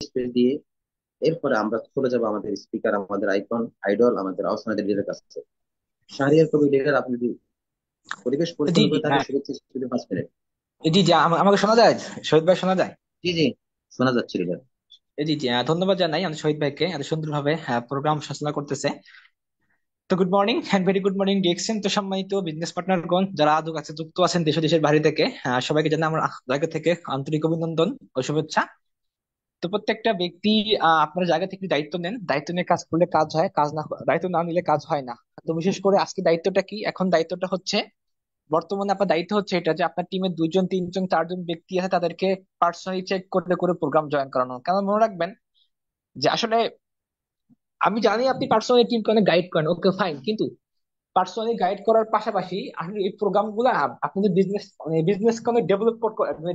Space দিয়ে এরপরে আমরা চলে যাবো আমাদের স্পিকার, আমাদের আইকন, আইডল, আমাদের আহসান লিডারের কাছে। শাহরিয়ার কবির লিডার, আপনি যদি পরিবেশ জি পরিচালনা জি করে থাকেন হ্যাঁ। সেক্ষেত্রে স্টুডিও 5 মিনিট। জি জি আমাকে শোনা যায়? শহীদ ভাই শোনা যায়? জি জি, শোনা যাচ্ছে লিডার। জি জি ধন্যবাদ জানাই আমাদের শহীদ ভাইকে এত সুন্দরভাবে প্রোগ্রাম সূচনা করতেছে। তো good morning and very good morning DXN. তো সম্মানিত বিজনেস পার্টনারগণ যারা আদৌ কাছে যুক্ত আছেন দেশ ও দেশের বাইরে থেকে, সবাইকে জানাই আমার জায়গা থেকে আন্তরিক অভিনন্দন ও শুভেচ্ছা। তো প্রত্যেকটা ব্যক্তি আপনার জায়গা থেকে দায়িত্ব নেন, দায়িত্ব নিয়ে কাজ করলে কাজ হয়, কাজ না দায়িত্ব না নিলে কাজ হয় না। তো বিশেষ করে আজকে দায়িত্বটা কি, এখন দায়িত্বটা হচ্ছে বর্তমানে আপনার দায়িত্ব হচ্ছে এটা যে আপনার টিমে দুইজন তিনজন চারজন ব্যক্তি আছে তাদেরকে পার্সোনালি চেক করে করে প্রোগ্রাম জয়েন করানো। কারণ মনে রাখবেন যে আসলে আমি জানি আপনি পার্সোনালি টিমকে অনেক গাইড করেন, ওকে ফাইন, কিন্তু পার্সোনালি গাইড করার পাশাপাশি আসলে এই প্রোগ্রাম গুলা আপনাদের বিজনেস অনেক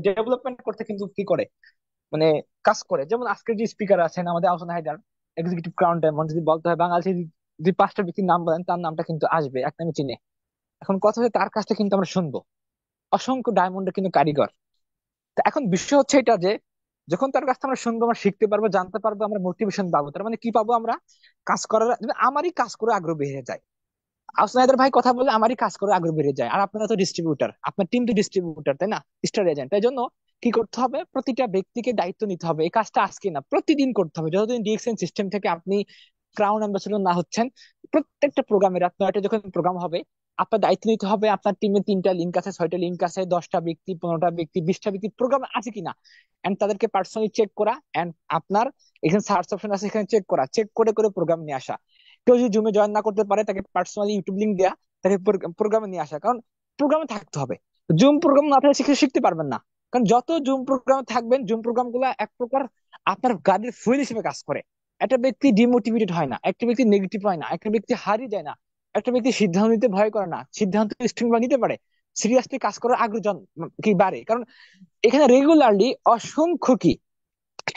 ডেভেলপমেন্ট করতে কিন্তু কি করে, মানে কাজ করে। যেমন আজকের যে স্পিকার আছেন আমাদের Ahsan Haider, executive crown diamond, যদি বলতে হয় বাংলাদেশের যে পাঁচটা ব্যক্তির নাম বলেন তার নামটা কিন্তু আসবে, এক নামে চিনে। এখন কথা হচ্ছে তার কাছটা কিন্তু আমরা শুনবো, অসংখ্য ডায়মন্ডের কিন্তু কারিগর। তা এখন বিষয় হচ্ছে এটা যে যখন তার কাছ থেকে আমরা শুনবো, আমরা শিখতে পারবো, জানতে পারবো, আমরা মোটিভেশন পাবো। তার মানে কি পাবো আমরা? কাজ করার যেন আমারই কাজ করে আগ্রহ বেড়ে যায়। আসনাইদার ভাই কথা বলে আমারই কাজ করে আগ্রহ বেড়ে যায়। আর আপনারা তো ডিস্ট্রিবিউটার, আপনার টিম তো ডিস্ট্রিবিউটার, তাই না? Star agent. তাই জন্য কি করতে হবে, প্রতিটা ব্যক্তিকে দায়িত্ব নিতে হবে। এই কাজটা আজকে না, প্রতিদিন করতে হবে। যতদিন ডিএক্সএন সিস্টেম থেকে আপনি ক্রাউন অ্যাম্বাসেডর না হচ্ছেন, প্রত্যেকটা প্রোগ্রামে রাত 9টায় যখন প্রোগ্রাম হবে, আপনার দায়িত্ব নিতে হবে আপনার টিমে 3টা লিঙ্ক আছে, 6টা লিঙ্ক আছে, 10টা ব্যক্তি, 15টা ব্যক্তি, 20টা ব্যক্তি প্রোগ্রাম আছে কিনা, এন্ড তাদেরকে পার্সোনালি চেক করা। এন্ড আপনার এখানে সার্চ অপশন আছে, এখানে চেক করা, চেক করে করে প্রোগ্রাম নিয়ে আসা। কেউ যদি জুমে জয়েন না করতে পারে তাকে পার্সোনালি ইউটিউব লিঙ্ক দেয়া, তাকে প্রোগ্রামে নিয়ে আসা। কারণ প্রোগ্রামে থাকতে হবে। জুম প্রোগ্রাম না থাকলে শিখে শিখতে পারবেন না। কারণ যত জুম প্রোগ্রামে থাকবেন, জুম প্রোগ্রাম গুলো এক প্রকার আপনার গাড়ির ফুয়েল হিসেবে কাজ করে। একটা ব্যক্তি ডিমোটিভেটেড হয় না, একটা ব্যক্তি নেগেটিভ হয় না, একটা ব্যক্তি হারিয়ে যায় না, একটা ব্যক্তি সিদ্ধান্ত নিতে ভয় করে না, সিদ্ধান্ত স্ট্রিম নিতে পারে, সিরিয়াসলি কাজ করার আগ্রহ কি বাড়ে। কারণ এখানে রেগুলারলি অসংখ্য কি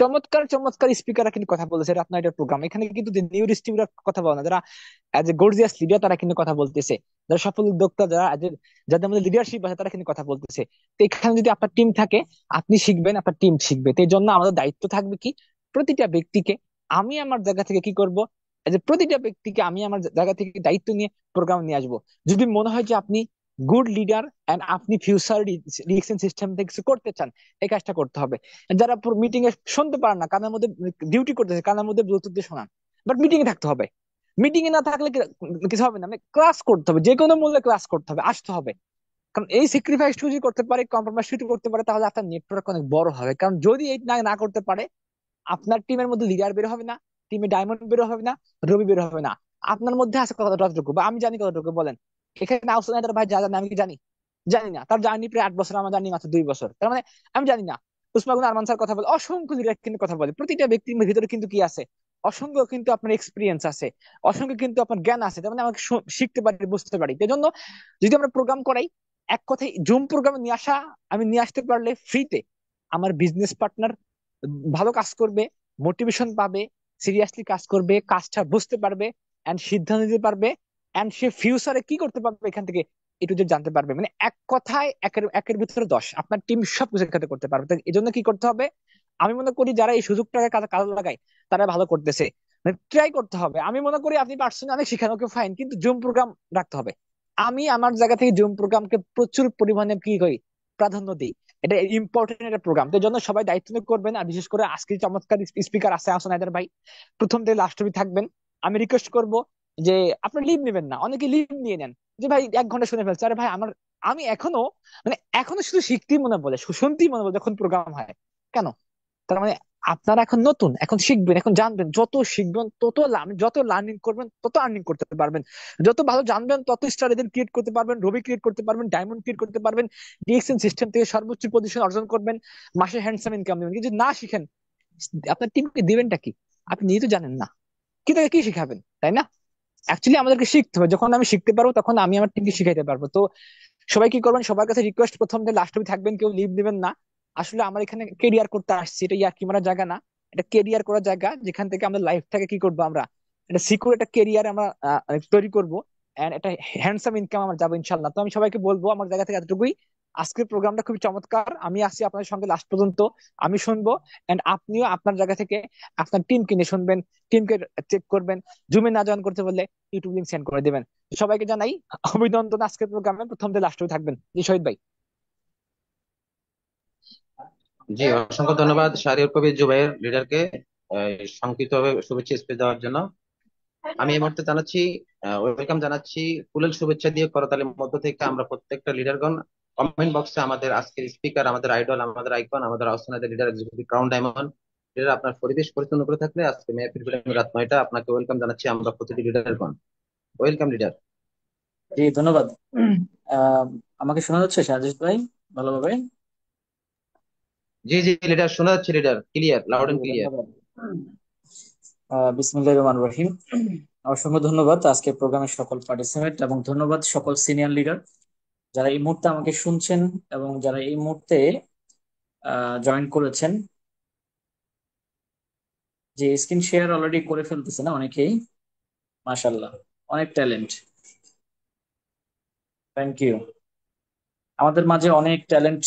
চমৎকার চমৎকার স্পিকাররা কিন্তু কথা বলেছে আপনার এটা প্রোগ্রাম। এখানে কিন্তু নিউ ডিস্ট্রিবিউটার কথা বলে না, যারা অ্যাজ এ গর্জিয়াস লিডার তারা কিন্তু কথা বলতেছে, যারা সফল উদ্যোক্তা, যারা যাদের মধ্যে লিডারশিপ আছে তারা কিন্তু কথা বলতেছে। তো এখানে যদি আপনার টিম থাকে, আপনি শিখবেন, আপনার টিম শিখবে। তো এই জন্য আমাদের দায়িত্ব থাকবে কি, প্রতিটা ব্যক্তিকে আমি আমার জায়গা থেকে কি করব, যে প্রতিটা ব্যক্তিকে আমি আমার জায়গা থেকে দায়িত্ব নিয়ে প্রোগ্রাম নিয়ে আসবো। যদি মনে হয় যে আপনি গুড লিডার এন্ড আপনি ফিউচার রিয়েকশন সিস্টেম থেকে কিছু করতে চান, এই কাজটা করতে হবে। যারা মিটিং এ শুনতে পারেন না, কানের মধ্যে ডিউটি করতেছে, কানের মধ্যে ব্লুটুথ দিয়ে শোনান, বাট মিটিং এ থাকতে হবে। মিটিং এ না থাকলে কিছু হবে না, মানে ক্লাস করতে হবে, যে কোনো মূল্যে ক্লাস করতে হবে, আসতে হবে। কারণ এই স্যাক্রিফাইস যদি করতে পারে, কম্প্রোমাইজ যদি করতে পারে, তাহলে আপনার নেটওয়ার্ক অনেক বড় হবে। কারণ যদি এই না না করতে পারে, আপনার টিমের মধ্যে লিডার বের হবে না, টিমে ডায়মন্ড বের হবে না, রবি বের হবে না। আপনার মধ্যে আছে কতটুকু, বা আমি জানি কতটুকু বলেন। এখানে আউটসাইডার ভাই যা জানে আমি কি জানি? জানি না। তার জার্নি প্রায় 8 বছর, আমার জার্নি মাত্র 2 বছর। তার মানে আমি জানি না। উসমান আরমান স্যার কথা বলে, অসংখ্য লিডার কিন্তু কথা বলে। প্রতিটা ব্যক্তির ভিতরে কিন্তু কি আছে, অসংখ্য কিন্তু আপনার এক্সপিরিয়েন্স আছে, অসংখ্য কিন্তু আপনার জ্ঞান আছে। তার মানে আমাকে শিখতে পারি, বুঝতে পারি। এই জন্য যদি আমরা প্রোগ্রাম করাই, এক কথায় জুম প্রোগ্রামে নিয়ে আসা, আমি নিয়ে আসতে পারলে ফ্রিতে আমার বিজনেস পার্টনার ভালো কাজ করবে, মোটিভেশন পাবে, সিরিয়াসলি কাজ করবে, কাজটা বুঝতে পারবে, এন্ড সিদ্ধান্ত নিতে পারবে, এন্ড সে ফিউচারে কি করতে পারবে এখান থেকে একটু যে জানতে পারবে। মানে এক কথায় একের একের ভিতরে 10, আপনার টিম সবকিছু একসাথে করতে পারবে। তো এই জন্য কি করতে হবে, আমি মনে করি যারা এই সুযোগটাকে কাজে লাগায় তারা ভালো করতেছে। মানে ট্রাই করতে হবে। আমি মনে করি আপনি পার্সোনালি অনেক শিখানো, ওকে ফাইন, কিন্তু জুম প্রোগ্রাম রাখতে হবে। আমি আমার জায়গা থেকে জুম প্রোগ্রামকে প্রচুর পরিমাণে কি করি, প্রাধান্য দিই। এটা ইম্পর্টেন্ট একটা প্রোগ্রাম। তো এই জন্য সবাই দায়িত্ব নিয়ে করবেন। আর বিশেষ করে আজকে চমৎকার স্পিকার আছে হাসান হায়দার ভাই, প্রথম থেকে লাস্ট অব্দি থাকবেন। আমি রিকোয়েস্ট করব যে আপনি লিভ নেবেন না, অনেকে লিভ নিয়ে নেন, যে ভাই 1 ঘন্টা শুনে ফেলছে। আরে ভাই আমার, আমি এখনো, মানে এখনো শুধু শিখতেই মনে বলে, শুনতেই মনে বলে যখন প্রোগ্রাম হয়। কেন? তার মানে আপনারা এখন নতুন, এখন শিখবেন, এখন জানবেন। যত শিখবেন তত যত লার্নিং করবেন তত আর্নিং করতে পারবেন। যত ভালো জানবেন তত স্টার এজেন্ট ক্রিয়েট করতে পারবেন, রবি ক্রিয়েট করতে পারবেন, ডায়মন্ড ক্রিয়েট করতে পারবেন, ডিএক্সএন সিস্টেম থেকে সর্বোচ্চ পজিশন অর্জন করবেন, মাসে হ্যান্ডসাম ইনকাম দিবেন। কিন্তু না শিখেন, আপনার টিমকে দিবেনটা কি? আপনি নিজে তো জানেন না, কি তাকে কি শিখাবেন, তাই না? অ্যাকচুয়ালি আমাদেরকে শিখতে হবে। যখন আমি শিখতে পারবো তখন আমি আমার টিমকে শিখাইতে পারবো। তো সবাই কি করবেন, সবার কাছে রিকোয়েস্ট, প্রথম থেকে লাস্ট অব্দি থাকবেন, কেউ লিভ দিবেন না। আসলে আমার এখানে কেরিয়ার করতে আসছি, এটা ইয়ার্কি মারার জায়গা না, এটা কেরিয়ার করার জায়গা, যেখান থেকে আমরা লাইফটাকে কি করবো, আমরা এটা সিকিউর একটা কেরিয়ার আমরা তৈরি করবো, এন্ড একটা হ্যান্ডসাম ইনকাম আমার যাবো ইনশাল্লাহ। তো আমি সবাইকে বলবো আমার জায়গা থেকে এতটুকুই, আজকের প্রোগ্রামটা খুবই চমৎকার, আমি আছি আপনার সঙ্গে লাস্ট পর্যন্ত, আমি শুনবো। এন্ড আপনিও আপনার জায়গা থেকে আপনার টিমকে নিয়ে শুনবেন, টিমকে চেক করবেন, জুমে না জয়েন করতে বললে ইউটিউব লিংক সেন্ড করে দিবেন। সবাইকে জানাই অভিনন্দন, আজকের প্রোগ্রামে প্রথম থেকে লাস্ট থাকবেন। জি শহীদ ভাই। জি, অসংখ্য ধন্যবাদ শাহরিয়ার কবির জুবাইর লিডারকে সংক্ষিপ্তভাবে শুভেচ্ছা স্পিচ দেওয়ার জন্য। আমি এই মুহূর্তে জানাচ্ছি, ওয়েলকাম জানাচ্ছি ফুলেল শুভেচ্ছা দিয়ে করতালির মধ্য থেকে আমরা প্রত্যেকটা লিডারগণ কমেন্ট বক্সে আমাদের আজকের স্পিকার, আমাদের আইডল, আমাদের আইকন, আমাদের আহ্বানের leader executive crown diamond leader আপনার পরিবেশ পরিচ্ছন্ন করে থাকলে আজকে মেহফিল বিলম্বে রাত 9টা আপনাকে ওয়েলকাম জানাচ্ছি আমরা প্রতিটি লিডারগণ। Welcome leader. জি ধন্যবাদ। আহ, আমাকে শোনা যাচ্ছে সাজিদ ভাই ভালোভাবে? জি জি লিডার, শোনা যাচ্ছে লিডার, ক্লিয়ার, লাউড জি এন্ড ক্লিয়ার। ধন্যবাদ। বিসমিল্লাহির রহমানির রহিম। অসংখ্য ধন্যবাদ আজকে প্রোগ্রামের সকল পার্টিসিপেন্ট এবং ধন্যবাদ সকল সিনিয়র লিডার যারা এই মুহূর্তে আমাকে শুনছেন এবং যারা এই মুহূর্তে জয়েন করেছেন। যে স্ক্রিন শেয়ার অলরেডি করে ফেলতেছে না অনেকেই, মাশাল্লাহ, অনেক ট্যালেন্ট। Thank you. আমাদের মাঝে অনেক ট্যালেন্ট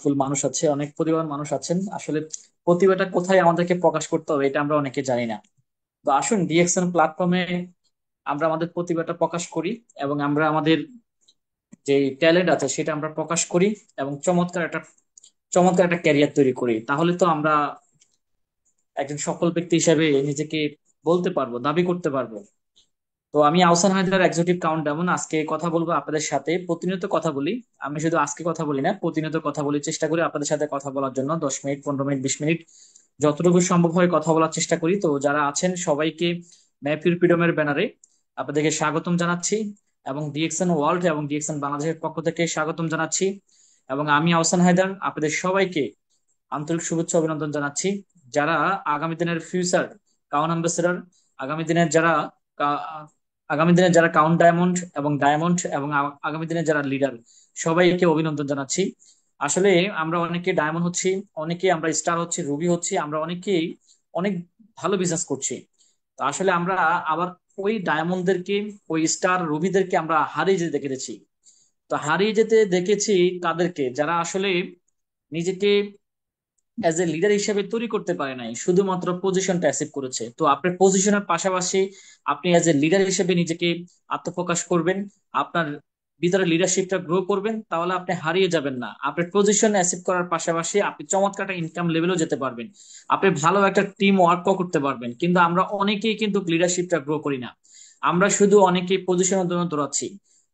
ফুল মানুষ আছে, অনেক প্রতিভাবান মানুষ আছেন। আসলে প্রতিভাটা কোথায় আমাদেরকে প্রকাশ করতে হবে এটা আমরা অনেকে জানি না। তো আসুন ডিএক্সএন প্ল্যাটফর্মে আমরা আমাদের প্রতিভাটা প্রকাশ করি এবং আমরা আমাদের যে ট্যালেন্ট আছে সেটা আমরা প্রকাশ করি এবং চমৎকার একটা ক্যারিয়ার তৈরি করি। তাহলে তো আমরা একজন সফল ব্যক্তি হিসেবে নিজেকে বলতে পারবো, দাবি করতে পারবো। তো আমি Ahsan Haider executive count down আজকে কথা বলবো আপনাদের সাথে। প্রতিনিয়ত কথা বলি, আমি শুধু আজকে কথা বলি না, প্রতিনিয়ত কথা বলি, চেষ্টা করি আপনাদের সাথে কথা বলার জন্য 10 মিনিট, 15 মিনিট, 20 মিনিট যতটুকু সম্ভব হয় কথা বলার চেষ্টা করি। তো যারা আছেন সবাইকে ম্যাপির ফ্রিডমের ব্যানারে আপনাদেরকে স্বাগতম জানাচ্ছি এবং ডিএক্সএন ওয়ার্ল্ড এবং ডিএক্সএন বাংলাদেশের পক্ষ থেকে স্বাগতম জানাচ্ছি। এবং আমি আহসান হায়দার আপনাদের সবাইকে আন্তরিক শুভেচ্ছা অভিনন্দন জানাচ্ছি। যারা আগামী দিনের ফিউচার কাউন অ্যাম্বাসেডর, আগামী দিনের যারা কা- আগামী দিনে যারা কাউন্ট ডায়মন্ড এবং আগামী দিনে যারা লিডার, সবাইকে অভিনন্দন জানাচ্ছি। আসলে আমরা অনেকে ডায়মন্ড হচ্ছি, অনেকে আমরা স্টার হচ্ছি, রুবি হচ্ছি, আমরা অনেকেই অনেক ভালো বিজনেস করছি। তো আসলে আমরা আবার ওই ডায়মন্ডদেরকে, ওই স্টার রুবিদেরকে আমরা হারিয়ে যেতে দেখেছি। তো হারিয়ে যেতে দেখেছি কাদেরকে, যারা আসলে নিজেকে অ্যাজ এ লিডার হিসেবে তৈরি করতে পারে নাই, শুধুমাত্র পজিশনটা অ্যাচিভ করেছে। তো আপনার পজিশনের পাশাপাশি আপনি অ্যাজ এ লিডার হিসেবে নিজেকে আত্মপ্রকাশ করবেন, আপনার ভিতরে লিডারশিপটা গ্রো করবেন, তাহলে আপনি হারিয়ে যাবেন না। আপনার পজিশন অ্যাচিভ করার পাশাপাশি আপনি চমৎকার একটা ইনকাম লেভেলেও যেতে পারবেন, আপনি ভালো একটা টিম ওয়ার্কও করতে পারবেন। কিন্তু আমরা অনেকেই কিন্তু লিডারশিপটা গ্রো করি না, আমরা শুধু অনেকেই পজিশনের জন্য দৌড়াচ্ছি।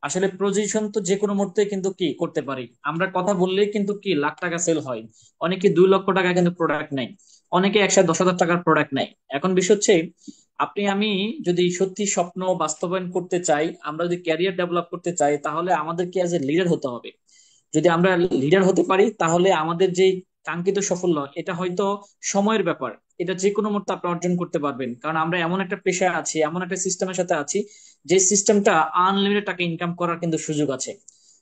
আসলে পজিশন তো যে কোনো মুহূর্তে কিন্তু কি করতে পারি, আমরা কথা বললেই কিন্তু কি লাখ টাকা সেল হয়, অনেকে 2 লক্ষ টাকা কিন্তু প্রোডাক্ট নেই, অনেকে 110,000 টাকার প্রোডাক্ট নেই। এখন বিষয় হচ্ছে আপনি আমি যদি সত্যি স্বপ্ন বাস্তবায়ন করতে চাই, আমরা যদি ক্যারিয়ার ডেভেলপ করতে চাই, তাহলে আমাদেরকে অ্যাজ এ লিডার হতে হবে। যদি আমরা লিডার হতে পারি তাহলে আমাদের যে কাঙ্ক্ষিত সাফল্য এটা হয়তো সময়ের ব্যাপার, এটা যে কোনো মুহূর্তে আপনি অর্জন করতে পারবেন। কারণ আমরা এমন একটা পেশায় আছি, এমন একটা সিস্টেমের সাথে আছি যে সিস্টেমটা আনলিমিটেড টাকা ইনকাম করার কিন্তু সুযোগ আছে।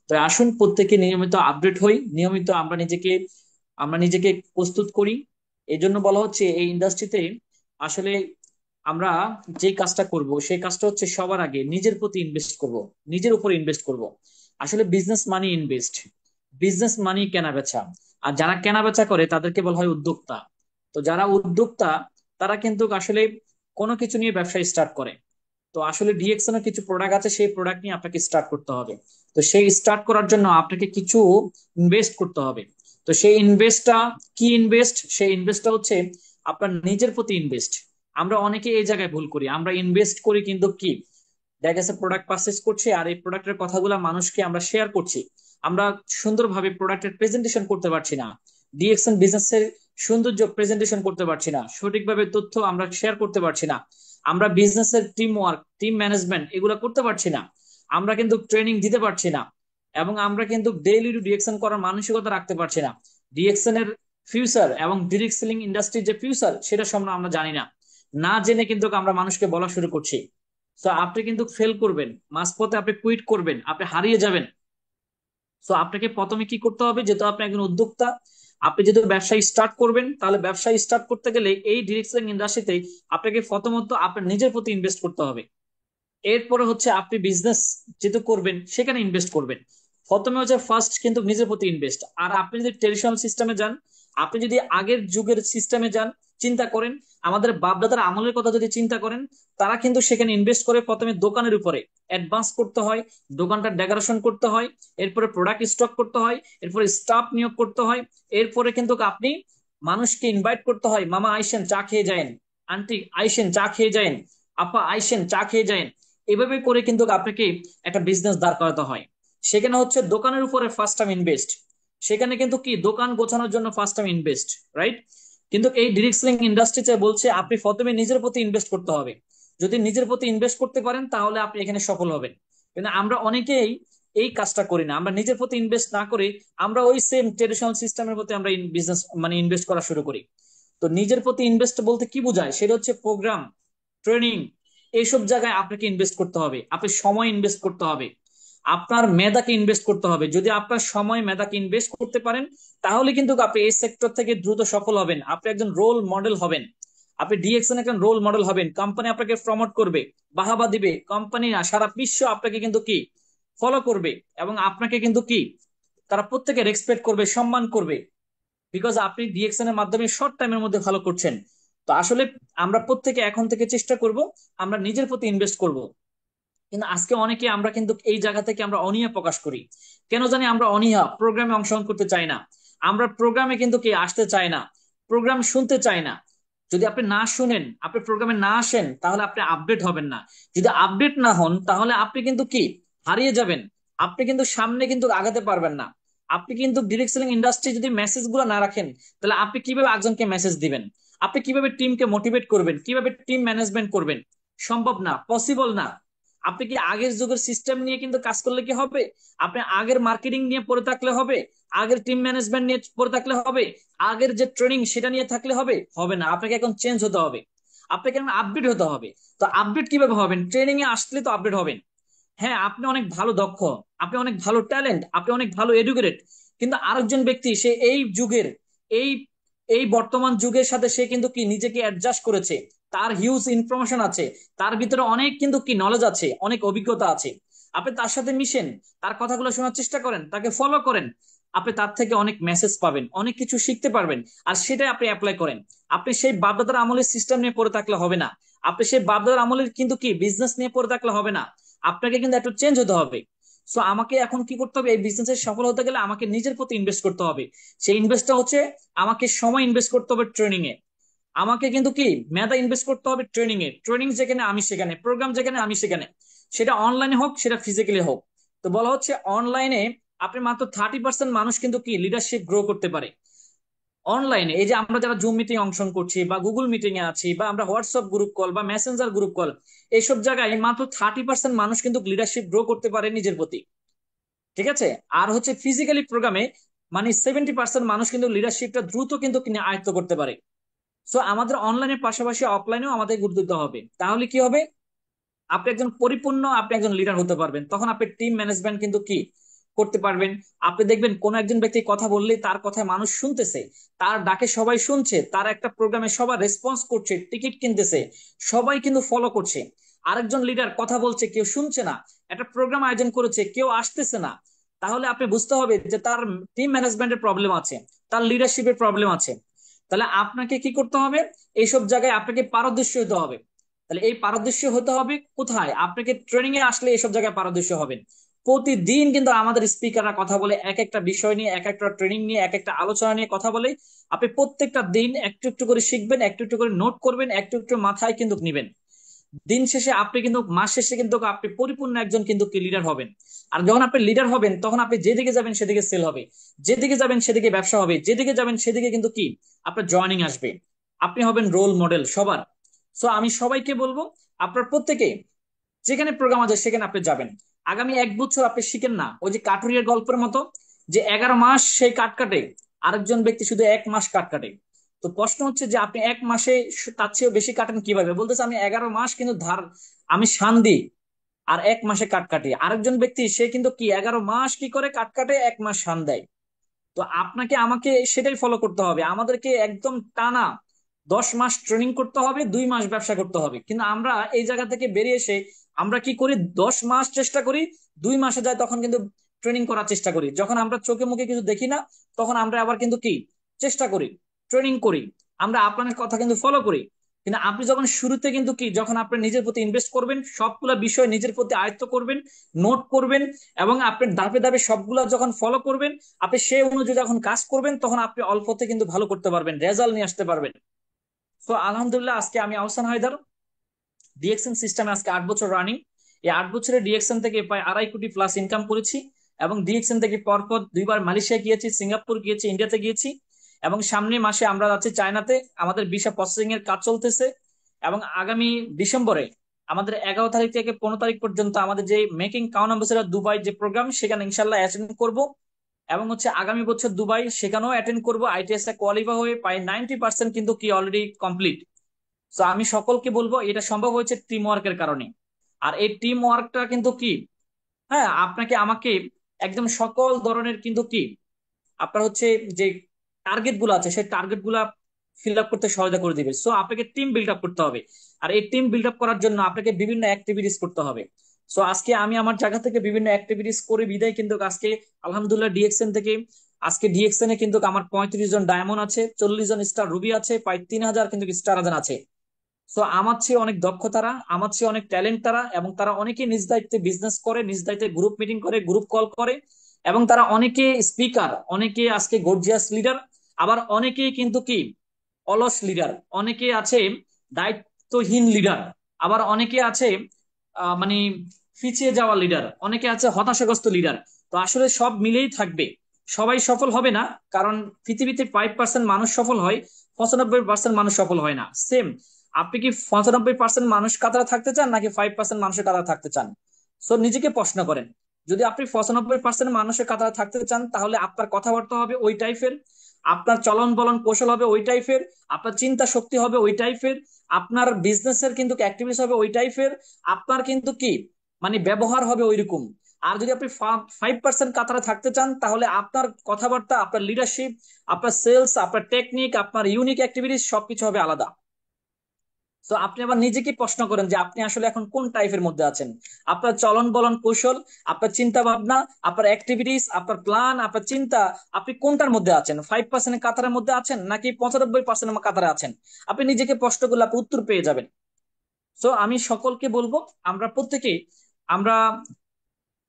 তো আসুন প্রত্যেকে নিয়মিত আপডেট হই, নিয়মিত আমরা নিজেকে প্রস্তুত করি। এই জন্য বলা হচ্ছে এই ইন্ডাস্ট্রিতে আসলে আমরা যে কাজটা করব সেই কাজটা হচ্ছে সবার আগে নিজের প্রতি ইনভেস্ট করব, নিজের উপর ইনভেস্ট করব। আসলে বিজনেস মানি ইনভেস্ট, বিজনেস মানি কেনা বেচা। আর যারা কেনা বেচা করে তাদেরকে বলা হয় উদ্যোক্তা। তো যারা উদ্যোক্তা তারা কিন্তু আসলে কোনো কিছু নিয়ে ব্যবসা স্টার্ট করে। তো আসলে ডিএক্সএন এর কিছু প্রোডাক্ট আছে, সেই প্রোডাক্ট নিয়ে আপনাকে স্টার্ট করতে হবে। তো সেই স্টার্ট করার জন্য আপনাকে কিছু ইনভেস্ট করতে হবে। তো সেই ইনভেস্টটা কি ইনভেস্ট? সেই ইনভেস্টটা হচ্ছে আপনার নিজের প্রতি ইনভেস্ট। আমরা অনেকে এই জায়গায় ভুল করি, আমরা ইনভেস্ট করি কিন্তু কি দেখা গেছে প্রোডাক্ট পারচেস করছি আর এই প্রোডাক্টের কথাগুলো মানুষকে আমরা শেয়ার করছি, আমরা সুন্দরভাবে প্রোডাক্টের প্রেজেন্টেশন করতে পারছি না, ডিএক্সএন বিজনেস এর সৌন্দর্য প্রেজেন্টেশন করতে পারছি না, সঠিকভাবে তথ্য আমরা শেয়ার করতে পারছি না, আমরা বিজনেসের টিম ওয়ার্ক, টিম ম্যানেজমেন্ট এগুলো করতে পারছি না, আমরা কিন্তু ট্রেনিং দিতে পারছি না, এবং আমরা কিন্তু ডেইলি ডিএক্সএন করার মানসিকতা রাখতে পারছি না। ডিএক্সএন এর ফিউচার এবং ডিরেক্ট সেলিং ইন্ডাস্ট্রির যে ফিউচার সেটা সম্বন্ধে আমরা জানি না, না জেনে কিন্তু আমরা মানুষকে বলা শুরু করছি। তো আপনি কিন্তু ফেল করবেন, মাঝপথে আপনি কুইট করবেন, আপনি হারিয়ে যাবেন। তো আপনাকে প্রথমে কি করতে হবে, যেহেতু আপনি একজন উদ্যোক্তা, আপনি যেহেতু ব্যবসা স্টার্ট করবেন, তাহলে ব্যবসা স্টার্ট করতে গেলে এই ডিরেক্ট সেলিং ইন্ডাস্ট্রিতে আপনাকে প্রথমত আপনার নিজের প্রতি ইনভেস্ট করতে হবে। এরপরে হচ্ছে আপনি বিজনেস যেহেতু করবেন সেখানে ইনভেস্ট করবেন। প্রথমে হচ্ছে ফার্স্ট কিন্তু নিজের প্রতি ইনভেস্ট। আর আপনি যদি ট্রেডিশনাল সিস্টেমে যান, আপনি যদি আগের যুগের সিস্টেমে যান, চিন্তা করেন আমাদের বাপদাদার আমলের কথা যদি চিন্তা করেন, তারা কিন্তু সেখানে ইনভেস্ট করে প্রথমে দোকানের উপরে অ্যাডভান্স করতে হয়, দোকানটা ডেকোরেশন করতে হয়, এরপরে প্রোডাক্ট স্টক করতে হয়, এরপরে স্টাফ নিয়োগ করতে হয়, এরপরে কিন্তু আপনি মানুষকে ইনভাইট করতে হয়, মামা আইসেন চা খেয়ে যায়েন, আন্টি আইসেন চা খেয়ে যায়েন, আপা আইসেন চা খেয়ে যায়েন। এভাবে করে কিন্তু আপনাকে একটা বিজনেস দাঁড় করাতে হয়। সেখানে হচ্ছে দোকানের উপরে ফার্স্ট টাইম ইনভেস্ট, সেখানে কিন্তু কি দোকান গোছানোর জন্য ফার্স্ট টাইম ইনভেস্ট, রাইট? কিন্তু এই ডিরেক্ট সেলিং ইন্ডাস্ট্রিতে বলছে আপনি প্রথমে নিজের প্রতি ইনভেস্ট করতে হবে। যদি নিজের প্রতি ইনভেস্ট করতে পারেন তাহলে আপনি এখানে সফল হবেন। কিন্তু আমরা অনেকেই এই কাজটা করি না, আমরা নিজের প্রতি ইনভেস্ট না করে আমরা ওই সেম ট্রেডিশনাল সিস্টেমের প্রতি আমরা বিজনেস মানে ইনভেস্ট করা শুরু করি। তো নিজের প্রতি ইনভেস্ট বলতে কি বোঝায়, সেটা হচ্ছে প্রোগ্রাম, ট্রেনিং, এইসব জায়গায় আপনাকে ইনভেস্ট করতে হবে, আপনি সময় ইনভেস্ট করতে হবে, আপনার মেধাকে ইনভেস্ট করতে হবে। যদি আপনার সময় মেধাকে ইনভেস্ট করতে পারেন তাহলে কিন্তু আপনি এই সেক্টর থেকে দ্রুত সফল হবেন, আপনি একজন রোল মডেল হবেন, আপনি ডিএক্সএন একজন রোল মডেল হবেন, কোম্পানি আপনাকে প্রমোট করবে, বাহাবা দিবে, কোম্পানি না সারা বিশ্ব আপনাকে কিন্তু কি ফলো করবে, এবং আপনাকে কিন্তু কি তারা প্রত্যেকে রেসপেক্ট করবে, সম্মান করবে, বিকজ আপনি ডিএক্সএন এর মাধ্যমে শর্ট টাইমের মধ্যে ভালো করছেন। তো আসলে আমরা প্রত্যেকে এখন থেকে চেষ্টা করব আমরা নিজের প্রতি ইনভেস্ট করব। কিন্তু আজকে অনেকে আমরা কিন্তু এই জায়গা থেকে আমরা অনীহা প্রকাশ করি। কেন জানি আমরা অনীহা, প্রোগ্রামে অংশগ্রহণ করতে চাই না, আমরা প্রোগ্রামে কিন্তু কে আসতে চাই না, প্রোগ্রাম শুনতে চাই না। যদি আপনি না শুনেন, আপনি প্রোগ্রামে না আসেন, তাহলে আপনি আপডেট হবেন না। যদি আপডেট না হন তাহলে আপনি কিন্তু কি হারিয়ে যাবেন, আপনি কিন্তু সামনে কিন্তু আগাতে পারবেন না। আপনি কিন্তু ডিরেক্ট সেলিং ইন্ডাস্ট্রি যদি মেসেজ গুলো না রাখেন, তাহলে আপনি কিভাবে একজনকে মেসেজ দিবেন, আপনি কিভাবে টিমকে মোটিভেট করবেন, কিভাবে টিম ম্যানেজমেন্ট করবেন? সম্ভব না, পসিবল না। আপনি কি আগের যুগের সিস্টেম নিয়ে কিন্তু কাজ করলে কি হবে? আপনি আগের মার্কেটিং নিয়ে পড়ে থাকলে হবে? আগের টিম ম্যানেজমেন্ট নিয়ে পড়ে থাকলে হবে? আগের যে ট্রেনিং সেটা নিয়ে থাকলে হবে? হবে না, আপনাকে এখন চেঞ্জ হতে হবে, আপনাকে এখন আপডেট হতে হবে। তো আপডেট কিভাবে হবেন? ট্রেনিং এ আসলে তো আপডেট হবেন। হ্যাঁ, আপনি অনেক ভালো দক্ষ, আপনি অনেক ভালো ট্যালেন্ট, আপনি অনেক ভালো এডুকেটেড, কিন্তু আরেকজন ব্যক্তি সে এই যুগের, এই এই বর্তমান যুগের সাথে সে কিন্তু কি নিজেকে অ্যাডজাস্ট করেছে, তার হিউজ ইনফরমেশন আছে, তার ভিতরে অনেক কিন্তু কি নলেজ আছে, অনেক অভিজ্ঞতা আছে। আপনি তার সাথে মিশেন, তার কথাগুলো শোনার চেষ্টা করেন, তাকে ফলো করেন, আপনি তার থেকে অনেক মেসেজ পাবেন, অনেক কিছু শিখতে পারবেন, আর সেটাই আপনি অ্যাপ্লাই করেন। আপনি সেই বাপদাদার আমলের সিস্টেম নিয়ে পড়ে থাকলে হবে না, আপনি সেই বাপদাদার আমলের কিন্তু কি বিজনেস নিয়ে পড়ে থাকলে হবে না, আপনাকে কিন্তু একটু চেঞ্জ হতে হবে। সো আমাকে এখন কি করতে হবে, এই বিজনেসে সফল হতে গেলে আমাকে নিজের প্রতি ইনভেস্ট করতে হবে। সেই ইনভেস্টটা হচ্ছে আমাকে সময় ইনভেস্ট করতে হবে ট্রেনিং এ, আমাকে কিন্তু কি মেধা ইনভেস্ট করতে হবে ট্রেনিং এ, ট্রেনিং যেখানে আমি সেখানে, প্রোগ্রাম যেখানে আমি সেখানে, সেটা অনলাইনে হোক সেটা ফিজিক্যালি হোক। তো বলা হচ্ছে অনলাইনে আপনি মাত্র 30% মানুষ কিন্তু কি লিডারশিপ গ্রো করতে পারে। অনলাইনে এই যে আমরা যারা জুম মিটিং অংশগ্রহণ করছি বা গুগল মিটিং এ আছি বা আমরা হোয়াটসঅ্যাপ গ্রুপ কল বা মেসেঞ্জার গ্রুপ কল, এইসব জায়গায় মাত্র 30% মানুষ কিন্তু লিডারশিপ গ্রো করতে পারে নিজের প্রতি, ঠিক আছে? আর হচ্ছে ফিজিক্যালি প্রোগ্রামে মানে 70% মানুষ কিন্তু লিডারশিপটা দ্রুত কিন্তু আয়ত্ত করতে পারে। সো আমাদের অনলাইনের পাশাপাশি অফলাইনেও আমাদের গুরুত্ব দিতে হবে, তাহলে কি হবে, আপনি একজন পরিপূর্ণ আপনি একজন লিডার হতে পারবেন, তখন আপনি টিম ম্যানেজমেন্ট কিন্তু কি করতে পারবেন। আপনি দেখবেন কোন একজন ব্যক্তি কথা বললেই তার কথায় মানুষ শুনতেছে, তার ডাকে সবাই শুনছে, তার একটা প্রোগ্রামে সবাই রেসপন্স করছে, টিকিট কিনতেছে, সবাই কিন্তু ফলো করছে। আরেকজন লিডার কথা বলছে, কেউ শুনছে না, একটা প্রোগ্রাম আয়োজন করেছে, কেউ আসতেছে না, তাহলে আপনি বুঝতে হবে যে তার টিম ম্যানেজমেন্টের প্রবলেম আছে, তার লিডারশিপের প্রবলেম আছে। তাহলে আপনাকে কি করতে হবে, এইসব জায়গায় আপনাকে পারদর্শী হতে হবে। তাহলে এই পারদর্শী হতে হবে কোথায়, আপনাকে ট্রেনিং এ আসলে এইসব জায়গায় পারদর্শী হবেন। প্রতিদিন কিন্তু আমাদের স্পিকাররা কথা বলে, এক একটা বিষয় নিয়ে, এক একটা ট্রেনিং নিয়ে, এক একটা আলোচনা নিয়ে কথা বলে। আপনি প্রত্যেকটা দিন একটু একটু করে শিখবেন, একটু একটু করে নোট করবেন, একটু একটু মাথায় কিন্তু নিবেন। দিন শেষে আপনি কিন্তু, মাস শেষে কিন্তু আপনি পরিপূর্ণ একজন কিন্তু কি লিডার হবেন। আর যখন আপনি লিডার হবেন তখন আপনি যেদিকে যাবেন সেদিকে সেল হবে, যেদিকে যাবেন সেদিকে ব্যবসা হবে, যেদিকে যাবেন সেদিকে কিন্তু কি আপনার জয়নিং আসবে, আপনি হবেন রোল মডেল সবার। সো আমি সবাইকে বলবো আপনার প্রত্যেকে যেখানে প্রোগ্রাম আছে সেখানে আপনি যাবেন। আগামী 1 বছর আপনি শিখেন না, ওই যে কাঠুরিয়ার গল্পের মতো, যে 11 মাস সেই কাঠ কাটে, আরেকজন ব্যক্তি শুধু 1 মাস কাঠ কাটে। তো প্রশ্ন হচ্ছে যে আপনি 1 মাসে তার চেয়েও বেশি কাটেন কিভাবে? বলতেছে আমি 11 মাস কিন্তু ধার, আমি শান দিই, আর 1 মাসে কাট কাটে। আরেকজন ব্যক্তি সে কিন্তু কি 11 মাস কি করে কাট কাটে, 1 মাস শান দেয়। তো আপনাকে আমাকে সেটাই ফলো করতে হবে, আমাদেরকে একদম টানা 10 মাস ট্রেনিং করতে হবে, 2 মাস ব্যবসা করতে হবে। কিন্তু আমরা এই জায়গা থেকে বেরিয়ে এসে আমরা কি করি, 10 মাস চেষ্টা করি, 2 মাসে যায় তখন কিন্তু ট্রেনিং করার চেষ্টা করি। যখন আমরা চোখে মুখে কিছু দেখি না, তখন আমরা আবার কিন্তু কি চেষ্টা করি, ট্রেনিং করি, আমরা আপনার কথা কিন্তু ফলো করি। কিন্তু আপনি যখন শুরুতে কিন্তু কি, যখন আপনি নিজের প্রতি ইনভেস্ট করবেন, সবগুলা বিষয় নিজের প্রতি আয়ত্ত করবেন, নোট করবেন, এবং আপনি ধাপে ধাপে সবগুলা যখন ফলো করবেন, আপনি সেই অনুযায়ী যখন কাজ করবেন, তখন আপনি অল্পতে কিন্তু ভালো করতে পারবেন, রেজাল্ট নিয়ে আসতে পারবেন। তো আলহামদুলিল্লাহ, আজকে আমি আহসান হায়দার ডিএক্সএন সিস্টেমে আজকে 8 বছর রানিং। এই 8 বছরে ডিএক্সএন থেকে প্রায় 2.5 কোটি প্লাস ইনকাম করেছি, এবং ডিএক্সএন থেকে পরপর 2বার মালয়েশিয়া গিয়েছি, সিঙ্গাপুর গিয়েছি, ইন্ডিয়াতে গিয়েছি, এবং সামনে মাসে আমরা যাচ্ছি চায়নাতে। আমাদের ভিসা প্রসেসিং এর কাজ চলতেছে, এবং আগামী ডিসেম্বরে আমাদের 11 তারিখ থেকে 15 তারিখ পর্যন্ত আমাদের যে মেকিং কাউন অ্যাম্বাসেডর দুবাই যে প্রোগ্রাম, সেখানে ইনশাল্লাহ অ্যাটেন্ড করব। এবং আগামী বছর দুবাই সেখানেও অ্যাটেন্ড করব, আইটিএস এ কোয়ালিফাই হয়ে প্রায় 90% কিন্তু কি অলরেডি কমপ্লিট। তো আমি সকলকে বলবো, এটা সম্ভব হয়েছে টিম ওয়ার্কের কারণে। আর এই টিম ওয়ার্কটা কিন্তু কি, হ্যাঁ, আপনাকে আমাকে একদম সকল ধরনের কিন্তু কি আপনার যে টার্গেট গুলো আছে, সেই টার্গেট গুলা ফিল আপ করতে সহায়তা করে দিবে। সো আপনাকে টিম বিল্ড আপ করতে হবে, আর এই টিম বিল্ড আপ করার জন্য আপনাকে বিভিন্ন অ্যাক্টিভিটিস করতে হবে। সো আজকে আমি আমার জায়গা থেকে বিভিন্ন অ্যাক্টিভিটিস করে বিদায় কিন্তু আজকে আলহামদুলিল্লাহ ডিএক্সএন থেকে, আজকে ডিএক্সএন এ কিন্তু আমার 35 জন ডায়মন্ড আছে, 40 জন স্টার রুবি আছে, প্রায় 3,000 কিন্তু স্টার আছে। তো আমার চেয়ে অনেক দক্ষ তারা, আমার চেয়ে অনেক ট্যালেন্ট তারা, এবং তারা অনেকে নিজ দায়িত্বে বিজনেস করে, নিজ দায়িত্বে গ্রুপ মিটিং করে, গ্রুপ কল করে, এবং তারা অনেকে স্পিকার, অনেকে আজকে গর্জিয়াস লিডার, আবার অনেকে কিন্তু কি অলস লিডার, অনেকে আছে দায়িত্বহীন লিডার, আবার অনেকে আছে মানে পিছিয়ে যাওয়া লিডার, অনেকে আছে হতাশাগ্রস্ত লিডার। তো আসলে সব মিলেই থাকবে, সবাই সফল হবে না, কারণ পৃথিবীতে 5% মানুষ সফল হয়, 95% মানুষ সফল হয় না। সেম, আপনি কি 95% মানুষ কাতারে থাকতে চান, নাকি 5% মানুষের কাতারে থাকতে চান? সো নিজেকে প্রশ্ন করেন। যদি আপনি 95% মানুষের কাতারে থাকতে চান, তাহলে আপনার কথাবার্তা হবে ওই টাইপের, আপনার চলন বলন কৌশল হবে ওই টাইপের, আপনার চিন্তা শক্তি হবে ওই টাইপের, আপনার বিজনেসের কিন্তু অ্যাক্টিভিটিস হবে ওই টাইপের, আপনার কিন্তু কি ব্যবহার হবে ওইরকম। আর যদি আপনি 5% কাতারে থাকতে চান, তাহলে আপনার কথাবার্তা, আপনার লিডারশিপ, আপনার সেলস, আপনার টেকনিক, আপনার ইউনিক অ্যাক্টিভিটিস সবকিছু হবে আলাদা। তো আপনি আবার নিজেকে প্রশ্ন করেন যে আপনি আসলে এখন কোন টাইপের মধ্যে আছেন। আপনার চলন বলন কৌশল, আপনার চিন্তা ভাবনা, আপনার অ্যাক্টিভিটিস, আপনার প্ল্যান, আপনার চিন্তা, আপনি কোনটার মধ্যে আছেন? 5% কাতারের মধ্যে আছেন, নাকি 95% কাতারে আছেন? আপনি নিজেকে প্রশ্ন করলে আপনি উত্তর পেয়ে যাবেন। তো আমি সকলকে বলবো, আমরা প্রত্যেকেই, আমরা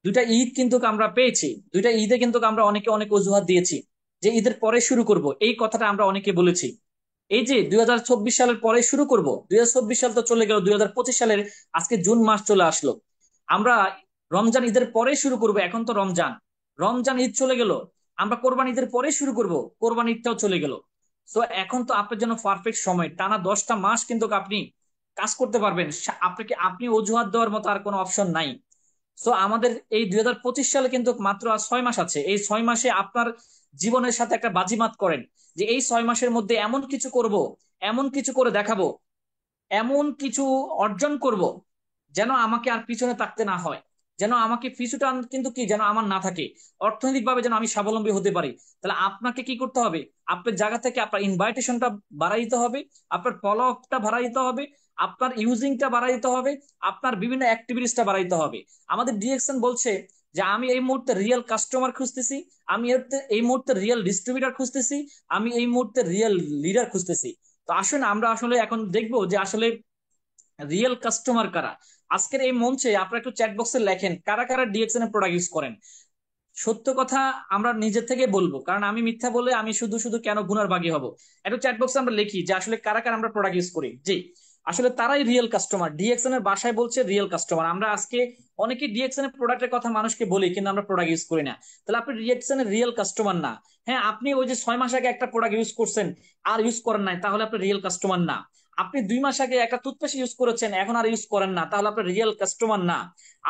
2টা ঈদ কিন্তু আমরা পেয়েছি, 2টা ঈদে কিন্তু আমরা অনেকে অনেক অজুহাত দিয়েছি যে ঈদের পরে শুরু করব, এই কথাটা আমরা অনেকে বলেছি। এই যে 2024 সালের পরে শুরু করব, 2024 সাল তো চলে গেল, 2025 সালের আজকে জুন মাস চলে আসলো, আমরা রমজান ঈদের পরে শুরু করব। এখন তো রমজান, রমজান ঈদ চলে গেল, আমরা কোরবান ঈদের পরে শুরু করব, কোরবান ঈদটাও চলে গেল। তো এখন তো আপনার জন্য পারফেক্ট সময়, টানা 10টা মাস কিন্তু আপনি কাজ করতে পারবেন, আপনি অজুহাত দেওয়ার মতো আর কোনো অপশন নাই। সো আমাদের এই 2025 সালে কিন্তু মাত্র আর 6 মাস আছে, এই 6 মাসে আপনার জীবনের সাথে একটা বাজিমাত করেন যে এই 6 মাসের মধ্যে এমন কিছু করব, এমন কিছু করে দেখাবো, এমন কিছু অর্জন করব, যেন আমাকে আর পিছনে তাকতে না হয়, যেন আমাকে পিছুটা কিন্তু কি যেন আমার না থাকে, অর্থনৈতিক ভাবে যেন আমি স্বাবলম্বী হতে পারি। তাহলে আপনাকে কি করতে হবে? আপনার জায়গা থেকে আপনার ইনভাইটেশনটা বাড়াই দিতে হবে, আপনার ফলো আপটা বাড়াই দিতে হবে, আপনার ইউজিংটা বাড়াই দিতে হবে, আপনার বিভিন্ন অ্যাক্টিভিটিসটা বাড়াই দিতে হবে। আমাদের ডিরেকশন বলছে যে আমি এই মুহূর্তে রিয়েল কাস্টমার খুঁজতেছি, আমি এই মুহূর্তে রিয়েল ডিস্ট্রিবিউটার খুঁজতেছি, আমি এই মুহূর্তে রিয়েল লিডার খুঁজতেছি। তো আসুন আমরা আসলে এখন দেখবো যে আসলে রিয়েল কাস্টমার কারা। আজকের এই মঞ্চে আপনারা একটু চ্যাট বক্সে লেখেন কারা কারা ডিএক্সএন এর প্রোডাক্ট ইউজ করেন। সত্য কথা আমরা নিজে থেকে বলবো, কারণ আমি মিথ্যা বলে আমি শুধু শুধু কেন গুনার বাগী হব। একটু চ্যাট বক্সে আমরা লিখি যে আসলে কারা কারা আমরা প্রোডাক্ট ইউজ করি। জি, আসলে তারাই রিয়েল কাস্টমার, ডিএক্সএন এর ভাষায় বলছে রিয়েল কাস্টমার। আমরা আজকে অনেকে ডিএক্সএন এর প্রোডাক্টের কথা মানুষকে বলি, কিন্তু আমরা প্রোডাক্ট ইউজ করি না। তাহলে আপনি ডিএক্সএন এর রিয়েল কাস্টমার না। হ্যাঁ, আপনি ওই যে 6 মাস আগে একটা প্রোডাক্ট ইউজ করছেন আর ইউজ করেন নাই, তাহলে আপনি রিয়েল কাস্টমার না। আপনি 2 মাস আগে একটা টুথপেস্ট ইউজ করেছেন, এখন আর ইউজ করেন না, তাহলে আপনি রিয়েল কাস্টমার না।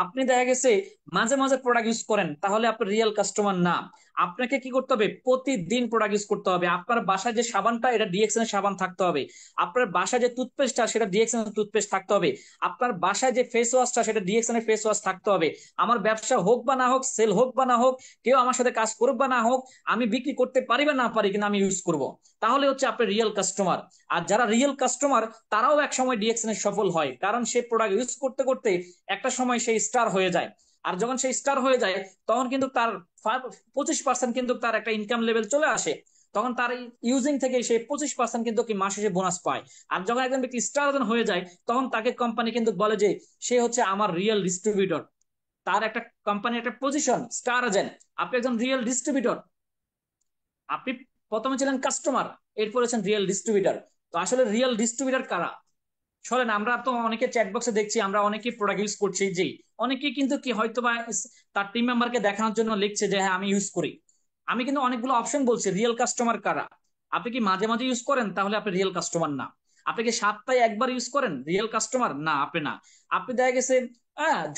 আপনি দেখা গেছে মাঝে মাঝে প্রোডাক্ট ইউজ করেন, তাহলে আপনি রিয়েল কাস্টমার না। আপনাকে কি করতে হবে? প্রতিদিন প্রোডাক্ট ইউজ করতে হবে। আপনার বাসায় যে সাবানটা, এটা ডিএক্সএন এর সাবান থাকতে হবে। আপনার বাসায় যে টুথপেস্টটা, সেটা ডিএক্সএন এর টুথপেস্ট থাকতে হবে। আপনার বাসায় যে ফেস ওয়াশটা, সেটা ডিএক্সএন এর ফেস ওয়াশ থাকতে হবে। আমার ব্যবসা হোক বা না হোক, সেল হোক বা না হোক, কেউ আমার সাথে কাজ করুক বা না হোক, আমি বিক্রি করতে পারি বা না পারি, কিন্তু আমি ইউজ করব। তাহলে আপনার রিয়েল কাস্টমার। আর যারা রিয়েল কাস্টমার, তারাও এক সময় ডিএক্সএন এর সফল হয়, কারণ সে প্রোডাক্ট ইউজ করতে করতে একটা সময় সেই স্টার হয়ে যায়। আর যখন সে স্টার হয়ে যায় তখন কিন্তু তার 25% কিন্তু তার একটা ইনকাম লেভেল চলে আসে। তখন তার ইউজিং থেকে সে 25% কিন্তু কি মাসে সে বোনাস পায়। আর যখন একজন ব্যক্তি স্টার হয়ে যায় তখন তাকে কোম্পানি কিন্তু বলে যে সে হচ্ছে আমার রিয়েল ডিস্ট্রিবিউটর। তার একটা কোম্পানির একটা পজিশন স্টার এজেন্ট, আপনি একজন রিয়েল ডিস্ট্রিবিউটর। আপনি প্রথমে ছিলেন কাস্টমার, এরপরে ছিলেন রিয়েল ডিস্ট্রিবিউটর। তো আসলে রিয়েল ডিস্ট্রিবিউটর কারা? শোনেন, আমরা তো অনেকে চ্যাট বক্সে দেখছি, আমরা অনেকেই প্রোডাক্ট ইউজ করছি, জি। অনেকে কিন্তু কি হয়তো বা তার টিম মেম্বারকে দেখানোর জন্য লিখছে যে হ্যাঁ আমি ইউজ করি। আমি কিন্তু অনেকগুলো অপশন বলছি। রিয়েল কাস্টমার কারা? আপনি কি মাঝে মাঝে ইউজ করেন? তাহলে আপনি রিয়েল কাস্টমার না। আপনি কি সপ্তাহে একবার ইউজ করেন? রিয়েল কাস্টমার না, আপনি না। আপনি দেখা গেছে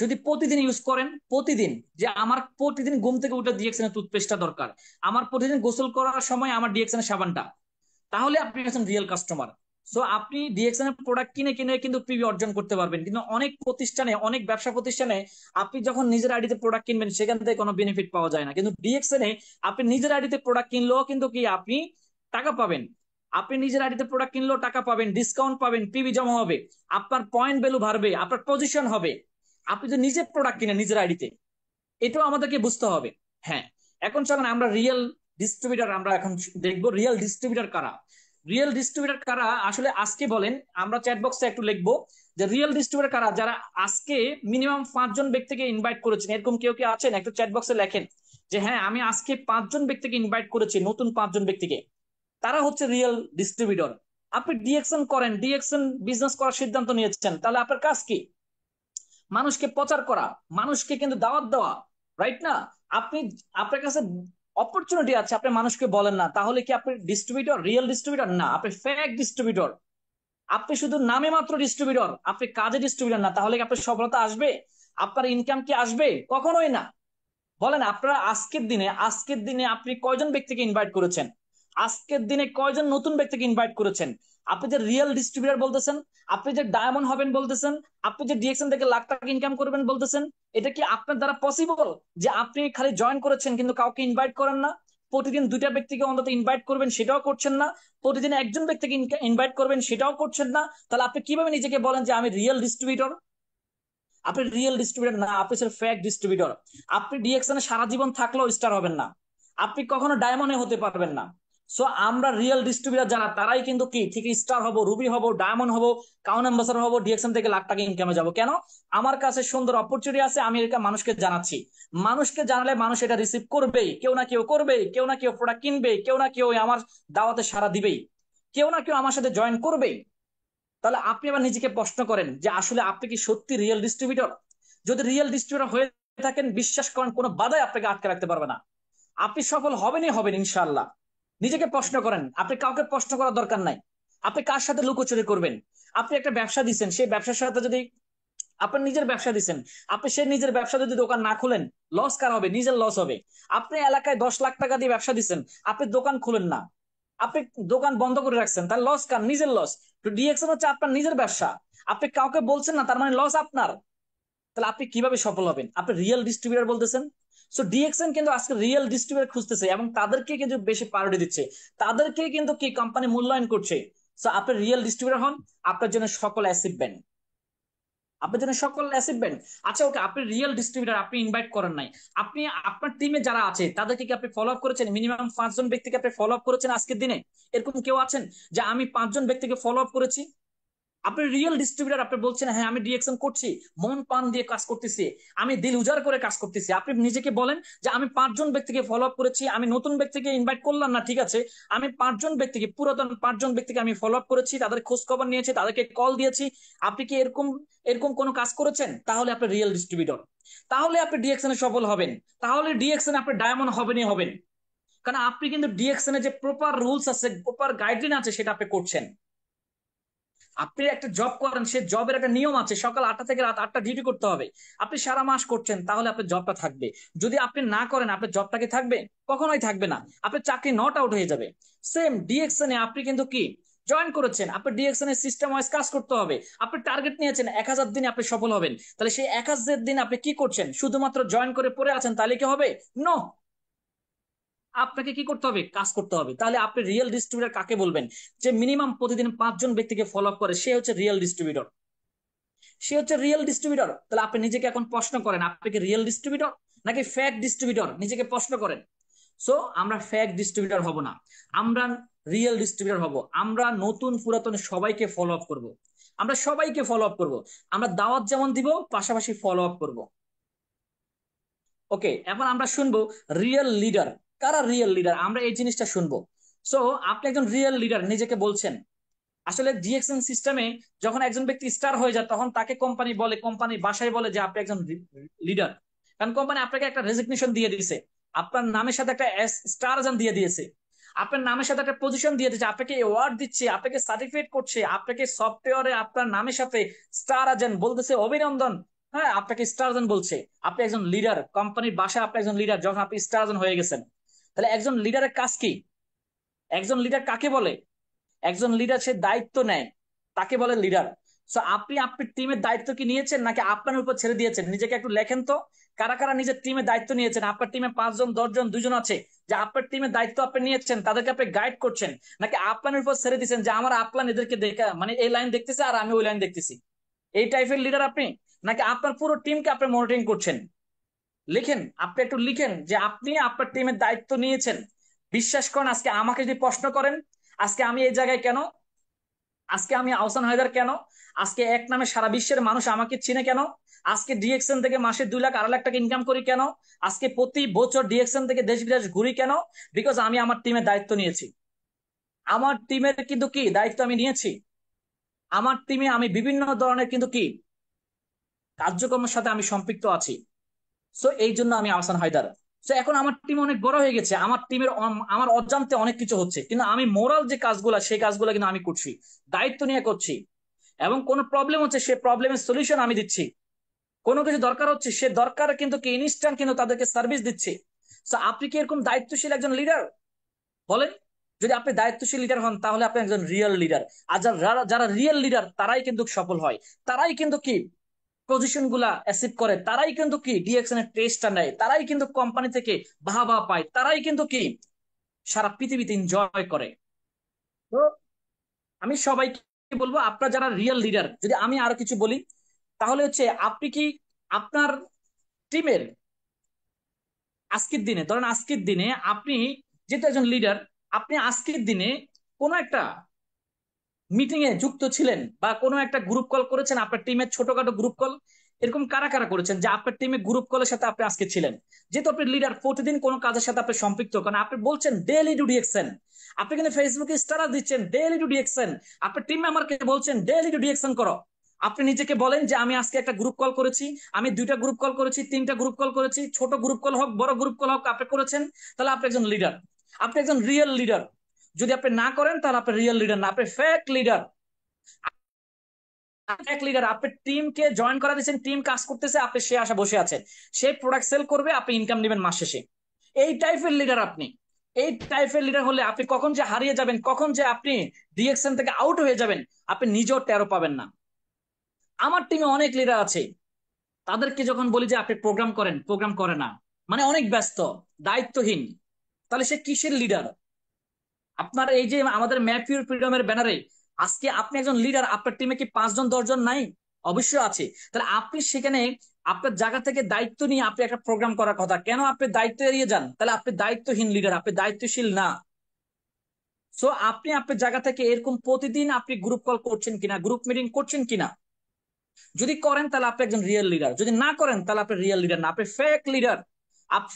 যদি প্রতিদিন ইউজ করেন, প্রতিদিন, যে আমার প্রতিদিন ঘুম থেকে উঠে ডিএক্সএন এর টুথপেস্টটা দরকার, আমার প্রতিদিন গোসল করার সময় আমার ডিএক্সএন এর সাবানটা, তাহলে আপনি হচ্ছেন রিয়েল কাস্টমার। সো আপনি ডিএক্সএন এর প্রোডাক্ট কিনে কিনে কিন্তু পিভি অর্জন করতে পারবেন, কিন্তু অনেক প্রতিষ্ঠানে, অনেক ব্যবসা প্রতিষ্ঠানে আপনি যখন নিজের আইডিতে প্রোডাক্ট কিনবেন সেখান থেকে কোনো বেনিফিট পাওয়া যায় না। কিন্তু ডিএক্সএন এ আপনি নিজের আইডিতে প্রোডাক্ট কিনলেও কিন্তু কি আপনি টাকা পাবেন। আপনি নিজের আইডিতে প্রোডাক্ট কিনলেও টাকা পাবেন, ডিসকাউন্ট পাবেন, পিভি জমা হবে, আপনার পয়েন্ট ভ্যালু বাড়বে, আপনার পজিশন হবে। আপনি যদি নিজে প্রোডাক্ট কিনেন নিজের আইডিতে, এটাও আমাদেরকে বুঝতে হবে। হ্যাঁ, এখন চলেন আমরা রিয়েল ডিস্ট্রিবিউটর আমরা এখন দেখবো রিয়েল ডিস্ট্রিবিউটর কারা। রিয়েল ডিস্ট্রিবিউটর কারা আসলে আজকে বলেন, আমরা চ্যাট বক্সে একটু লিখবো যে রিয়েল ডিস্ট্রিবিউটর কারা, যারা আজকে মিনিমাম 5 জন ব্যক্তিকে ইনভাইট করেছেন। এরকম কেউ কি আছেন? একটু চ্যাট বক্সে লেখেন যে হ্যাঁ আমি আজকে 5 জন ব্যক্তিকে ইনভাইট করেছি, নতুন 5 জন ব্যক্তিকে। তারা হচ্ছে রিয়েল ডিস্ট্রিবিউটর। আপনি ডিএক্সএন করেন, ডিএক্সএন বিজনেস করার সিদ্ধান্ত নিয়েছেন, তাহলে আপনার কাজ কি? মানুষকে প্রচার করা, মানুষকে কিন্তু দাওয়াত দেওয়া, রাইট না? আপনি, আপনার কাছে অপরচুনিটি আছে, আপনি মানুষকে বলেন না, তাহলে কি আপনি ডিস্ট্রিবিউটর? রিয়েল ডিস্ট্রিবিউটর না, আপনি ফেক ডিস্ট্রিবিউটর। আপনি শুধু নামে মাত্র ডিস্ট্রিবিউটর, আপনি কাজে ডিস্ট্রিবিউটর না। তাহলে কি আপনার সফলতা আসবে? আপনার ইনকাম কি আসবে? কখনোই না। বলেন আপনারা আজকের দিনে আপনি কয়জন ব্যক্তিকে ইনভাইট করেছেন? আজকের দিনে কয়জন নতুন ব্যক্তিকে ইনভাইট করেছেন? আপনি যে রিয়েল ডিস্ট্রিবিউটর বলতেছেন, আপনি যে ডায়মন্ড হবেন বলতেছেন, আপনি যে ডিএক্সএন থেকে লাখ টাকা ইনকাম করবেন বলতেছেন, এটা কি আপনার দ্বারা পসিবল? যে আপনি খালি জয়েন করেছেন কিন্তু কাউকে ইনভাইট করেন না, প্রতিদিন 2টা ব্যক্তিকে অন্তত ইনভাইট করবেন সেটাও করছেন না, প্রতিদিন একজন ব্যক্তিকে ইনভাইট করবেন সেটাও করছেন না, তাহলে আপনি কিভাবে নিজেকে বলেন যে আমি রিয়েল ডিস্ট্রিবিউটর? আপনি রিয়েল ডিস্ট্রিবিউটর না, আপনি হচ্ছেন ফেক ডিস্ট্রিবিউটর। আপনি ডিএক্সএন এ সারা জীবন থাকলেও স্টার হবেন না, আপনি কখনো ডায়মন্ডে হতে পারবেন না। সো আমরা রিয়েল ডিস্ট্রিবিউটর যারা, তারাই কিন্তু কি ঠিক স্টার হব, রুবি হব, ডায়মন্ড হব, কাউন অ্যাম্বাসাডর হব, ডিএক্সএন থেকে লাখ টাকা ইনকামে যাব। কেন? আমার কাছে সুন্দর অপরচুনিটি আছে, আমি এটা মানুষকে জানাচ্ছি। মানুষকে জানালে মানুষ এটা রিসিভ করবেই, কেউ না কেউ করবেই, কেউ না কেউ প্রোডাক্ট কিনবে, কেউ না কেউ আমার দাওয়াতে সাড়া দিবেই, কেউ না কেউ আমার সাথে জয়েন করবেই। তাহলে আপনি আবার নিজেকে প্রশ্ন করেন যে আসলে আপনি কি সত্যি রিয়েল ডিস্ট্রিবিউটর? যদি রিয়েল ডিস্ট্রিবিউটর হয়ে থাকেন, বিশ্বাস করেন কোনো বাধাই আপনাকে আটকে রাখতে পারবে না। আপনি সফল হবেনই হবেন ইনশাআল্লাহ। নিজেকে প্রশ্ন করেন, আপনি কাউকে প্রশ্ন করার দরকার নাই। আপনি কার সাথে লুকোচুরি করবেন? আপনি একটা ব্যবসা দিচ্ছেন, সেই ব্যবসার সাথে যদি আপনি নিজের ব্যবসা দিচ্ছেন, আপনি সেই নিজের ব্যবসা যদি দোকান না খুলেন, লস কার হবে? নিজের লস হবে। আপনি এলাকায় 10 লাখ টাকা দিয়ে ব্যবসা দিচ্ছেন, আপনি দোকান খুলেন না, আপনি দোকান বন্ধ করে রাখছেন, তার লস কার? নিজের লস। তো ডিএক্সএন হচ্ছে আপনার নিজের ব্যবসা, আপনি কাউকে বলছেন না, তার মানে লস আপনার। তাহলে আপনি কিভাবে সফল হবেন? আপনি রিয়েল ডিস্ট্রিবিউটর বলতেছেন। সো ডিএক্সএন কিন্তু আজকে রিয়েল ডিস্ট্রিবিউটর খুঁজতেছে এবং তাদেরকে কিন্তু বেশি প্রায়োরিটি দিচ্ছে, তাদেরকে কিন্তু কি কোম্পানি মূল্যায়ন করছে। সো আপনি রিয়েল ডিস্ট্রিবিউটর হন, আপনার জন্য সকল অ্যাচিভমেন্ট, আপনার জন্য সকল অ্যাচিভমেন্ট। আচ্ছা ওকে, আপনি রিয়েল ডিস্ট্রিবিউটর, আপনি ইনভাইট করেন নাই, আপনি আপনার টিমে যারা আছে তাদেরকে কি আপনি ফলো আপ করেছেন? মিনিমাম 5 জন ব্যক্তিকে আপনি ফলো আপ করেছেন আজকের দিনে? এরকম কেউ আছেন যে আমি 5 জন ব্যক্তিকে ফলো আপ করেছি? আপনি রিয়েল ডিস্ট্রিবিউটর, আপনি বলছেন হ্যাঁ আমি ডিএক্সএন করছি, মন প্রাণ দিয়ে কাজ করতেছি, আমি দিল উজাড় করে কাজ করতেছি। আপনি নিজেকে বলেন যে আমি 5 জন ব্যক্তিকে ফলো আপ করেছি, আমি নতুন ব্যক্তিকে ইনভাইট করলাম না, ঠিক আছে, আমি 5 জন ব্যক্তিকে, পুরাতন 5 জন ব্যক্তিকে আমি ফলো আপ করেছি, তাদের খোঁজ খবর নিয়েছি, তাদেরকে কল দিয়েছি। আপনি কি এরকম এরকম কোনো কাজ করেছেন? তাহলে আপনি রিয়েল ডিস্ট্রিবিউটর, তাহলে আপনি ডিএক্সএন এ সফল হবেন, তাহলে ডিএক্সএন আপনি ডায়মন্ড হবেনই হবেন। কারণ আপনি কিন্তু ডিএক্সএন এ যে প্রপার রুলস আছে, প্রপার গাইডলাইন আছে, সেটা আপনি করছেন। আপনি একটা জব করেন, সে জবের একটা নিয়ম আছে, সকাল 8টা থেকে রাত 8টা ডিউটি করতে হবে। আপনি সারা মাস করছেন, তাহলে আপনার জবটা থাকবে। যদি আপনি না করেন, আপনার জবটা কি থাকবে? কখনোই থাকবে না, আপনার চাকরি নট আউট হয়ে যাবে। সেম ডিএক্সএন এ আপনি কিন্তু কি জয়েন করেছেন, আপনি ডিএক্সএন এর সিস্টেম ওয়াইজ কাজ করতে হবে। আপনি টার্গেট নিয়েছেন 1000 দিনে আপনি সফল হবেন, তাহলে সেই 1000 দিন আপনি কি করছেন? শুধুমাত্র জয়েন করে পড়ে আছেন, তাহলে কি হবে? নো, আপনাকে কি করতে হবে? কাজ করতে হবে। তাহলে আপনি রিয়েল ডিস্ট্রিবিউটর কাকে বলবেন? যে মিনিমাম প্রতিদিন 5 জন ব্যক্তিকে ফলো আপ করে, সে হচ্ছে রিয়েল ডিস্ট্রিবিউটর। সে হচ্ছে রিয়েল ডিস্ট্রিবিউটর। তাহলে আপনি নিজেকে এখন প্রশ্ন করেন, আপনি কি রিয়েল ডিস্ট্রিবিউটর নাকি ফেক ডিস্ট্রিবিউটর? নিজেকে প্রশ্ন করেন। সো আমরা ফেক ডিস্ট্রিবিউটর হব না, আমরা রিয়েল ডিস্ট্রিবিউটর হব। আমরা নতুন পুরাতন সবাইকে ফলো আপ করবো, আমরা সবাইকে ফলো আপ করবো। আমরা দাওয়াত যেমন দিব, পাশাপাশি ফলো আপ করবো। ওকে, এখন আমরা শুনবো রিয়েল লিডার কারা। রিয়েল লিডার আমরা এই জিনিসটা শুনবো। সো আপনি একজন রিয়েল লিডার নিজেকে বলছেন। আসলে ডিএক্সএন সিস্টেমে যখন একজন ব্যক্তি স্টার হয়ে যায়, তখন তাকে কোম্পানি বলে, কোম্পানি বাসায় বলে যে আপনি একজন লিডার। কারণ কোম্পানি আপনাকে একটা রেজিগনেশন দিয়ে দিয়েছে, আপনার নামের সাথে একটা স্টার দিয়ে দিয়েছে, আপনার নামের সাথে একটা পজিশন দিয়ে দিচ্ছে, আপনাকে অ্যাওয়ার্ড দিচ্ছে, আপনাকে সার্টিফিকেট করছে, আপনাকে সফটওয়্যারে আপনার নামের সাথে স্টার এজেন্ট বলতেছে অভিনন্দন। হ্যাঁ, আপনাকে স্টার এজেন্ট বলছে, আপনি একজন লিডার, কোম্পানির বাসায় আপনি একজন লিডার যখন আপনি স্টার এজেন্ট হয়ে গেছেন। তাহলে একজন লিডারের কাজ কি? একজন লিডার কাকে বলে? একজন লিডার সে দায়িত্ব নেয়, তাকে বলে লিডার। সো আপনি আপনার টিমের দায়িত্ব কি নিয়েছেন নাকি আপনার উপর ছেড়ে দিয়েছেন? নিজেকে একটু লেখেন তো, কারা কারা নিজের টিমের দায়িত্ব নিয়েছেন? আপনার টিমে 5 জন, 10 জন, 2 জন আছে যে আপনার টিমের দায়িত্ব আপনি নিয়েছেন, তাদেরকে আপনি গাইড করছেন, নাকি আপনার উপর ছেড়ে দিয়েছেন যে আমার আপলান এদেরকে দেখা, মানে এই লাইন দেখতেছে আর আমি ওই লাইন দেখতেছি, এই টাইপের লিডার আপনি? নাকি আপনার পুরো টিমকে আপনি মনিটরিং করছেন? লিখেন, আপনি একটু লিখেন যে আপনি আপনার টিমের দায়িত্ব নিয়েছেন। বিশ্বাস করেন, আজকে আমাকে যদি প্রশ্ন করেন, আজকে আমি এই জায়গায় কেন, আজকে আমি আহসান হায়দার কেন, আজকে এক নামে সারা বিশ্বের মানুষ আমাকে চিনে কেন, আজকে ডিএক্সএন থেকে মাসে 2 লাখ 2.5 লাখ টাকা ইনকাম করি কেন, আজকে প্রতি বছর ডিএক্সএন থেকে দেশ বিদেশ ঘুরি কেন? বিকজ আমি আমার টিমের দায়িত্ব নিয়েছি। আমার টিমের কিন্তু কি দায়িত্ব আমি নিয়েছি, আমার টিমে আমি বিভিন্ন ধরনের কিন্তু কি কার্যক্রমের সাথে আমি সম্পৃক্ত আছি। সো এই জন্য আমি আহসান হায়দার। সো এখন আমার টিম অনেক বড় হয়ে গেছে, আমার টিমের আমার অজান্তে অনেক কিছু হচ্ছে, কিন্তু আমি মোরাল যে কাজগুলো সেই কাজগুলো কিন্তু আমি করছি, দায়িত্ব নিয়ে করছি। এবং কোনো প্রবলেম হচ্ছে সে প্রবলেমের সলিউশন আমি দিচ্ছি, কোনো কিছু দরকার হচ্ছে সে দরকার কিন্তু কি ইনস্ট্যান্ট কিন্তু তাদেরকে সার্ভিস দিচ্ছি। তো আপনি কি এরকম দায়িত্বশীল একজন লিডার? বলেন, যদি আপনি দায়িত্বশীল লিডার হন তাহলে আপনি একজন রিয়েল লিডার। আর যারা যারা রিয়েল লিডার তারাই কিন্তু সফল হয়, তারাই কিন্তু কি পজিশন গুলা অ্যাচিভ করে, তারাই কিন্তু কি ডিএক্সএন এর টেস্টটা নেয়, তারাই কিন্তু কোম্পানি থেকে বাহবা পায়, তারাই কিন্তু কি সারা পৃথিবীতে এনজয় করে। তো আমি সবাইকে বলবো, আপনারা যারা রিয়েল লিডার, যদি আমি আরো কিছু বলি তাহলে হচ্ছে আপনি কি আপনার টিমের আজকের দিনে, ধরেন আজকের দিনে আপনি যেহেতু একজন লিডার, আপনি আজকের দিনে কোনো একটা মিটিং এ যুক্ত ছিলেন বা কোনো একটা গ্রুপ কল করেছেন, আপনার টিমের ছোটখাটো গ্রুপ কল, এরকম কারা কারা করেছেন যে আপনার টিমে গ্রুপ কলের সাথে আপনি আজকে ছিলেন? যেহেতু আপনি লিডার, প্রতিদিন কোনো কাজের সাথে আপনি সম্পৃক্ত, কারণ আপনি বলছেন ডেইলি টু ডিএক্সএন, আপনি কিন্তু ফেসবুকে স্ট্যাটাস দিচ্ছেন ডেইলি টু ডিএক্সএন, আপনার টিম মেম্বারকে বলছেন ডেইলি টু ডিএক্সএন করো। আপনি নিজেকে বলেন যে আমি আজকে একটা গ্রুপ কল করেছি, আমি 2টা গ্রুপ কল করেছি, 3টা গ্রুপ কল করেছি, ছোট গ্রুপ কল হোক বড় গ্রুপ কল হোক আপনি করেছেন, তাহলে আপনি একজন লিডার, আপনি একজন রিয়েল লিডার। যদি আপনি না করেন তাহলে আপনি রিয়েল লিডার না, আপনি ফেক লিডার। এক লিডার, আপনি টিমকে জয়েন করা দিচ্ছেন, টিম কাজ করতেছে, আপনি সে আশা বসে আছেন, সে প্রোডাক্ট সেল করবে, আপনি ইনকাম নেবেন মাস শেষে। এই টাইপের লিডার আপনি। এই টাইপের লিডার হলে আপনি কখন যে হারিয়ে যাবেন, কখন যে আপনি ডিএক্সএন থেকে আউট হয়ে যাবেন, আপনি নিজেও টেরও পাবেন না। আমার টিমে অনেক লিডার আছে, তাদেরকে যখন বলি যে আপনি প্রোগ্রাম করেন, প্রোগ্রাম করে না, মানে অনেক ব্যস্ত, দায়িত্বহীন। তাহলে সে কিসের লিডার? আপনার এই যে আমাদের ম্যাপ ইউর ফ্রিডমের ব্যানারে আজকে আপনি একজন লিডার, আপনার টিমে কি 5 জন 10 জন নাই? অবশ্যই আছে। তাহলে আপনি সেখানে আপনার জায়গা থেকে দায়িত্ব নিয়ে আপনি একটা প্রোগ্রাম করার কথা, কেন আপনি দায়িত্ব এড়িয়ে যান? তাহলে আপনি দায়িত্বহীন লিডার, আপনি দায়িত্বশীল না। সো আপনি আপনার জায়গা থেকে এরকম প্রতিদিন আপনি গ্রুপ কল করছেন কিনা, গ্রুপ মিটিং করছেন কিনা? যদি করেন তাহলে আপনি একজন রিয়েল লিডার, যদি না করেন তাহলে আপনি রিয়েল লিডার না, আপনি ফেক লিডার।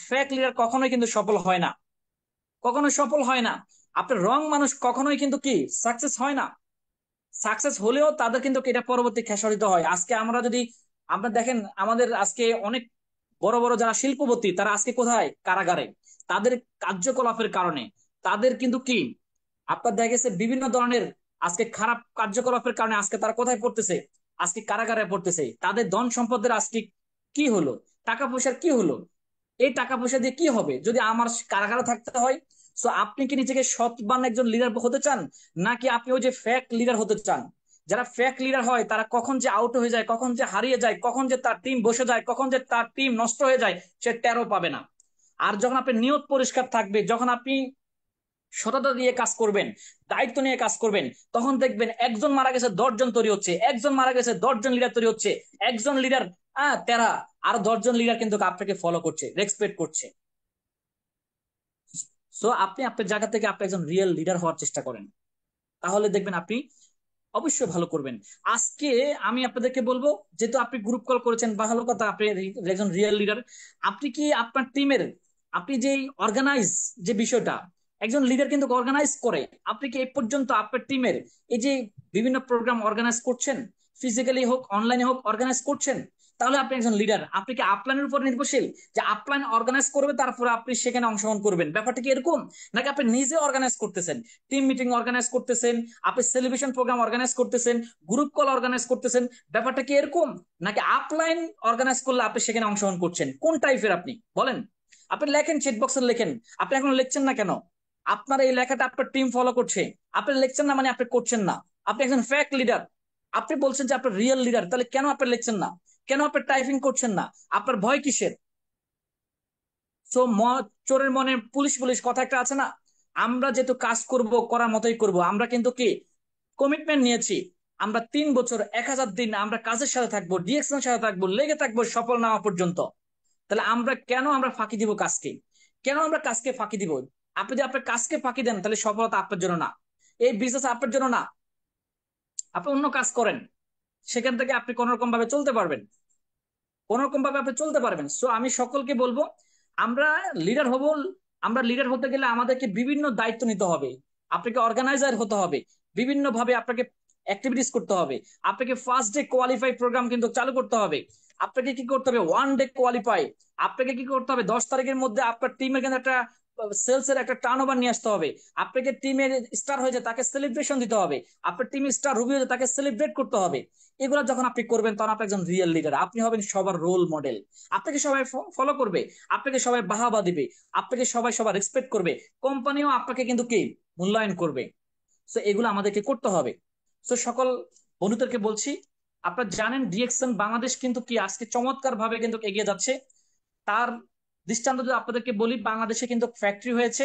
ফেক লিডার কখনোই কিন্তু সফল হয় না, কখনোই সফল হয় না। আপনার রং মানুষ কখনোই কিন্তু কি সাকসেস হয় না। সাকসেস হলেও তাদের কিন্তু এটা পরবর্তী খেসারিত হয়। আজকে আমরা যদি আপনার দেখেন, আমাদের আজকে অনেক বড় বড় যারা শিল্পপতি তারা আজকে কোথায়? কারাগারে, তাদের কার্যকলাপের কারণে। তাদের কিন্তু কি আপনার দেখা গেছে বিভিন্ন ধরনের আজকে খারাপ কার্যকলাপের কারণে আজকে তারা কোথায় পড়তেছে? আজকে কারাগারে পড়তেছে। তাদের ধন সম্পদের আজকে কি হলো? টাকা পয়সার কি হলো? এই টাকা পয়সা দিয়ে কি হবে যদি আমার কারাগারে থাকতে হয়? সো আপনি কি নিজেকে সৎবান একজন লিডার হতে চান, নাকি আপনি ওই যে ফেক লিডার হতে চান? যারা ফেক লিডার হয় তারা কখন যে আউট হয়ে যায়, কখন যে হারিয়ে যায়, কখন যে তার টিম বসে যায়, কখন যে তার টিম নষ্ট হয়ে যায়, সে টেরও পাবে না। আর যখন আপনি নিয়ত পরিষ্কার থাকবে, যখন আপনি সততা দিয়ে কাজ করবেন, দায়িত্ব নিয়ে কাজ করবেন, তখন দেখবেন একজন মারা গেছে 10 জন তৈরি হচ্ছে, একজন মারা গেছে 10 জন লিডার তৈরি হচ্ছে, একজন লিডার তেরা আর 10 জন লিডার কিন্তু আপনাকে ফলো করছে, রেসপেক্ট করছে। সো আপনি আপনার জায়গা থেকে আপনি একজন রিয়েল লিডার হওয়ার চেষ্টা করেন, তাহলে দেখবেন আপনি অবশ্যই ভালো করবেন। আজকে আমি আপনাদেরকে বলবো, যেহেতু আপনি গ্রুপ কল করেছেন, ভালো কথা, আপনি একজন রিয়েল লিডার। আপনি কি আপনার টিমের, আপনি যে অর্গানাইজ যে বিষয়টা, একজন লিডার কিন্তু অর্গানাইজ করে, আপনি কি এই পর্যন্ত আপনার টিমের এই যে বিভিন্ন প্রোগ্রাম অর্গানাইজ করছেন, ফিজিক্যালি হোক অনলাইনে হোক অর্গানাইজ করছেন? তাহলে আপনি একজন লিডার। আপনি কি আপলাইনের উপর নির্ভরশীল, যে আপলাইন অর্গানাইজ করবে তারপরে আপনি সেখানে অংশগ্রহণ করবেন? ব্যাপারটা কি এরকম? নাকি আপনি নিজে অর্গানাইজ করতেছেন, টিম মিটিং অর্গানাইজ করতেছেন, আপনি সেলিব্রেশন প্রোগ্রাম অর্গানাইজ করতেছেন, গ্রুপ কল অর্গানাইজ করতেছেন? ব্যাপারটা কি এরকম? নাকি আপলাইন অর্গানাইজ করলে আপনি সেখানে অংশগ্রহণ করছেন? কোন টাইপের আপনি বলেন? আপনি লেখেন, চেট বক্সে লেখেন। আপনি এখন লিখছেন না কেন? আপনার এই লেখাটা আপনার টিম ফলো করছে, আপনি লিখছেন না মানে আপনি করছেন না। আপনি একজন ফ্যাক্ট লিডার, আপনি বলছেন যে আপনার রিয়েল লিডার, তাহলে কেন আপনি লিখছেন না? কেন আপনি টাইপিং করছেন না? আপনার ভয় কিসের? সো চোরের মনে পুলিশ পুলিশ কথা একটা আছে না? আমরা যেহেতু কাজ করব, করার মতোই করব। আমরা কিন্তু কি কমিটমেন্ট নিয়েছি, আমরা 3 বছর 1000 দিন আমরা কাজের সাথে থাকবো, ডিএক্সএন সাথে থাকবো, লেগে থাকবো সফল না হওয়া পর্যন্ত। তাহলে আমরা ফাঁকি দিব কাজকে? কেন আমরা কাজকে ফাঁকি দিব? আপনি যদি আপনার কাজকে ফাঁকি দেন, তাহলে সফলতা আপনার জন্য না, এই বিজনেস আপনার জন্য না। আপনি অন্য কাজ করেন, সেখান থেকে আপনি কোন রকম ভাবে চলতে পারবেন, কোন রকম ভাবে আপনি চলতে পারবেন। সো আমি সকলকে বলবো, আমরা লিডার হব। আমরা লিডার হতে গেলে আমাদেরকে বিভিন্ন দায়িত্ব নিতে হবে, আপনাকে অর্গানাইজার হতে হবে, বিভিন্ন ভাবে আপনাকে অ্যাক্টিভিটিস করতে হবে, আপনাকে ফার্স্ট ডে কোয়ালিফাই প্রোগ্রাম কিন্তু চালু করতে হবে, আপনাকে কি করতে হবে 1 ডে কোয়ালিফাই, আপনাকে কি করতে হবে 10 তারিখের মধ্যে আপনার টিমের কিন্তু একটা সেলস এর একটা টার্ন ওভার নিয়ে আসতে হবে, আপনাকে টিমের স্টার হয়েছে তাকে সেলিব্রেশন দিতে হবে, আপনার টিমের স্টার রুবি হয়েছে তাকে সেলিব্রেট করতে হবে। এগুলো যখন আপনি করবেন, তখন আপনি একজন রিয়েল লিডার, আপনি হবেন সবার রোল মডেল। আপনাকে সবাই ফলো করবে, আপনাকে সবাই বাহাবা দিবে, আপনাকে সবাই সবার রেসপেক্ট করবে, কোম্পানিও আপনাকে কিন্তু কি মূল্যায়ন করবে। সো এগুলো আমাদেরকে করতে হবে। সো সকল বন্ধুদেরকে বলছি, আপনারা জানেন ডিএক্সএন বাংলাদেশ কিন্তু কি আজকে চমৎকার ভাবে কিন্তু এগিয়ে যাচ্ছে। তার দৃষ্টান্ত যদি আপনাদেরকে বলি, বাংলাদেশে কিন্তু ফ্যাক্টরি হয়েছে,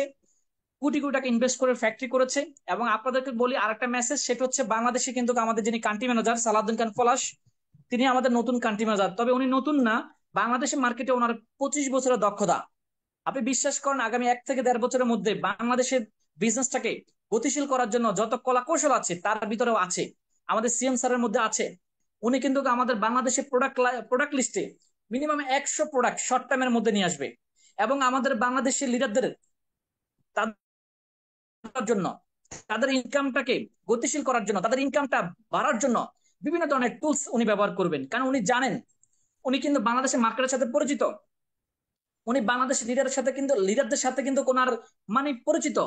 কোটি কোটি টাকা ইনভেস্ট করে ফ্যাক্টরি করেছে। এবং আপনাদেরকে বলি আরেকটা মেসেজ, সেটা হচ্ছে বাংলাদেশে কিন্তু আমাদের যিনি কান্ট্রি ম্যানেজার সালাউদ্দিন খান পলাশ, তিনি আমাদের নতুন কান্ট্রি ম্যানেজার। তবে উনি নতুন না, বাংলাদেশের মার্কেটে ওনার 25 বছরের দক্ষতা। আপনি বিশ্বাস করেন, আগামী 1 থেকে 1.5 বছরের মধ্যে বাংলাদেশের বিজনেসটাকে গতিশীল করার জন্য যত কলা কৌশল আছে তার ভিতরেও আছে, আমাদের সিএম স্যারের মধ্যে আছে। উনি কিন্তু আমাদের বাংলাদেশের প্রোডাক্ট লিস্টে মিনিমাম 100 প্রোডাক্ট শর্ট টাইমের মধ্যে নিয়ে আসবে। এবং আমাদের বাংলাদেশের লিডারদের তাদের জন্য, তাদের ইনকামটাকে গতিশীল করার জন্য, তাদের ইনকামটা বাড়ার জন্য বিভিন্ন ধরনের টুলস উনি ব্যবহার করবেন। কারণ উনি জানেন, উনি কিন্তু বাংলাদেশের মার্কেটের সাথে পরিচিত, উনি বাংলাদেশের লিডারদের সাথে কিন্তু ওনার মানে পরিচিত,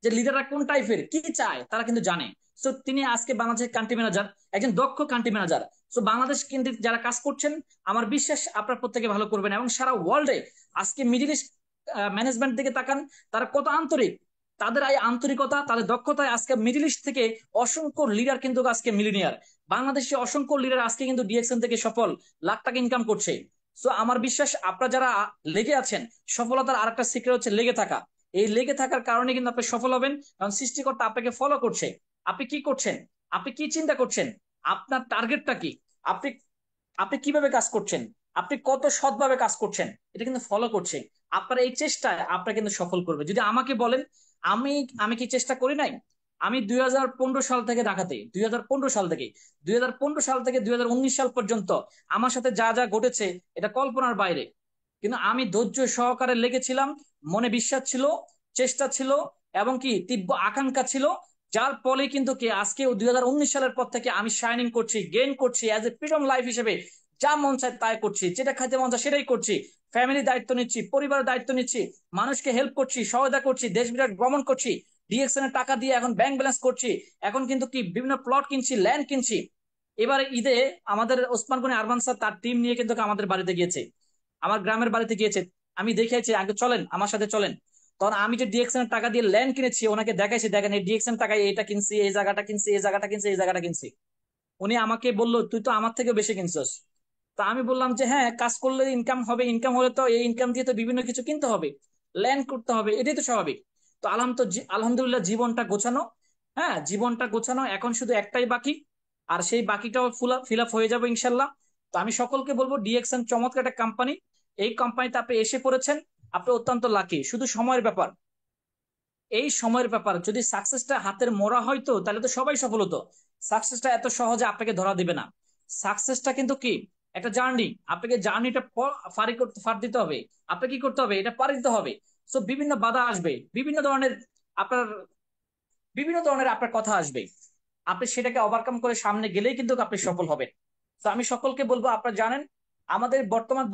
যে লিডাররা কোন টাইপের কি চায় তারা কিন্তু জানে। সো তিনি আজকে বাংলাদেশের কান্ট্রি ম্যানেজার, একজন দক্ষ কান্ট্রি ম্যানেজার। সো বাংলাদেশ কিন্তু যারা কাজ করছেন, আমার বিশ্বাস আপনার প্রত্যেকে ভালো করবেন। এবং সারা ওয়ার্ল্ডে আজকে মিডিল ইস্ট ম্যানেজমেন্ট দিকে তাকান, তারা কত আন্তরিক, তাদের এই আন্তরিকতা, তাদের দক্ষতায় আজকে মিডিল ইস্ট থেকে অসংখ্য লিডার কিন্তু আজকে মিলিনিয়ার। বাংলাদেশে অসংখ্য লিডার আজকে কিন্তু ডিএক্সএন থেকে সফল, লাখ টাকা ইনকাম করছে। সো আমার বিশ্বাস আপনারা যারা লেগে আছেন, সফলতার আরেকটা সিক্রেট হচ্ছে লেগে থাকা। এই লেগে থাকার কারণে কিন্তু আপনি সফল হবেন, কারণ সৃষ্টিকর্তা আপনাকে ফলো করছে। আপনি কি করছেন, আপনি কি চিন্তা করছেন, আপনার টার্গেটটা কি, আপনি আপনি কিভাবে কাজ করছেন, আপনি কত সৎভাবে কাজ করছেন, এটা কিন্তু ফলো করছে। আপনার এই চেষ্টায় আপনার কিন্তু সফল করবে। যদি আমাকে বলেন, আমি আমি কি চেষ্টা করি নাই? আমি 2015 সাল থেকে ঢাকাতে, 2015 সাল থেকে 2019 সাল পর্যন্ত আমার সাথে যা যা ঘটেছে এটা কল্পনার বাইরে। কিন্তু আমি ধৈর্য সহকারে লেগেছিলাম, মনে বিশ্বাস ছিল, চেষ্টা ছিল, এবং কি তীব্র আকাঙ্ক্ষা ছিল, যার ফলে কিন্তু কি আজকে 2019 সালের পর থেকে আমি শাইনিং করছি, গেইন করছি অ্যাজ এ ফ্রিডম লাইফ হিসেবে। যা মন চায় তাই করছি, যেটা খাইতে মন চায় সেটাই করছি, ফ্যামিলি দায়িত্ব নিচ্ছি, পরিবারের দায়িত্ব নিচ্ছি, মানুষকে হেল্প করছি, সহায়তা করছি, দেশ বিদেশ ভ্রমণ করছি, ডিএক্সএন এর টাকা দিয়ে এখন ব্যাংক ব্যালেন্স করছি, এখন কিন্তু কি বিভিন্ন প্লট কিনছি, ল্যান্ড কিনছি। এবারে ঈদে আমাদের ওসমান গনি আরমান স্যার তার টিম নিয়ে কিন্তু আমাদের বাড়িতে গিয়েছে, আমার গ্রামের বাড়িতে গিয়েছে। আমি দেখিয়েছি, আগে চলেন আমার সাথে চলেন। তখন আমি যে ডিএক্সএন এর টাকা দিয়ে ল্যান্ড কিনেছি ওনাকে দেখাইছি, দেখেন এই ডিএক্সএন টাকায় এটা কিনছি, এই জায়গাটা কিনছি, এই জায়গাটা কিনছি, এই জায়গাটা কিনছি। উনি আমাকে বললো, তুই তো আমার থেকে বেশি কিনছস। তা আমি বললাম যে হ্যাঁ, কাজ করলে ইনকাম হবে, ইনকাম হলে তো এই ইনকাম দিয়ে তো বিভিন্ন কিছু কিনতে হবে, ল্যান্ড করতে হবে, এটাই তো স্বাভাবিক। তো আলহামদুলিল্লাহ জীবনটা গোছানো। হ্যাঁ, জীবনটা গোছানো, এখন শুধু একটাই বাকি, আর সেই বাকিটাও ফিল আপ হয়ে যাবে ইনশাল্লাহ। তো আমি সকলকে বলবো ডিএক্সএন চমৎকার একটা কোম্পানি। এই কোম্পানিতে আপনি এসে পড়েছেন, আপনি অত্যন্ত লাকি। শুধু সময়ের ব্যাপার, এই সময়ের ব্যাপার। যদি সাকসেসটা হাতের মরা হয়তো তাহলে তো সবাই সফল হতো। সাকসেসটা এত সহজে আপনাকে ধরা দিবে না। সাকসেসটা কিন্তু কি, একটা জার্নি। আপনাকে জার্নিটা পার দিতে হবে। আপনাকে কি করতে হবে, এটা পার দিতে হবে। সো বিভিন্ন বাধা আসবে, আপনার বিভিন্ন ধরনের আপনার কথা আসবে। আপনি সেটাকে ওভারকাম করে সামনে গেলেই কিন্তু আপনি সফল হবেন। তো আমি সকলকে বলবো, আপনারা জানেন আমাদের বর্তমান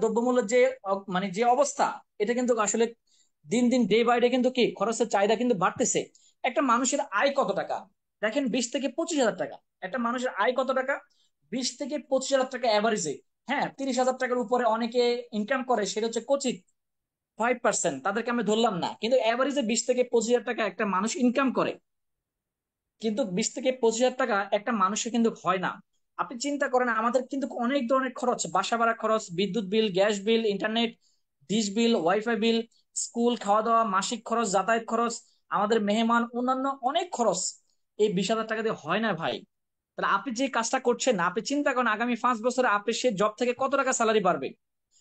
দ্রব্যমূল্য, যে মানে যে অবস্থা, এটা কিন্তু আসলে দিন দিন ডে বাই ডে কিন্তু কি খরচের চাহিদা কিন্তু বাড়তেছে। একটা মানুষের আয় কত টাকা? দেখেন, 20 থেকে 25 হাজার টাকা। একটা মানুষের আয় কত টাকা? 20 থেকে 25 হাজার টাকা অ্যাভারেজে। হ্যাঁ, 30 হাজার টাকার উপরে অনেকে ইনকাম করে, সেটা হচ্ছে কোচিং 5%, তাদেরকে আমি ধরলাম না, কিন্তু অ্যাভারেজে 20 থেকে 25 হাজার টাকা একটা মানুষ ইনকাম করে। কিন্তু 20 থেকে 25 হাজার টাকা একটা মানুষের কিন্তু হয় না। আপনি চিন্তা করেন, আমাদের কিন্তু অনেক ধরনের খরচ, বাসা ভাড়া খরচ, বিদ্যুৎ বিল, গ্যাস বিল, ইন্টারনেট, ডিশ বিল, ওয়াইফাই বিল, স্কুল, খাওয়া দাওয়া, মাসিক খরচ, যাতায়াত খরচ, আমাদের মেহমান, অন্যান্য অনেক খরচ। এই 20 হাজার টাকা দিয়ে হয় না ভাই। তাহলে আপনি যে কাজটা করছেন না, আপনি চিন্তা করেন আগামী 5 বছরে আপনি সে জব থেকে কত টাকা স্যালারি বাড়বে।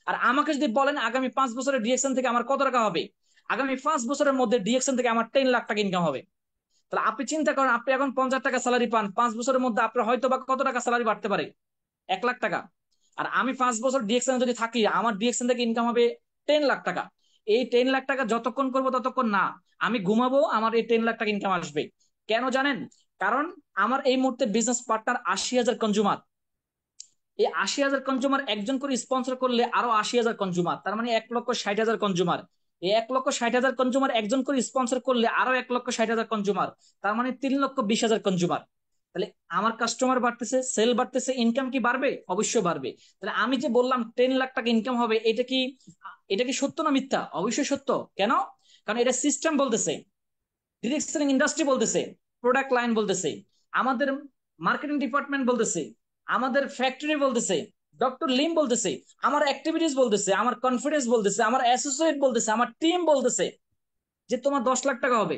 আর আমাকে যদি বলেন আগামী 5 বছরের ডিএকশন থেকে আমার কত টাকা হবে, আগামী 5 বছরের মধ্যে ডিএকশন থেকে আমার 10 লাখ টাকা ইনকাম হবে। তাহলে আপনি চিন্তা করেন, আপনি এখন 50 টাকা স্যালারি পান, 5 বছরের মধ্যে আপনার হয়তো বা কত টাকা স্যালারি বাড়তে পারে, 1 লাখ টাকা। আর আমি 5 বছর ডিএকশন যদি থাকি, আমার ডিএকশন থেকে ইনকাম হবে 10 লাখ টাকা। এই 10 লাখ টাকা যতক্ষণ করবো ততক্ষণ না আমি ঘুমাবো, আমার এই 10 লাখ টাকা ইনকাম আসবে। কেন জানেন? কারণ আমার এই মুহূর্তে বিজনেস পার্টনার 80 হাজার কনজুমার। এই 80 হাজার কনজুমার একজন করে স্পন্সর করলে আরো 80 হাজার কনজুমার, তার মানে 1,60,000 কনজুমার। এই 1,60,000 কনজুমার একজন করে স্পন্সর করলে আরো 1,60,000 কনজুমার, তার মানে 3,20,000 কনজুমার। তাহলে আমার কাস্টমার বাড়তেছে, সেল বাড়তেছে, ইনকাম কি বাড়বে? অবশ্যই বাড়বে। তাহলে আমি যে বললাম 10 লাখ টাকা ইনকাম হবে, এটা কি সত্য না মিথ্যা? অবশ্যই সত্য। কেন? কারণ এটা সিস্টেম বলতেছে, ডিরেকশন ইন্ডাস্ট্রি বলতেছে, প্রোডাক্ট লাইন বলতেছে, আমাদের মার্কেটিং ডিপার্টমেন্ট বলতেছে, আমাদের ফ্যাক্টরি বলতেছে, ডক্টর লিম বলতেছে, আমার অ্যাক্টিভিটিস বলতেছে, আমার কনফিডেন্স বলতেছে, আমার অ্যাসোসিয়েট বলতেছে, আমার টিম বলতেছে যে তোমার 10 লাখ টাকা হবে।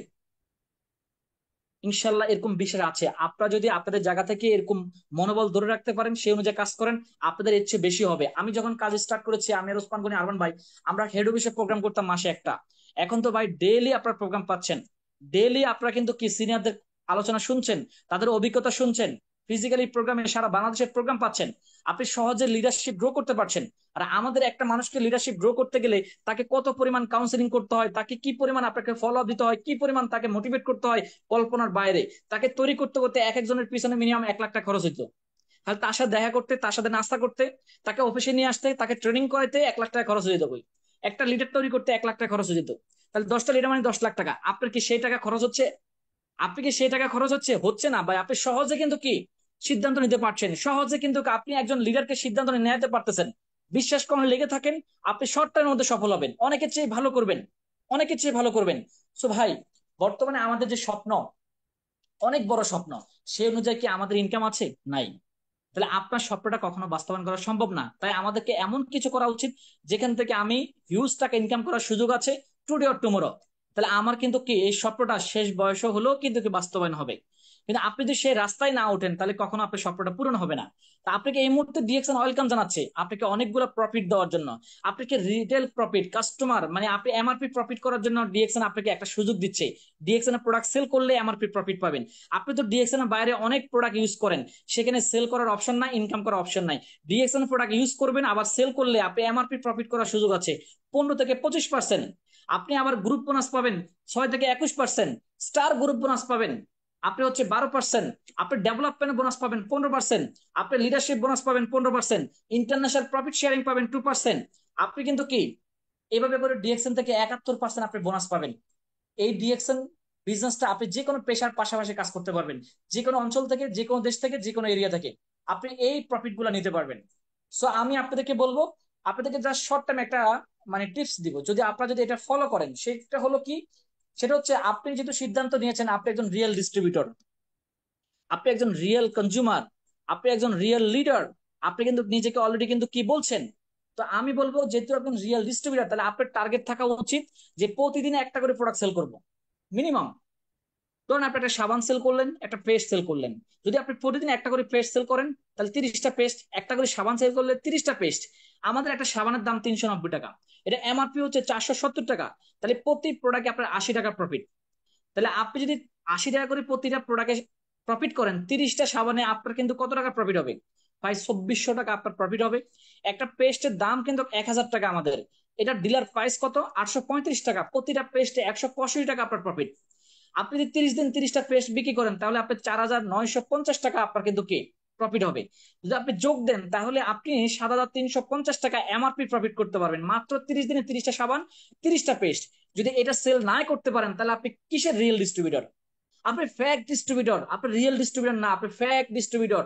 ইনশাল্লাহ এরকম বিষয় আছে। আপনারা যদি আপনাদের জায়গা থেকে এরকম মনোবল ধরে রাখতে পারেন, সেই অনুযায়ী কাজ করেন, আপনাদের ইচ্ছে বেশি হবে। আমি যখন কাজ স্টার্ট করেছি, আমি আর ওসমান গনি আরমান ভাই, আমরা হেড অফিসে প্রোগ্রাম করতাম মাসে একটা। এখন তো ভাই ডেইলি আপনারা প্রোগ্রাম পাচ্ছেন। ডেইলি আপনারা কিন্তু কি সিনিয়রদের আলোচনা শুনছেন, তাদের অভিজ্ঞতা শুনছেন, ফিজিক্যালি প্রোগ্রামে সারা বাংলাদেশের প্রোগ্রাম পাচ্ছেন। আপনি সহজে লিডারশিপ গ্রো করতে পারছেন। আর আমাদের একটা মানুষকে লিডারশিপ গ্রো করতে গেলে তাকে কত পরিমাণ কাউন্সিলিং করতে হয়, তাকে কি পরিমাণ আপনাকে ফলো আপ দিতে হয়, কি পরিমাণ তাকে মোটিভেট করতে হয়, কল্পনার বাইরে। তাকে তৈরি করতে করতে এক একজনের পিছনে মিনিমাম 1 লাখ টাকা খরচ হইতো। তাহলে তার সাথে দেখা করতে, তার সাথে নাস্তা করতে, তাকে অফিসে নিয়ে আসতে, তাকে ট্রেনিং করাইতে 1 লাখ টাকা খরচ হয়ে যেত বই। একটা লিডার তৈরি করতে 1 লাখ টাকা খরচ হয়ে যেত। তাহলে 10টা লিডার মানে 10 লাখ টাকা। আপনার কি সেই টাকা খরচ হচ্ছে? আপনি কি সেই টাকা খরচ হচ্ছে? হচ্ছে না ভাই। আপনি সহজে কিন্তু কি সিদ্ধান্ত নিতে পারছেন, সহজে কিন্তু আপনি একজন লিডারকে সিদ্ধান্ত নিতে পারতেছেন। বিশ্বাস করেন, লেগে থাকেন, আপনি শর্ট টাইমের মধ্যে সফল হবেন, অনেকের চেয়ে ভালো করবেন, অনেকের চেয়ে ভালো করবেন। সো ভাই, বর্তমানে আমাদের যে স্বপ্ন, অনেক বড় স্বপ্ন, সেই অনুযায়ী কি আমাদের ইনকাম আছে? নাই। তাহলে আপনার স্বপ্নটা কখনো বাস্তবায়ন করা সম্ভব না। তাই আমাদেরকে এমন কিছু করা উচিত যেখান থেকে আমি হিউজ টাকা ইনকাম করার সুযোগ আছে, টুডে অর টুমোরো। তাহলে আমার কিন্তু কি এই স্বপ্নটা শেষ বয়স হলেও কিন্তু কি বাস্তবায়ন হবে। কিন্তু আপনি যদি সেই রাস্তায় না ওঠেন, তাহলে কখনো আপনার স্বপ্নটা পূরণ হবে না। তা আপনাকে এই মুহূর্তে ডিএক্সএন ওয়েলকাম জানাচ্ছে আপনাকে অনেকগুলো প্রফিট দেওয়ার জন্য। আপনাকে রিটেল প্রফিট, কাস্টমার মানে আপনি এমআরপি প্রফিট করার জন্য ডিএক্সএন আপনাকে একটা সুযোগ দিচ্ছে। ডিএক্সএন এর প্রোডাক্ট সেল করলে এমআরপি প্রফিট পাবেন। আপনি তো ডিএক্সএন এর বাইরে অনেক প্রোডাক্ট ইউজ করেন, সেখানে সেল করার অপশন নাই, ইনকাম করার অপশন নাই। ডিএক্সএন প্রোডাক্ট ইউজ করবেন, আবার সেল করলে আপনি এমআরপি প্রফিট করার সুযোগ আছে 15 থেকে 25%। আপনি আবার গ্রুপ বোনাস পাবেন 6 থেকে 21%। স্টার গ্রুপ বোনাস পাবেন আপনি হচ্ছে 12%। আপনি ডেভেলপমেন্ট বোনাস পাবেন 15%। আপনি লিডারশিপ বোনাস পাবেন 15%। ইন্টারন্যাশনাল প্রফিট শেয়ারিং পাবেন 2%। আপনি কিন্তু কি এভাবে করে ডিএক্সএন থেকে 71% আপনি বোনাস পাবেন। এই ডিএক্সএন বিজনেসটা আপনি যে কোনো পেশার পাশাপাশি কাজ করতে পারবেন, যে কোনো অঞ্চল থেকে, যে কোনো দেশ থেকে, যে কোনো এরিয়া থেকে আপনি এই প্রফিট গুলা নিতে পারবেন। সো আমি আপনাদেরকে বলবো, আপনাদেরকে জাস্ট শর্ট টাইম একটা মানে টিপস দিব, যদি আপনারা যদি এটা ফলো করেন, সেটা হলো কি, সেটা হচ্ছে আপনি যেহেতু সিদ্ধান্ত নিয়েছেন, আপনি একজন রিয়েল ডিস্ট্রিবিউটর, আপনি একজন রিয়েল কনজিউমার, আপনি একজন রিয়েল লিডার, আপনি কিন্তু নিজেকে অলরেডি কিন্তু কি বলছেন, তো আমি বলবো যেহেতু আপনি রিয়েল ডিস্ট্রিবিউটার, তাহলে আপনার টার্গেট থাকা উচিত যে প্রতিদিনে একটা করে প্রোডাক্ট সেল করবো মিনিমাম। ধরুন আপনি একটা সাবান সেল করলেন, একটা পেস্ট সেল করলেন। যদি আপনি প্রতিদিন একটা করে পেস্ট সেল করেন, তাহলে 30টা পেস্ট, একটা করে সাবান সেল করলে 30টা পেস্ট। আমাদের একটা সাবানের দাম 390 টাকা, এটা এমআরপি হচ্ছে 470 টাকা। তাহলে প্রতি প্রোডাক্টে আপনার 80 টাকা প্রফিট। তাহলে আপনি যদি 80 টাকা করে প্রতিটা প্রোডাক্টে প্রফিট করেন, 30টা সাবানে আপনার কিন্তু কত টাকা প্রফিট হবে? প্রায় 2400 টাকা আপনার প্রফিট হবে। একটা পেস্টের দাম কিন্তু 1000 টাকা আমাদের, এটা ডিলার প্রাইস কত? 835 টাকা। প্রতিটা পেস্টে 165 টাকা আপনার প্রফিট। আপনি যদি 30 দিন 30টা পেস্ট বিক্রি করেন, তাহলে আপনার 4950 টাকা আপনার কিন্তু কি প্রফিট হবে। যদি আপনি যোগ দেন, তাহলে আপনি 7350 টাকা এমআরপি প্রফিট করতে পারবেন মাত্র 30 দিনে 30টা সাবান, 30টা পেস্ট। যদি এটা সেল না করতে পারেন, তাহলে আপনি কিসের রিয়েল ডিস্ট্রিবিউটর? আপনি ফেক ডিস্ট্রিবিউটর, আপনি রিয়েল ডিস্ট্রিবিউটর না, আপনি ফেক ডিস্ট্রিবিউটর।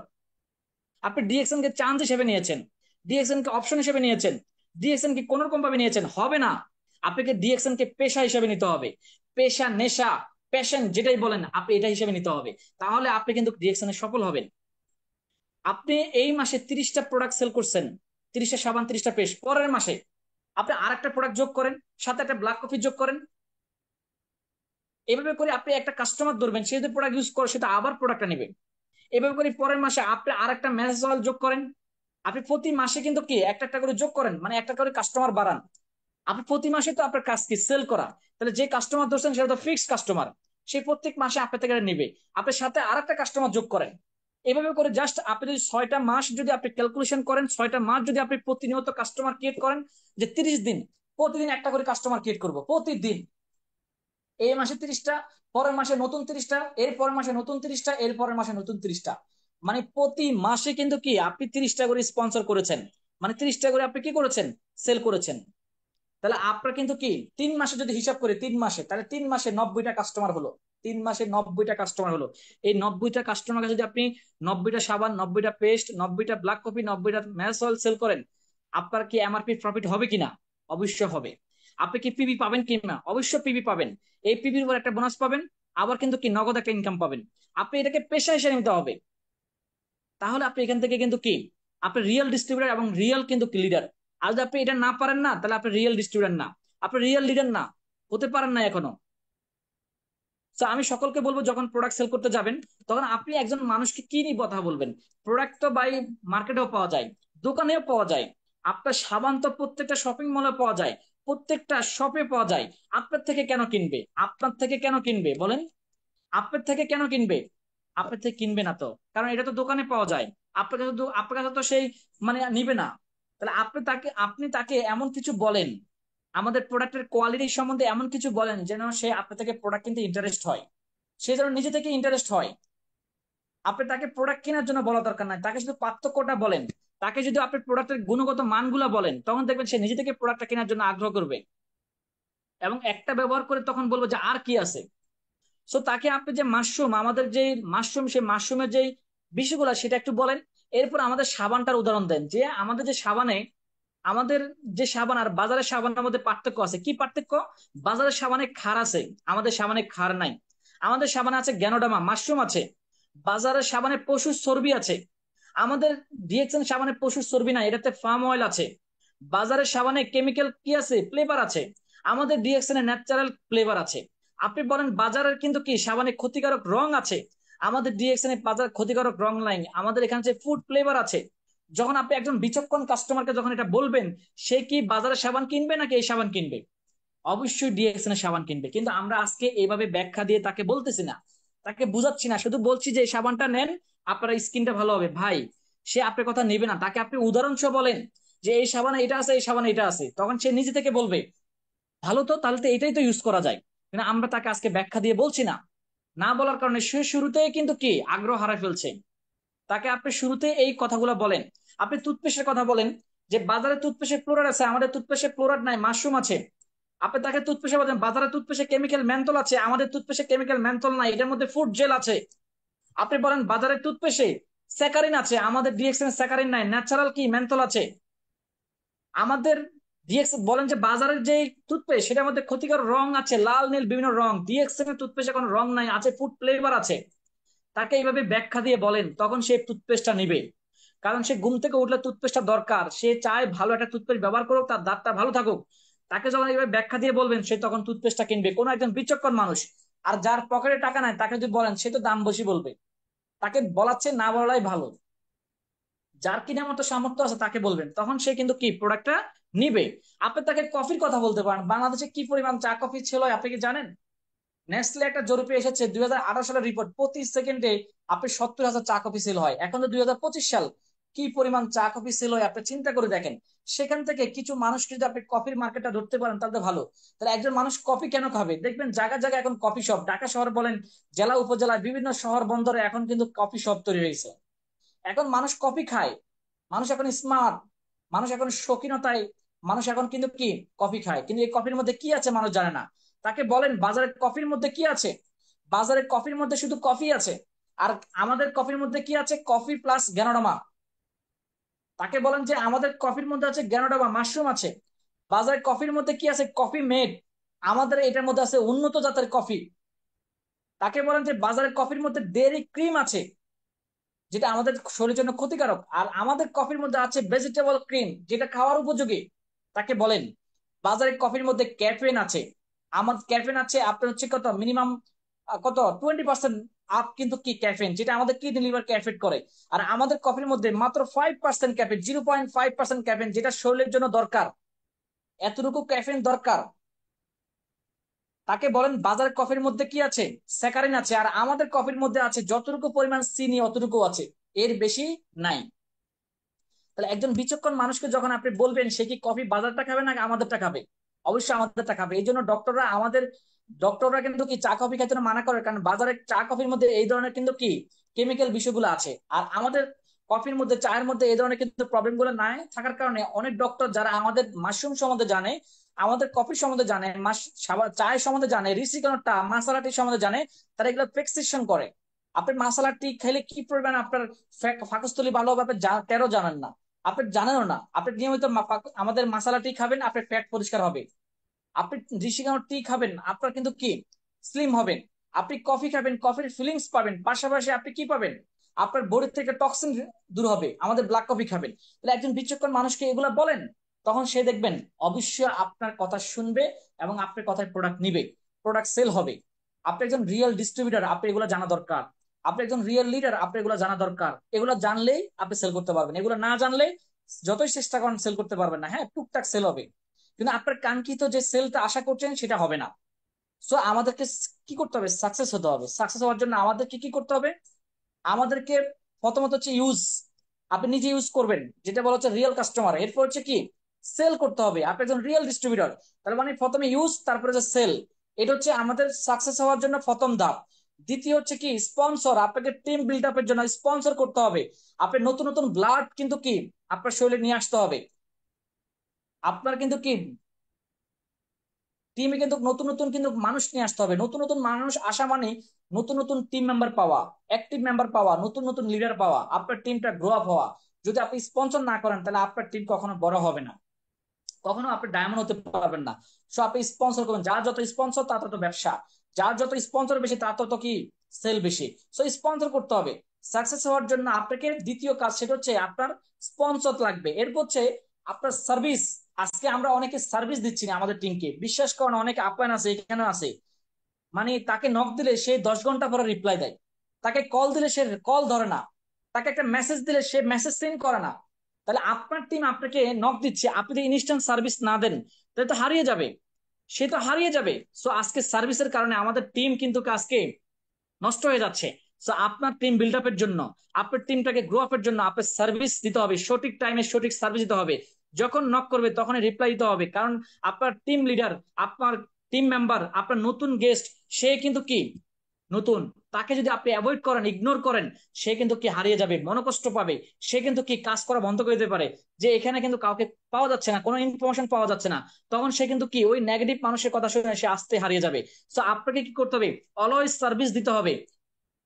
আপনি ডিএক্সএন কে চান্স হিসেবে নিয়েছেন, ডিএক্সএন কে অপশন হিসেবে নিয়েছেন, ডিএক্সএন কে কোন রকম ভাবে নিয়েছেন, হবে না। আপনাকে ডিএক্সএন কে পেশা হিসেবে নিতে হবে। পেশা, নেশা, প্যাশন যেটাই বলেন, আপনি এটা হিসেবে নিতে হবে। তাহলে আপনি কিন্তু ডিএক্সএন এ সফল হবেন। আপনি এই মাসে 30টা প্রোডাক্ট সেল করছেন, 30টা সাবান, 30টা পেস্ট। পরের মাসে আপনি আরেকটা প্রোডাক্ট যোগ করেন, সাথে একটা ব্ল্যাক কফি যোগ করেন। এভাবে করে আপনি একটা কাস্টমার ধরবেন, সে যদি প্রোডাক্ট ইউজ করে সেটা আবার প্রোডাক্টটা নেবে। এভাবে করে পরের মাসে আপনি আরেকটা ম্যাসেজ অয়েল যোগ করেন। আপনি প্রতি মাসে কিন্তু কি একটা একটা করে যোগ করেন, মানে একটা করে কাস্টমার বাড়ান। আপনি প্রতি মাসে তো আপনার কাজ কি সেল করা, তাহলে যে কাস্টমার ধরছেন সেটা তো ফিক্সড কাস্টমার, সে প্রত্যেক মাসে আপনার থেকে নেবে। আপনার সাথে আরেকটা কাস্টমার যোগ করেন। এভাবে করে জাস্ট আপনি যদি 6টা মাস যদি আপনি ক্যালকুলেশন করেন, 6টা মাস যদি আপনি প্রতিনিয়ত কাস্টমার ক্রিয়েট করেন, যে 30 দিন প্রতিদিন একটা করে কাস্টমার ক্রিয়েট করবো প্রতিদিন। এই মাসে 30টা, পরের মাসে নতুন 30টা, এর পরের মাসে নতুন 30টা, এর পরের মাসে নতুন 30টা। মানে প্রতি মাসে কিন্তু কি আপনি 30টা করে স্পন্সর করেছেন, মানে 30টা করে আপনি কি করেছেন? সেল করেছেন। তাহলে আপনার কিন্তু কি 3 মাসে যদি হিসাব করি, 3 মাসে, তাহলে 3 মাসে 90টা কাস্টমার হলো। 3 মাসে 90টা কাস্টমার হলো। এই 90টা কাস্টমারকে যদি আপনি 90টা সাবান, 90টা পেস্ট, 90টা ব্ল্যাক কফি, 90টা ম্যাস অয়েল সেল করেন, আপনার কি এমআরপি প্রফিট হবে কিনা? অবশ্যই হবে। আপনি কি পিবি পাবেন কিনা? অবশ্যই পিবি পাবেন। এই পিবির উপর একটা বোনাস পাবেন, আবার কিন্তু কি নগদ একটা ইনকাম পাবেন। আপনি এটাকে পেশা হিসেবে নিতে হবে। তাহলে আপনি এখান থেকে কিন্তু কি আপনি রিয়েল ডিস্ট্রিবিউটর এবং রিয়েল কিন্তু লিডার। আর যদি আপনি এটা না পারেন না, তাহলে আপনি রিয়েল ডিস্ট্রিবিউটর না, আপনি রিয়েল লিডার না, হতে পারেন না এখনো। তো আমি সকলকে বলবো, যখন প্রোডাক্ট সেল করতে যাবেন, তখন আপনি একজন মানুষকে কি নিয়ে কথা বলবেন? প্রোডাক্ট তো বাই মার্কেটেও পাওয়া যায়, দোকানেও পাওয়া যায়। আপনার সাবান তো প্রত্যেকটা শপিং মলে পাওয়া যায়, প্রত্যেকটা শপে পাওয়া যায়। আপনার থেকে কেন কিনবে? আপনার থেকে কেন কিনবে বলেন? আপনার থেকে কেন কিনবে? আপনার থেকে কিনবে না তো, কারণ এটা তো দোকানে পাওয়া যায়। আপনার কাছে তো সেই মানে নিবে না। তাহলে আপনি তাকে এমন কিছু বলেন, আমাদের প্রোডাক্টের কোয়ালিটি সম্বন্ধে এমন কিছু বলেন যেন সে আপনার থেকে প্রোডাক্ট কিনতে ইন্টারেস্ট হয়, সে যেন নিজে থেকে ইন্টারেস্ট হয়। আপনি তাকে প্রোডাক্ট কেনার জন্য বলা দরকার নাই, তাকে শুধু পার্থক্যটা বলেন। তাকে যদি আপনি প্রোডাক্টের গুণগত মানগুলা বলেন, তখন দেখবেন সে নিজে থেকে প্রোডাক্টটা কেনার জন্য আগ্রহ করবে, এবং একটা ব্যবহার করে তখন বলবো যে আর কি আছে। সো তাকে আপনি যে মাশরুম, আমাদের যে মাশরুম, সেই মাশরুমের যে বিষয়গুলো সেটা একটু বলেন। এরপর আমাদের সাবানটার উদাহরণ দেন, যে আমাদের যে সাবানে, আমাদের যে সাবান আর বাজারের সাবানের মধ্যে পার্থক্য আছে। কি পার্থক্য? বাজারের সাবানে ক্ষার আছে, আমাদের সাবানে ক্ষার নাই। আমাদের সাবানে আছে গ্যানোডামা, মাশরুম আছে। বাজারের সাবানে পশুর চর্বি আছে। আমাদের ডিএক্সএন সাবানে পশুর চর্বি নাই, এটাতে ফার্ম অয়েল আছে। বাজারের সাবানে কেমিক্যাল কি আছে? ফ্লেভার আছে। আমাদের ডিএক্সএন এ ন্যাচারাল ফ্লেভার আছে। আপনি বলেন বাজারের কিন্তু কি সাবানে ক্ষতিকারক রং আছে, আমাদের ডিএক্সএন এ বাজার ক্ষতিকারক রং নাই, আমাদের এখানে যে ফুড ফ্লেভার আছে। যখন আপনি একজন বিচক্ষণ কাস্টমারকে যখন এটা বলবেন, সে কি বাজারের সাবান কিনবে নাকি এই সাবান কিনবে? অবশ্যই ডিএক্সএন এর সাবান কিনবে। কিন্তু আমরা আজকে এইভাবে ব্যাখ্যা দিয়ে তাকে বলতেছি না, তাকে বুঝাচ্ছি না, শুধু বলছি যে এই সাবানটা নেন, আপনার স্কিনটা ভালো হবে। ভাই, সে আপনার কথা নেবে না। তাকে আপনি উদাহরণ সহ বলেন যে এই সাবানে এটা আছে, এই সাবানে এটা আছে, তখন সে নিজে থেকে বলবে ভালো তো, তাহলে তো এটাই তো ইউজ করা যায়। কিন্তু আমরা তাকে আজকে ব্যাখ্যা দিয়ে বলছি না, না বলার কারণে সে শুরুতেই কিন্তু কি আগ্রহ হারায় ফেলছে। তাকে আপনি শুরুতে এই কথাগুলো বলেন। আপনি টুথপেস্টের কথা বলেন, যে বাজারে টুথপেস্টে ফ্লোরাইড আছে, আমাদের টুথপেস্টে ফ্লোরাইড নাই, মাশরুম আছে। আপনি তাকে টুথপেস্টে বলেন বাজারে টুথপেস্টে কেমিক্যাল মেন্থল আছে, আমাদের টুথপেস্টে কেমিক্যাল মেন্থল নাই, এটার মধ্যে ফুড জেল আছে। আপনি বলেন বাজারে টুথপেস্টে স্যাকারিন আছে, আমাদের ডিএক্সএন স্যাকারিন নাই, ন্যাচারাল কি মেন্থল আছে। আমাদের ডিএক্স বলেন যে বাজারের যে টুথপেস্ট সেটার মধ্যে ক্ষতিকর রং আছে, লাল নীল বিভিন্ন রং, ডিএক্সএন এর টুথপেস্টে কোনো রং নাই, আছে ফুড ফ্লেভার আছে। তাকে এইভাবে ব্যাখ্যা দিয়ে বলেন, তখন সে টুথপেস্টটা নিবে। কারণ সে ঘুম থেকে উঠলে টুথপেস্টটা দরকার, সে চায় ভালো একটা টুথপেস্ট ব্যবহার করুক, তার দাঁতটা ভালো থাকুক। তাকে যখন এইভাবে ব্যাখ্যা দিয়ে বলবেন, সে তখন টুথপেস্টটা কিনবে। কোনো একজন বিচক্ষণ মানুষ, আর যার পকেটে টাকা নাই, তাকে যদি বলেন, সে তো দাম বেশি বলবে। তাকে বলাচ্ছে না বলাই ভালো। যার কিনার মতো সামর্থ্য আছে তাকে বলবেন, তখন সে কিন্তু কি প্রোডাক্টটা নিবে। আপনি তাকে কফির কথা বলতে পারেন, বাংলাদেশে কি পরিমাণ চা কফি ছিল আপনি কি জানেন? নেসলে একটা জরিপে এসেছে, 2018 সালের রিপোর্ট, প্রতি সেকেন্ডে আপনি 70,000 চা কফি সেল হয়। এখন তো 2025 সাল, কি পরিমাণ চা কফি সেল হয় আপনি চিন্তা করে দেখেন। সেখান থেকে কিছু মানুষকে যদি আপনি কফির মার্কেটটা ধরতে পারেন তাহলে তো ভালো। তাহলে একজন মানুষ কফি কেন খাবে? দেখবেন জায়গায় জায়গায় এখন কফি শপ, ঢাকা শহর বলেন, জেলা উপজেলায় বিভিন্ন শহর বন্দরে এখন কিন্তু কফি শপ তৈরি হয়েছে। এখন মানুষ কফি খায়, মানুষ এখন স্মার্ট, মানুষ এখন শৌখিনতায়, মানুষ এখন কিন্তু কি কফি খায়। কিন্তু এই কফির মধ্যে কি আছে মানুষ জানে না। তাকে বলেন বাজারের কফির মধ্যে কি আছে, বাজারের কফির মধ্যে শুধু কফি আছে। আর আমাদের কফির মধ্যে কি আছে? Coffee plus ganoderma. তাকে বলেন যে আমাদের কফির মধ্যে আছে গ্যানোডামা, মাশরুম আছে। বাজারের কফির মধ্যে কি আছে? Coffee made. আমাদের এটার মধ্যে আছে উন্নত জাতের কফি। তাকে বলেন যে বাজারের কফির মধ্যে ডেয়ারি ক্রিম আছে, যেটা আমাদের শরীরের জন্য ক্ষতিকারক। আর আমাদের কফির মধ্যে আছে ভেজিটেবল ক্রিম, যেটা খাওয়ার উপযোগী। তাকে বলেন বাজারের কফির মধ্যে ক্যাফেন আছে। আমাদের ক্যাফেন আছে আপনার হচ্ছে কত মিনিমাম, কত 20% আপ কিন্তু কি ক্যাফেন, যেটা আমাদের কিডনি লিভার ক্যাফেট করে। আর আমাদের কফির মধ্যে মাত্র 5% ক্যাফেন, 0.5% ক্যাফেন, যেটা শরীরের জন্য দরকার। এতটুকু ক্যাফেন দরকার। তাকে বলেন বাজারের কফির মধ্যে কি আছে? স্যাকারিন আছে। আর আমাদের কফির মধ্যে আছে যতটুকু পরিমাণ চিনি অতটুকু আছে, এর বেশি নাই। তাহলে একজন বিচক্ষণ মানুষকে যখন আপনি বলবেন, সে কি কফি বাজারটা খাবে না আমাদেরটা খাবে? অবশ্যই আমাদেরটা খাবে। এই জন্য ডক্টররা কিন্তু কি চা কফি খাইতে মানা করে, কারণ বাজারে চা কফির মধ্যে এই ধরনের কিন্তু কি কেমিক্যাল বিষয়গুলো আছে। আর আমাদের কফির মধ্যে, চায়ের মধ্যে এই ধরনের কিন্তু প্রবলেম গুলো নাই থাকার কারণে অনেক ডক্টর যারা আমাদের মাশরুম সম্বন্ধে জানে, আমাদের কফি সম্বন্ধে জানে, চায়ের সম্বন্ধে জানে, রিসিকনটা মাসালা টি সম্বন্ধে জানে, তারা এগুলো প্রেসক্রিপশন করে। আপনি মাসালা টি খেলে কি পরিমাণ আপনার পাকস্থলী ভালোভাবে তেরো জানেন না, আপনি জানেনও না। আপনি নিয়মিত আমাদের মাসালা টি খাবেন, আপনার পেট পরিষ্কার হবে। আপনি ঋষিকানো টি খাবেন, আপনার কিন্তু কি স্লিম হবেন। আপনি কফি খাবেন, কফির ফিলিংস পাবেন, পাশাপাশি আপনি কি পাবেন? আপনার বডি থেকে টক্সিন দূর হবে। আমাদের ব্ল্যাক কফি খাবেন। তাহলে একজন বিচক্ষণ মানুষকে এগুলা বলেন, তখন সে দেখবেন অবশ্যই আপনার কথা শুনবে এবং আপনার কথায় প্রোডাক্ট নিবে, প্রোডাক্ট সেল হবে। আপনি একজন রিয়েল ডিস্ট্রিবিউটার, আপনি এগুলো জানা দরকার। আপনি একজন রিয়েল লিডার, আপনি এগুলো জানা দরকার। এগুলো জানলেই আপনি সেল করতে পারবেন, এগুলো না জানলে যতই চেষ্টা করেন সেল করতে পারবেন না। হ্যাঁ, টুকটাক সেল হবে, কিন্তু আপনার কাঙ্ক্ষিত যে সেলটা আশা করছেন সেটা হবে না। সো আমাদেরকে কি করতে হবে? সাকসেস হতে হবে। সাকসেস হওয়ার জন্য আমাদেরকে কি করতে হবে? আমাদেরকে প্রথমত হচ্ছে ইউজ, আপনি নিজে ইউজ করবেন, যেটা বলা হচ্ছে রিয়েল কাস্টমার। এরপর হচ্ছে কি সেল করতে হবে, আপনি একজন রিয়েল ডিস্ট্রিবিউটর। তার মানে প্রথমে ইউজ, তারপরে যে সেল। এটা হচ্ছে আমাদের সাকসেস হওয়ার জন্য প্রথম ধাপ। দ্বিতীয় হচ্ছে কি স্পন্সর, আপনাকে টিম বিল্ড আপের জন্য স্পন্সর করতে হবে। আপনি নতুন নতুন ব্লাড কিন্তু কি আপনার শরীরে নিয়ে আসতে হবে। আপনার কিন্তু কি টিমে কিন্তু নতুন নতুন কিন্তু মানুষ নিয়ে আসতে হবে। নতুন নতুন মানুষ আসা মানে নতুন নতুন টিম মেম্বার পাওয়া, অ্যাক্টিভ মেম্বার পাওয়া, নতুন নতুন লিডার পাওয়া, আপনার টিমটা গ্রো আপ হওয়া। যদি আপনি স্পন্সর না করেন তাহলে আপনার টিম কখনো বড় হবে না, কখনো আপনি ডায়মন্ড হতে পারবেন না। সো আপনি স্পন্সর করবেন, যার যত স্পন্সর তার তত ব্যবসা, যার যত স্পন্সর বেশি তার তত কি সেল বেশি। সো স্পন্সর করতে হবে। সাকসেস হওয়ার জন্য আপনাকে দ্বিতীয় কাজ সেটা হচ্ছে আপনার স্পন্সর লাগবে। এরপর হচ্ছে আপনার সার্ভিস। আজকে আমরা অনেকে সার্ভিস দিচ্ছি না আমাদের টিমকে, বিশ্বাস করেন অনেকে আপ্যায়ন আছে এখানে আছে, মানে তাকে নক দিলে সে 10 ঘন্টা পরে রিপ্লাই দেয়, তাকে কল দিলে সে কল ধরে না, তাকে একটা মেসেজ দিলে সে মেসেজ সেন্ড করে না। তাহলে আপনার টিম আপনাকে নক দিচ্ছে, আপনি যদি ইনস্ট্যান্ট সার্ভিস না দেন তাহলে তো হারিয়ে যাবে, সে তো হারিয়ে যাবে। সো আজকে সার্ভিসের কারণে আমাদের টিম কিন্তু আজকে নষ্ট হয়ে যাচ্ছে। সো আপনার টিম বিল্ড আপের জন্য, আপনার টিমটাকে গ্রো আপের জন্য আপনার সার্ভিস দিতে হবে, সঠিক টাইমে সঠিক সার্ভিস দিতে হবে। যখন নক করবে তখনই রিপ্লাই দিতে হবে, কারণ আপনার টিম লিডার, আপনার টিম মেম্বার, আপনার নতুন গেস্ট, সে কিন্তু কি নতুন, তাকে যদি আপনি অ্যাভয়েড করেন, ইগনোর করেন, সে কিন্তু কি হারিয়ে যাবে, মনোকষ্ট পাবে। সে কিন্তু কি কাজ করা বন্ধ করে দিতে পারে, যে এখানে কিন্তু কাউকে পাওয়া যাচ্ছে না, কোনো ইনফরমেশন পাওয়া যাচ্ছে না। তখন সে কিন্তু কি ওই নেগেটিভ মানুষের কথা শুনে সে আসতে হারিয়ে যাবে। তো আপনাকে কি করতে হবে? অলওয়েজ সার্ভিস দিতে হবে,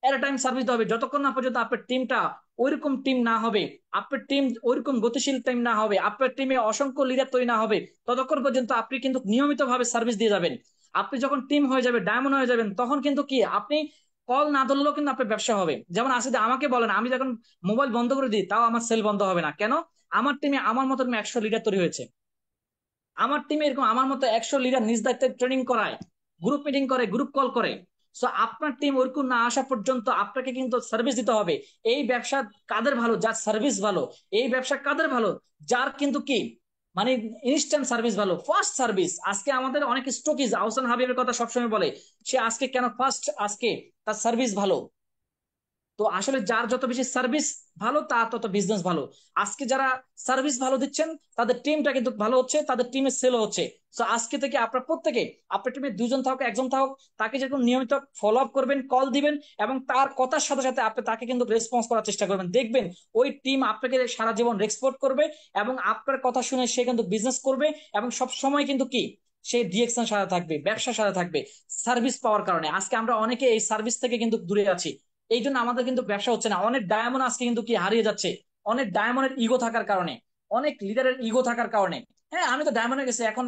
এট টাইম সার্ভিস দিতে হবে, যতক্ষণ না পর্যন্ত আপনার টিমটা ওইরকম টিম না হবে, আপনার টিম ওইরকম গতিশীল টিম না হবে, আপনার টিমে অসংখ্য লিডার তৈরি না হবে, ততক্ষণ পর্যন্ত আপনি কিন্তু নিয়মিত ভাবে সার্ভিস দিয়ে যাবেন। আপনি যখন টিম হয়ে যাবে, ডায়মন্ড হয়ে যাবেন, তখন কিন্তু কি আপনি কল না ধরলেও কিন্তু আপনার ব্যবসা হবে। যেমন আছে যে আমাকে বলেন, আমি যখন মোবাইল বন্ধ করে দিই তাও আমার সেল বন্ধ হবে না কেন? আমার টিমে আমার মতো 100 লিডার তৈরি হয়েছে। আমার টিমে এরকম আমার মতো 100 লিডার নিজ দায়িত্বে ট্রেনিং করায়, গ্রুপ মিটিং করে, গ্রুপ কল করে। সো আপনার টিম ওরকম না আসা পর্যন্ত আপনাকে কিন্তু সার্ভিস দিতে হবে। এই ব্যবসা কাদের ভালো? যার সার্ভিস ভালো। এই ব্যবসা কাদের ভালো? যার কিন্তু কি মানে ইনস্ট্যান্ট সার্ভিস ভালো, ফার্স্ট সার্ভিস। আজকে আমাদের অনেক স্টকিজ আহসান হাবিবের কথা সবসময় বলে, সে আজকে কেন ফার্স্ট? আজকে তার সার্ভিস ভালো। তো আসলে যার যত বেশি সার্ভিস ভালো তার তত বিজনেস ভালো। আজকে যারা সার্ভিস ভালো দিচ্ছেন তাদের টিমটা কিন্তু ভালো হচ্ছে, তাদের টিমের সেলও হচ্ছে। তো আজকে থেকে আপনার প্রত্যেকে, আপনার টিমে দুজন থাকুক একজন থাকুক, তাকে যেরকম নিয়মিত ফলো আপ করবেন, কল দিবেন, এবং তার কথার সাথে সাথে আপনি তাকে কিন্তু রেসপন্স করার চেষ্টা করবেন। দেখবেন ওই টিম আপনাকে সারা জীবন রেসপেক্ট করবে, এবং আপনার কথা শুনে সে কিন্তু বিজনেস করবে, এবং সব সময় কিন্তু কি সে ডিএকশন সাথে থাকবে, ব্যবসার সাথে থাকবে, সার্ভিস পাওয়ার কারণে। আজকে আমরা অনেকে এই সার্ভিস থেকে কিন্তু দূরে আছি, এই জন্য আমাদের কিন্তু ব্যবসা হচ্ছে না। অনেক ডায়মন্ড আজকে কিন্তু কি হারিয়ে যাচ্ছে, অনেক ডায়মন্ডের ইগো থাকার কারণে, অনেক লিডারের ইগো থাকার কারণে। হ্যাঁ, আমি তো ডায়মন্ডে গেছি, এখন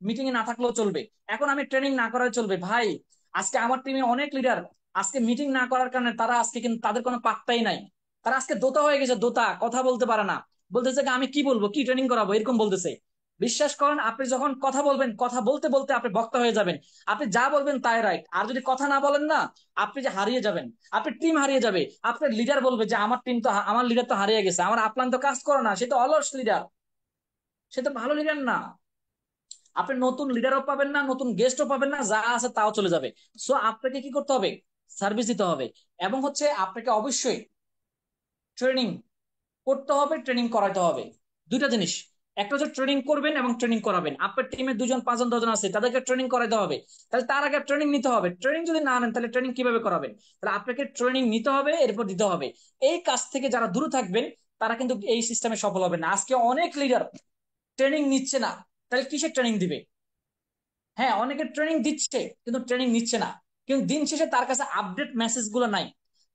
মিটিং এ না থাকলেও চলবে, এখন আমি ট্রেনিং না করার চলবে। ভাই, আজকে আমার টিমে অনেক লিডার আজকে মিটিং না করার কারণে তারা আজকে কিন্তু তাদের কোনো পাত্তাই নাই। তারা আজকে দোতা হয়ে গেছে, দোতা, কথা বলতে পারে না। বলতেছে কি, আমি কি বলবো, কি ট্রেনিং করাবো, এরকম বলতেছে। বিশ্বাস করেন, আপনি যখন কথা বলবেন, কথা বলতে বলতে আপনি বক্তা হয়ে যাবেন। আপনি যা বলবেন তাই রাইট, আর যদি কথা না বলেন না, আপনি যে হারিয়ে যাবেন, আপনার টিম হারিয়ে যাবে। আপনার লিডার বলবে যে আমার টিম তো আমার লিডার তো হারিয়ে গেছে, আমার আপলান তো কাজ করে না, সে তো অলস লিডার, সে তো ভালো লিডার না। আপনি নতুন লিডারও পাবেন না, নতুন গেস্টও পাবেন না, যা আছে তাও চলে যাবে। সো আপনাকে কি করতে হবে? সার্ভিস দিতে হবে, এবং হচ্ছে আপনাকে অবশ্যই ট্রেনিং করতে হবে, ট্রেনিং করাতে হবে। দুইটা জিনিস, একটা হচ্ছে ট্রেনিং করবেন এবং ট্রেনিং করাবেন। আপনার টিমে দুজন পাঁচজন দশজন আছে, তাদেরকে ট্রেনিং করাতে হবে। তাহলে তার আগে ট্রেনিং নিতে হবে। ট্রেনিং যদি না নেন তাহলে ট্রেনিং কিভাবে করাবেন? তাহলে আপনাকে ট্রেনিং নিতে হবে, এরপর দিতে হবে। এই কাজ থেকে যারা দূরে থাকবেন তারা কিন্তু এই সিস্টেমে সফল হবে না। আজকে অনেক লিডার ট্রেনিং নিচ্ছে না, তাহলে কিসের ট্রেনিং দিবে? হ্যাঁ, অনেকে ট্রেনিং দিচ্ছে কিন্তু ট্রেনিং নিচ্ছে না। কিন্তু দিন শেষে তার কাছে আপডেট মেসেজ গুলো নাই,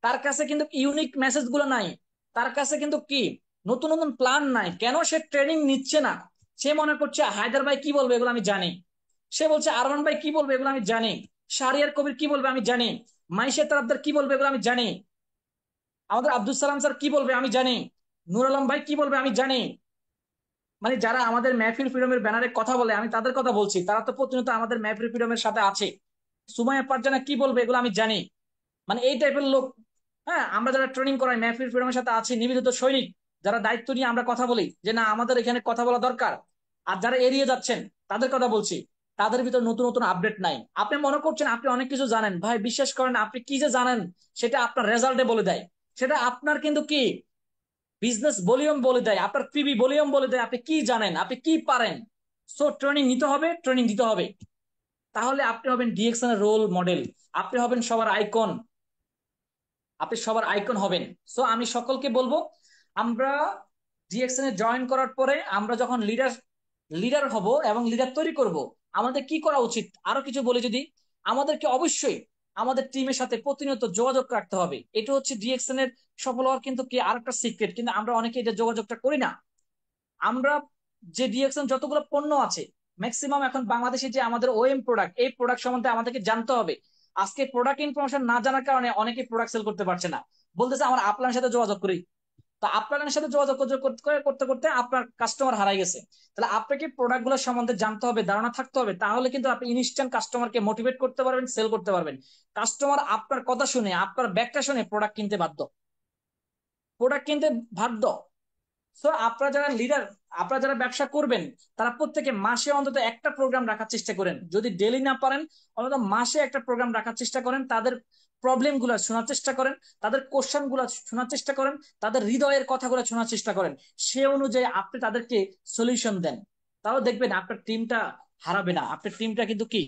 তার কাছে কিন্তু ইউনিক মেসেজ গুলো নাই, তার কাছে কিন্তু কি নতুন নতুন প্ল্যান নাই। কেন সে ট্রেনিং নিচ্ছে না? সে মনে করছে হায়দার ভাই কি বলবে এগুলো আমি জানি, সে বলছে আরমান ভাই কি বলবে এগুলো আমি জানি, শাহরিয়ার কবির কি বলবে আমি জানি, মাইশের তারাবদার কি বলবে এগুলো আমি জানি, আমাদের আব্দুল সালাম স্যার কি বলবে আমি জানি, নূর আলম ভাই কি বলবে আমি জানি। মানে যারা আমাদের মেহফিল ফ্রিডমের ব্যানারে কথা বলে, আমি তাদের কথা বলছি, তারা তো প্রতিনিয়ত আমাদের মেহফিল ফ্রিডমের সাথে আছে। সুমাইয়া পারজানা কি বলবে এগুলো আমি জানি। মানে এই টাইপের লোক। হ্যাঁ, আমরা যারা ট্রেনিং করাই মেহফিল ফ্রিডমের সাথে আছি, নিবেদিত সৈনিক, যারা দায়িত্ব নিয়ে আমরা কথা বলি যে না আমাদের এখানে কথা বলা দরকার, আর যারা এড়িয়ে যাচ্ছেন তাদের কথা বলছি, তাদের ভিতর নতুন নতুন আপডেট নাই। আপনি মনে করছেন আপনি অনেক কিছু জানেন, ভাই বিশ্বাস করেন আপনি কি যে জানেন সেটা আপনার রেজাল্টে বলে দেয়। সেটা আপনার কিন্তু কি বিজনেস ভলিউম বলে দেয়, আপনার পিবি ভলিউম বলে দেয় আপনি কি জানেন, আপনি কি পারেন। সো ট্রেনিং নিতে হবে, ট্রেনিং দিতে হবে। তাহলে আপনি হবেন ডিএক্সএন এর রোল মডেল, আপনি হবেন সবার আইকন, আপনি সবার আইকন হবেন। সো আমি সকলকে বলবো, আমরা ডিএক্সএন এ জয়েন করার পরে আমরা যখন লিডার লিডার হব এবং লিডার তৈরি করব, আমাদের কি করা উচিত আরো কিছু বলে যদি, আমাদেরকে অবশ্যই আমাদের টিমের সাথে প্রতিনিয়ত যোগাযোগ রাখতে হবে। এটা হচ্ছে ডিএক্সএন এর সফল হওয়ার কিন্তু কি আরেকটা সিক্রেট, কিন্তু আমরা অনেকে এটা যোগাযোগটা করি না। আমরা যে ডিএক্সএন যতগুলো পণ্য আছে, ম্যাক্সিমাম এখন বাংলাদেশে যে আমাদের ওএম প্রোডাক্ট, এই প্রোডাক্ট সম্বন্ধে আমাদেরকে জানতে হবে। আজকে প্রোডাক্ট ইনফরমেশন না জানার কারণে অনেকে প্রোডাক্ট সেল করতে পারছে না, বলতেছে আমার আপলানের সাথে যোগাযোগ করি। তো আপনার সাথে যোগাযোগ করতে করতে করতে আপনার কাস্টমার হারাই গেছে। তাহলে আপনাকে প্রোডাক্ট গুলো সম্বন্ধে জানতে হবে, ধারণা থাকতে হবে, তাহলে কিন্তু আপনি ইনস্ট্যান্ট কাস্টমারকে মোটিভেট করতে পারবেন, সেল করতে পারবেন। কাস্টমার আপনার কথা শুনে, আপনার ব্যাগটা শুনে প্রোডাক্ট কিনতে বাধ্য, প্রোডাক্ট কিনতে বাধ্য। তো আপনারা যারা লিডার, আপনারা যারা ব্যবসা করবেন, তারা প্রত্যেকে মাসে অন্তত একটা প্রোগ্রাম রাখার চেষ্টা করেন। যদি ডেলি না পারেন, অন্তত মাসে একটা প্রোগ্রাম রাখার চেষ্টা করেন। তাদের প্রবলেম গুলা শোনার চেষ্টা করেন, তাদের কোশ্চেন গুলা শোনার চেষ্টা করেন, তাদের হৃদয়ের কথাগুলো শোনার চেষ্টা করেন। সে অনুযায়ী আপনি তাদেরকে সলিউশন দেন। তাহলে দেখবেন আপনার টিমটা হারাবে না, আপনার টিমটা কিন্তু কি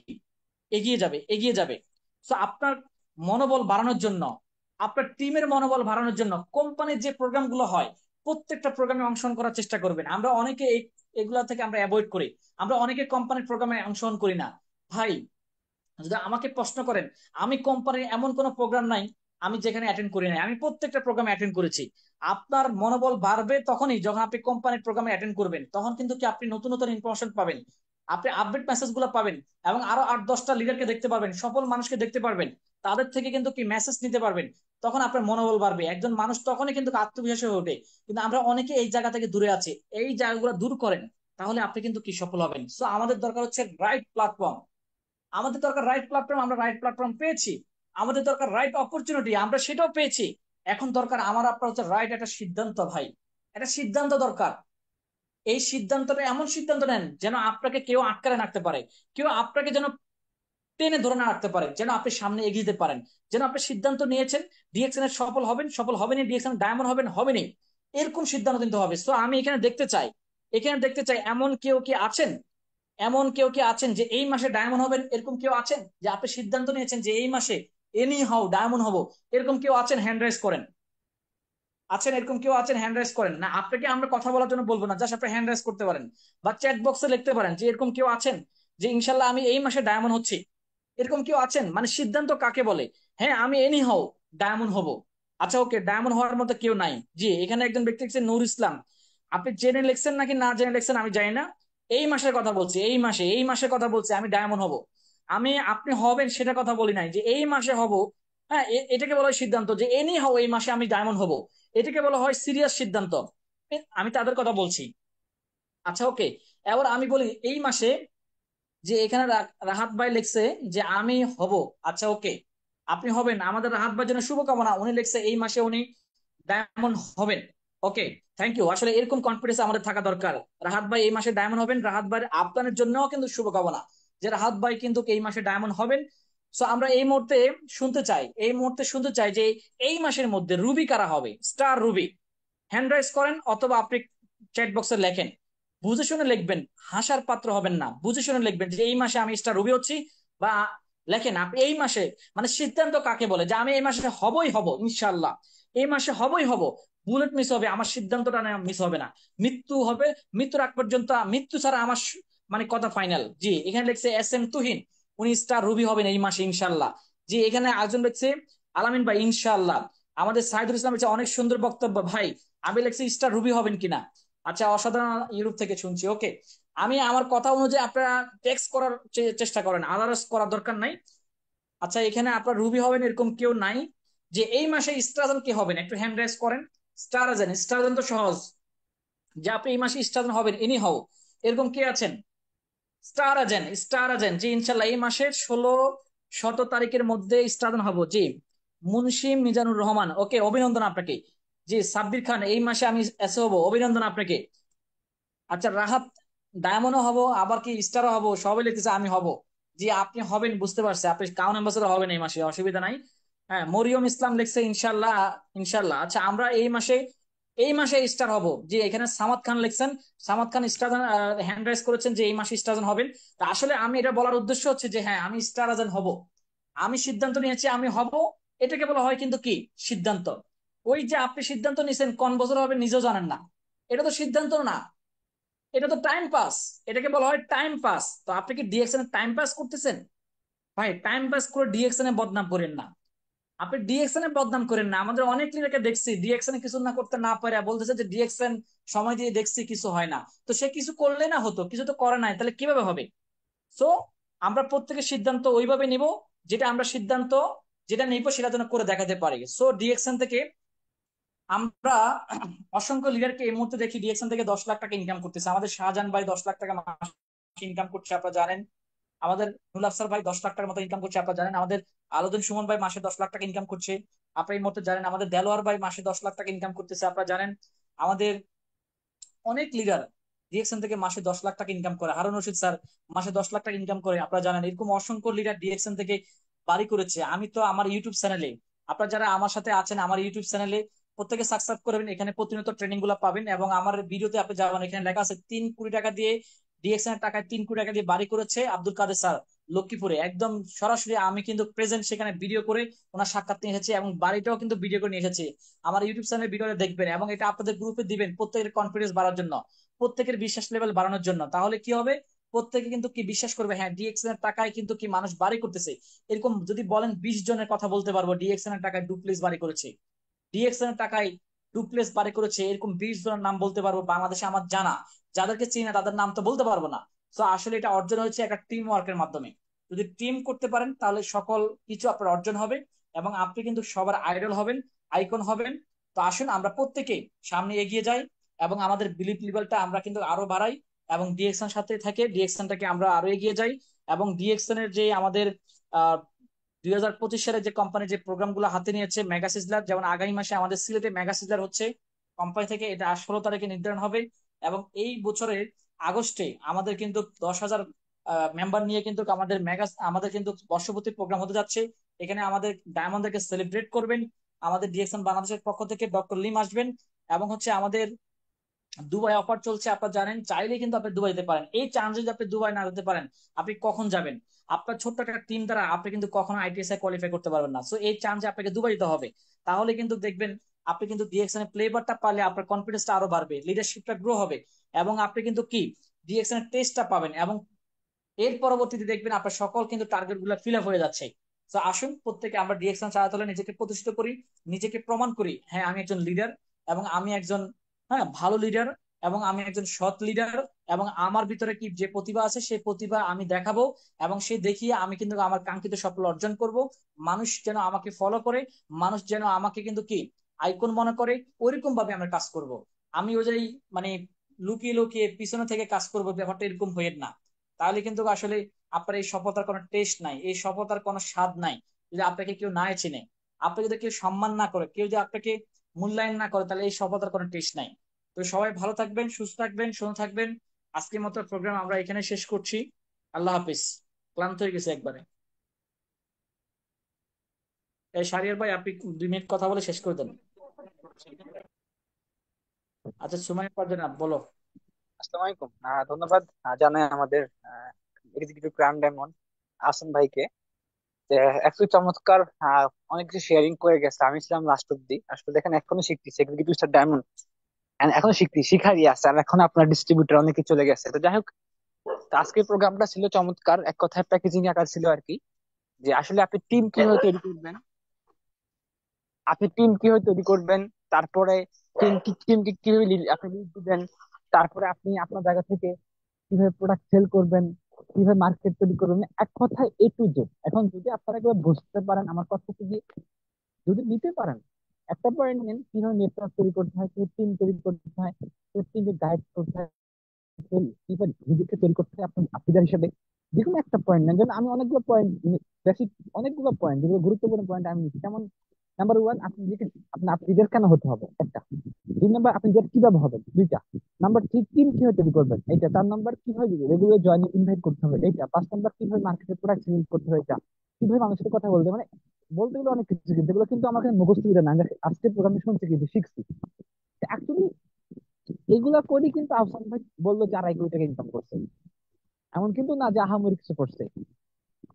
এগিয়ে যাবে, এগিয়ে যাবে। তো আপনার মনোবল বাড়ানোর জন্য, আপনার টিমের মনোবল বাড়ানোর জন্য কোম্পানির যে প্রোগ্রাম গুলো হয়, প্রত্যেকটা প্রোগ্রামে অংশগ্রহণ করার চেষ্টা করবেন। আমরা অনেকে এগুলা থেকে আমরা অ্যাভয়েড করি, আমরা অনেকে কোম্পানির প্রোগ্রামে অংশগ্রহণ করি না। ভাই, যদি আমাকে প্রশ্ন করেন, আমি কোম্পানির এমন কোন প্রোগ্রাম নাই আমি যেখানে অ্যাটেন্ড করি নাই, আমি প্রত্যেকটা প্রোগ্রামে অ্যাটেন্ড করেছি। আপনার মনোবল বাড়বে তখনই যখন আপনি কোম্পানির প্রোগ্রামে অ্যাটেন্ড করবেন, তখন কিন্তু কি আপনি নতুন নতুন ইনফরমেশন পাবেন, আপনি আপডেট মেসেজ গুলো পাবেন, এবং আরো 8-10টা লিডারকে দেখতে পারবেন, সফল মানুষকে দেখতে পারবেন। তাদের থেকে কিন্তু কি মেসেজ নিতে পারবেন, তখন আপনার মনোবল বাড়বে, একজন মানুষ তখনই কিন্তু আত্মবিশ্বাসী হয়ে ওঠে। কিন্তু আমরা অনেকে এই জায়গা থেকে দূরে আছি, এই জায়গাগুলো দূর করেন, তাহলে আপনি কিন্তু কি সফল হবেন। সো আমাদের দরকার হচ্ছে রাইট প্ল্যাটফর্ম, আমাদের দরকার রাইট প্ল্যাটফর্ম, আমরা রাইট প্ল্যাটফর্ম পেয়েছি। আমাদের দরকার রাইট অপরচুনিটি, আমরা সেটাও পেয়েছি। এখন দরকার আমার আপনার হচ্ছে রাইট একটা সিদ্ধান্ত ভাই, একটা সিদ্ধান্ত দরকার। এই সিদ্ধান্তটা এমন সিদ্ধান্ত নেন যেন আপনাকে কেউ আটকারে রাখতে পারে, কেউ আপনাকে যেন টেনে ধরে না রাখতে পারে, যেন আপনি সামনে এগিয়ে যেতে পারেন, যেন আপনি সিদ্ধান্ত নিয়েছেন ডিএক্সএন এর সফল হবেন, সফল হবেনি, ডিএক্সএন ডায়মন্ড হবেন, হবেনি, এরকম সিদ্ধান্ত নিতে হবে। সো আমি এখানে দেখতে চাই, এখানে দেখতে চাই এমন কেউ কি আছেন, এমন কেউ কি আছেন যে এই মাসে ডায়মন্ড হবেন, এরকম কেউ আছেন যে আপনি সিদ্ধান্ত নিয়েছেন যে এই মাসে এনি হাউ ডায়মন্ড হবো, এরকম কেউ আছেন? হ্যান্ড রাইজ করেন। আছেন এরকম কেউ আছেন? হ্যান্ড রাইজ করেন। না আপনাকে আমরা কথা বলার জন্য বলবো না, জাস্ট আপনি হ্যান্ড রাইজ করতে পারেন বা চ্যাট বক্সে লিখতে পারেন যে এরকম কেউ আছেন যে ইনশাল্লাহ আমি এই মাসে ডায়মন্ড হচ্ছি, এরকম কেউ আছেন? মানে সিদ্ধান্ত কাকে বলে? হ্যাঁ আমি এনি হাউ ডায়মন্ড হব। আচ্ছা ওকে, ডায়মন্ড হওয়ার মতো কেউ নাই। জি এখানে একজন ব্যক্তি লিখছেন নূর ইসলাম, আপনি জেনে লিখছেন নাকি না জেনে লিখছেন আমি জানি না। এই মাসের কথা বলছি, এই মাসে, এই মাসের কথা বলছি আমি ডায়মন্ড হব। আমি আপনি হবেন সেটা কথা বলি নাই, যে এই মাসে হব। হ্যাঁ এটাকে বলা হয় সিদ্ধান্ত, যে এনি হাউ এই মাসে আমি ডায়মন্ড হব, এটাকে বলা হয় সিরিয়াস সিদ্ধান্ত। আমি তাদের কথা বলছি। আচ্ছা ওকে, এবার আমি বলি এই মাসে যে এখানে রাহাত ভাই লিখছে যে আমি হব। আচ্ছা ওকে, আপনি হবেন, আমাদের রাহাত ভাইয়ের জন্য শুভকামনা, উনি লিখছে এই মাসে উনি ডায়মন্ড হবেন। ওকে, থ্যাংক ইউ। আসলে এরকম কনফিডেন্স আমাদের থাকা দরকার। রাহাত ভাই এই মাসে ডায়মন্ড হবেন, রাহাত ভাইয়ের আপনাদের জন্যও কিন্তু শুভকামনা যে রাহাত ভাই কিন্তু এই মাসে ডায়মন্ড হবেন। সো আমরা এই মুহূর্তে শুনতে চাই, এই মুহূর্তে শুনতে চাই যে এই মাসের মধ্যে রুবি কারা হবে, স্টার রুবি। হ্যান্ড রাইজ করেন অথবা আপনি চ্যাট বক্সে লেখেন, বুঝে শুনে লিখবেন, হাসার পাত্র হবেন না, বুঝে শুনে লিখবেন যে এই মাসে আমি স্টার রুবি হচ্ছি। বা লেখেন আপনি এই মাসে, মানে সিদ্ধান্ত কাকে বলে যে আমি এই মাসে হবই হব ইনশাল্লাহ, এই মাসে হবই হব। বুলেট মিস হবে, আমার সিদ্ধান্তটা মিস হবে না। মৃত্যু হবে, মৃত্যুর আগ পর্যন্ত, মৃত্যু ছাড়া আমার মানে কথা ফাইনাল। জি এখানে লিখছে এস এম তুহিন, উনি স্টার রুবি হবেন এই মাসে ইনশাল্লাহ। জি এখানে আরেকজন লিখছে আলামিন ভাই ইনশাল্লাহ। আমাদের সাইদুল ইসলাম হচ্ছে অনেক সুন্দর বক্তব্য ভাই, আমি লিখছি স্টার রুবি হবেন কিনা। আচ্ছা অসাধারণ, ইউরোপ থেকে শুনছি। ওকে, আমি আমার কথা অনুযায়ী আপনারা টেক্সট করার চেষ্টা করেন, আদারস করার দরকার নাই। আচ্ছা এখানে আপনার রুবি হবেন এরকম কেউ নাই। যে এই মাসে স্টারজন কে হবেন একটু হ্যান্ড রেজ করেন। স্টারজন, স্টারজন তো সহজ, যে আপনি এই মাসে স্টারজন হবেন এনি হও, এরকম কে আছেন? স্টার এজেন্ট, স্টার এজেন্ট, জি ইনশাল্লাহ এই মাসের 16-17 তারিখের মধ্যে স্টার্ট হবো। জি মুনশি মিজানুর রহমান, ওকে অভিনন্দন আপনাকে। জি সাব্বির খান, এই মাসে আমি এসে হবো, অভিনন্দন আপনাকে। আচ্ছা রাহাত, ডায়মন্ডও হব আবার কি স্টারও হব, সবাই লিখতেছে আমি হব। জি আপনি হবেন বুঝতে পারছি, আপনি কাউন অ্যাম্বাসেডর হবেন এই মাসে, অসুবিধা নাই। হ্যাঁ মরিয়ম ইসলাম লিখছে ইনশাল্লাহ, ইনশাল্লাহ। আচ্ছা আমরা এই মাসে, এই মাসে স্টার হব। যে এখানে সামাদ খান লিখছেন, সামাদ খান স্টার হ্যান্ড রাইজ করেছেন যে এই মাসে স্টার হবেন। তা আসলে আমি এটা বলার উদ্দেশ্য হচ্ছে যে হ্যাঁ আমি স্টার হব, আমি সিদ্ধান্ত নিয়েছি আমি হব, এটাকে বলা হয় কিন্তু কি সিদ্ধান্ত। ওই যে আপনি সিদ্ধান্ত নিয়েছেন কোন বছর হবে নিজেও জানেন না, এটা তো সিদ্ধান্ত না, এটা তো টাইম পাস, এটাকে বলা হয় টাইম পাস। তো আপনি কি ডিএক্সএন টাইম পাস করতেছেন? ভাই টাইম পাস করে ডিএক্সএন এ বদনাম করেন না, আপনি ডিএক্সএন এ বদনাম করেন না। আমাদের অনেক লিডারকে দেখছি ডিএক্সএন এ কিছু না করতে না পারে বলতেছে যে ডিএক্সএন সময় দিয়ে দেখছি কিছু হয় না, তো সে কিছু করলে না হতো, কিছু তো করে নাই, তাহলে কিভাবে হবে? সো আমরা প্রত্যেকের সিদ্ধান্ত ওইভাবে নিব, যেটা আমরা সিদ্ধান্ত যেটা নিব সেটা যেন করে দেখাতে পারি। সো ডিএক্সএন থেকে আমরা অসংখ্য লিডারকে এই মুহূর্তে দেখি ডিএক্সএন থেকে 10 লাখ টাকা ইনকাম করতেছে। আমাদের শাহজাহান ভাই 10 লাখ টাকা মাসে ইনকাম করছে আপনারা জানেন, আমাদের নুল আফসার ভাই 10 লাখ টাকার মতো ইনকাম করছে আপনারা জানেন, আমাদের আলোদন সুমন ভাই মাসে 10 লাখ টাকা ইনকাম করছে আপনারা এই মুহূর্তে জানেন, আমাদের দেলোয়ার ভাই মাসে 10 লাখ টাকা ইনকাম করতেছে আপনারা জানেন, আমাদের অনেক লিডার ডিএক্সএন থেকে মাসে 10 লাখ টাকা ইনকাম করে, হারুন রশিদ স্যার মাসে 10 লাখ টাকা ইনকাম করে আপনারা জানেন। এরকম অসংখ্য লিডার ডিএক্সএন থেকে বাড়ি করেছে। আমি তো আমার ইউটিউব চ্যানেলে, আপনারা যারা আমার সাথে আছেন আমার ইউটিউব চ্যানেলে প্রত্যেকে সাবস্ক্রাইব করবেন, এখানে প্রতিনিয়ত ট্রেনিং গুলো পাবেন। এবং আমার ভিডিওতে আপনি যাবেন, এখানে লেখা আছে 3 কোটি টাকা দিয়ে, ডিএক্সএন এর টাকায় 3 কোটি টাকা দিয়ে বাড়ি করেছে আব্দুল কাদের স্যার লক্ষ্মীপুরে। একদম সরাসরি আমি কিন্তু প্রেজেন্ট সেখানে ভিডিও করে ওনার সাক্ষাৎ নিয়ে এসেছি এবং বাড়িটাও কিন্তু ভিডিও করে নিয়ে এসেছি। আমার ইউটিউব চ্যানেলে ভিডিওটা দেখবেন এবং এটা আপনাদের গ্রুপে দিবেন প্রত্যেকের কনফিডেন্স বাড়ার জন্য, প্রত্যেকের বিশ্বাস লেভেল বাড়ানোর জন্য। তাহলে কি হবে, প্রত্যেকে কিন্তু কি বিশ্বাস করবে হ্যাঁ ডিএক্সএন এর টাকায় কিন্তু কি মানুষ বাড়ি করতেছে। এরকম যদি বলেন 20 জনের কথা বলতে পারবো ডিএক্সএন এর টাকায় ডুপ্লেক্স বাড়ি করেছে, ডিএক্সএন এর টাকায় ডুপ্লেক্স বাড়ি করেছে, এরকম 20 জনের নাম বলতে পারবো বাংলাদেশে আমার জানা, যাদেরকে চিনি না তাদের নাম তো বলতে পারবো না। তো আসলে এটা অর্জন হয়েছে একটা টিম ওয়ার্কের মাধ্যমে। যদি টিম করতে পারেন তাহলে সকল কিছু আপনার অর্জন হবে এবং আপনি কিন্তু সবার আইডল হবেন, আইকন হবেন। তো আসুন আমরা প্রত্যেকেই সামনে এগিয়ে যাই এবং আমাদের বিলিভ লেভেলটা আমরা কিন্তু আরো বাড়াই এবং ডিএকশন সাথে থাকে ডিএকশনটাকে আমরা আরো এগিয়ে যাই এবং ডিএকশন এর যে আমাদের 2025 সালে যে কোম্পানি যে প্রোগ্রাম গুলো হাতে নিয়েছে মেগা সিজলার, যেমন আগামী মাসে আমাদের সিলেটে মেগা সিজলার হচ্ছে কোম্পানি থেকে, এটা 16 তারিখে নির্ধারণ হবে এবং এই বছরের আগস্টে আমাদের কিন্তু 10,000 মেম্বার নিয়ে কিন্তু আমাদের কিন্তু বর্ষপূর্তি প্রোগ্রাম হতে যাচ্ছে। এখানে আমাদের ডায়মন্ডকে সেলিব্রেট করবেন আমাদের ডিএকশন বাংলাদেশের পক্ষ থেকে ডক্টর লিম আসবেন এবং হচ্ছে আমাদের দুবাই অফার চলছে আপনারা জানেন, চাইলে কিন্তু আপনি দুবাই যেতে পারেন। এই চান্স যদি আপনি দুবাই না যেতে পারেন আপনি কখন যাবেন? আপনার ছোট্ট একটা টিম দ্বারা আপনি কিন্তু কখনো আইটিএসআই কোয়ালিফাই করতে পারবেন না। সো এই চান্সে আপনাকে দুবাই যেতে হবে। তাহলে কিন্তু দেখবেন আপনি কিন্তু ডিএকশন এর প্লেবারটা পারলে আপনার কনফিডেন্সটা আরো বাড়বে, লিডারশিপটা গ্রো হবে এবং আপনি কিন্তু কি ডিএকশন এর টেস্টটা পাবেন এবং এর পরবর্তীতে দেখবেন আপনার সকল কিন্তু টার্গেট গুলো ফিল আপ হয়ে যাচ্ছে। তো আসুন প্রত্যেকে আমরা ডিরেকশন চালাতে হলে নিজেকে প্রতিষ্ঠিত করি, নিজেকে প্রমাণ করি হ্যাঁ আমি একজন লিডার এবং আমি একজন ভালো লিডার এবং আমি একজন সৎ লিডার এবং আমার ভিতরে কি যে প্রতিভা আছে সেই প্রতিভা আমি দেখাবো এবং সে দেখিয়ে আমি কিন্তু আমার কাঙ্ক্ষিত সফল অর্জন করব। মানুষ যেন আমাকে ফলো করে, মানুষ যেন আমাকে কিন্তু কি আইকন মনে করে, ওইরকম ভাবে আমরা কাজ করব। আমি ওই যে মানে লুকিয়ে লুকিয়ে পিছনে থেকে কাজ করবো, ব্যাপারটা এরকম হয়ে না। তাহলে কিন্তু আসলে আপনার এই সফলতার কোনো টেস্ট নাই, এই সফলতার কোনো স্বাদ নাই যদি আপনাকে কেউ না চিনে, আপনাকে যদি কেউ সম্মান না করে, কেউ যদি আপনাকে মূল্যায়ন না করে, তাহলে এই সফলতার কোনো টেস্ট নাই। তো সবাই ভালো থাকবেন, সুস্থ থাকবেন, সুন্দর থাকবেন। আজকের মতো প্রোগ্রাম আমরা এখানে শেষ করছি। আল্লাহ হাফিজ। ক্লান্ত হয়ে গেছে একবারে। এই শারিয়ার ভাই আপনি 2 মিনিট কথা বলে শেষ করে দেন। আচ্ছা সুমাইয়া পারবেন না বলো। আসসালামু আলাইকুম। ধন্যবাদ জানাই আমাদের এক্সিকিউটিভ ক্রাইম ডায়মন্ড আসন ভাইকে, যে একটু চমৎকার অনেক কিছু শেয়ারিং করে গেছে। আমি ছিলাম লাস্ট অব্দি, আসলে দেখেন এখনো শিখতেছি এক্সিকিউটিভ স্টার ডায়মন্ড, এখনো শিখতেছি, শিখারই আছে। আর এখন আপনার ডিস্ট্রিবিউটর অনেকে চলে গেছে। তো যাই হোক, তো আজকের প্রোগ্রামটা ছিল চমৎকার, এক কথায় প্যাকেজিং আকার ছিল আর কি। যে আসলে আপনি টিম কিভাবে তৈরি করবেন, তারপরে টিমকে কিভাবে আপনি লিড দিবেন, তারপরে আপনি আপনার জায়গা থেকে কিভাবে প্রোডাক্ট সেল করবেন, কিভাবে মার্কেট তৈরি করবেন, এক কথায় এ টু জেড। এখন যদি আপনারা এগুলো বুঝতে পারেন, আমার কথা হচ্ছে যে যদি নিতে পারেন, একটা পয়েন্ট নেন কিভাবে নেটওয়ার্ক তৈরি করতে হয়, কিভাবে টিম তৈরি করতে হয়, টিমকে গাইড করতে হয়, কিভাবে নিজেকে তৈরি করতে হয় আপনার আফিদার হিসেবে। দেখুন একটা পয়েন্ট নেন, যেন আমি অনেকগুলো পয়েন্ট, বেসিক অনেকগুলো পয়েন্ট যেগুলো গুরুত্বপূর্ণ পয়েন্ট আমি নিচ্ছি। যেমন নাম্বার ওয়ান, আপনি নিজেকে আপনি লিডার কেন হতে হবে একটা। 2 নম্বর, আপনি লিডার কিভাবে হবেন দুইটা। নাম্বার থ্রি, টিম কিভাবে তৈরি করবেন এইটা। 4 নম্বর, কিভাবে রেগুলার জয়েনিং ইনভাইট করতে হবে এইটা। 5 নম্বর, কিভাবে মার্কেটে প্রোডাক্ট সেল করতে হবে এটা। কিভাবে মানুষের সাথে কথা বলতে, মানে বলতে গেলে অনেক কিছু, কিন্তু এগুলো কিন্তু আমার কাছে মুখস্থ বিদ্যা না, আজকে প্রোগ্রামে শুনছি কিন্তু শিখছি। অ্যাকচুয়ালি এগুলা করি কিন্তু আহসান ভাই বললো যে 2.5 কোটি টাকা ইনকাম করছে, এমন কিন্তু না যে আহামরি কিছু করছে।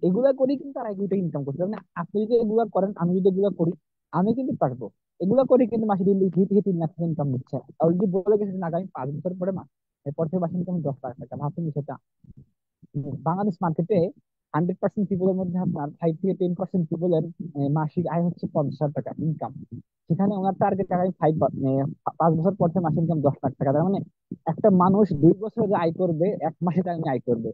এগুলা করি কিন্তু 2.5 কোটি টাকা ইনকাম করছে। মানে আপনি যদি এগুলা করেন, আমি যদি এগুলা করি, আমি কিন্তু পারবো। এগুলা করি কিন্তু মাসে 2 থেকে 3 লাখ টাকা ইনকাম দিচ্ছে। অলরেডি বলে গেছে যে আগামী 5 বছর পরে এরপর থেকে মাসে ইনকাম 10 লাখ টাকা। ভাবছেন বিষয়টা। বাংলাদেশ মার্কেটে 100% পিপলের মধ্যে আপনার 5 থেকে 10% পিপলের মাসিক আয় হচ্ছে 50,000 টাকা ইনকাম। সেখানে ওনার টার্গেট আগামী 5 বছর পর থেকে মাসিক ইনকাম 10 লাখ টাকা। তার মানে একটা মানুষ 2 বছরে যে আয় করবে, 1 মাসে তার আয় করবে।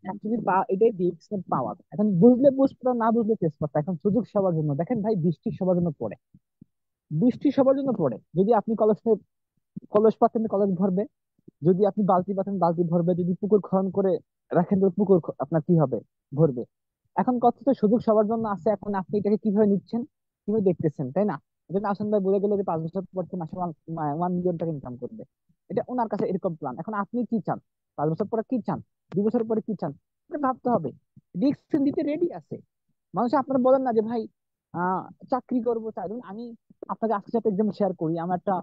অ্যাকচুয়ালি এটাই ডিএক্সএল পাওয়ার। এখন বুঝলে বুঝতে, না বুঝলে চেষ্টা করতে। এখন সুযোগ সবার জন্য। দেখেন ভাই, বৃষ্টি সবার জন্য পড়ে, বৃষ্টি সবার জন্য পড়ে। যদি আপনি কলস পাচ্ছেন, কলস ভরবে। যদি আপনি বালতি পাচ্ছেন, বালতি ভরবে। যদি পুকুর খনন করে রাখেন, তো পুকুর আপনার কি হবে, ভরবে। এখন কথা তো সুযোগ সবার জন্য আছে। এখন আপনি এটাকে কিভাবে নিচ্ছেন, কিভাবে দেখতেছেন, তাই না? যেন আসান ভাই বলে গেল যে 5 বছর পর থেকে মাসে 1 মিলিয়ন টাকা ইনকাম করবে। এটা ওনার কাছে এরকম প্ল্যান। এখন আপনি কি চান? 5 বছর পরে কি চান? 2 বছর পরে কি চান? এটা ভাবতে হবে। ডিসিশন দিতে রেডি আছে মানুষ। আপনারা বলেন না যে ভাই আহ চাকরি করবো, চাই। ধরুন আমি আপনাকে আজকে সাথে এক্সাম্পল শেয়ার করি। আমার একটা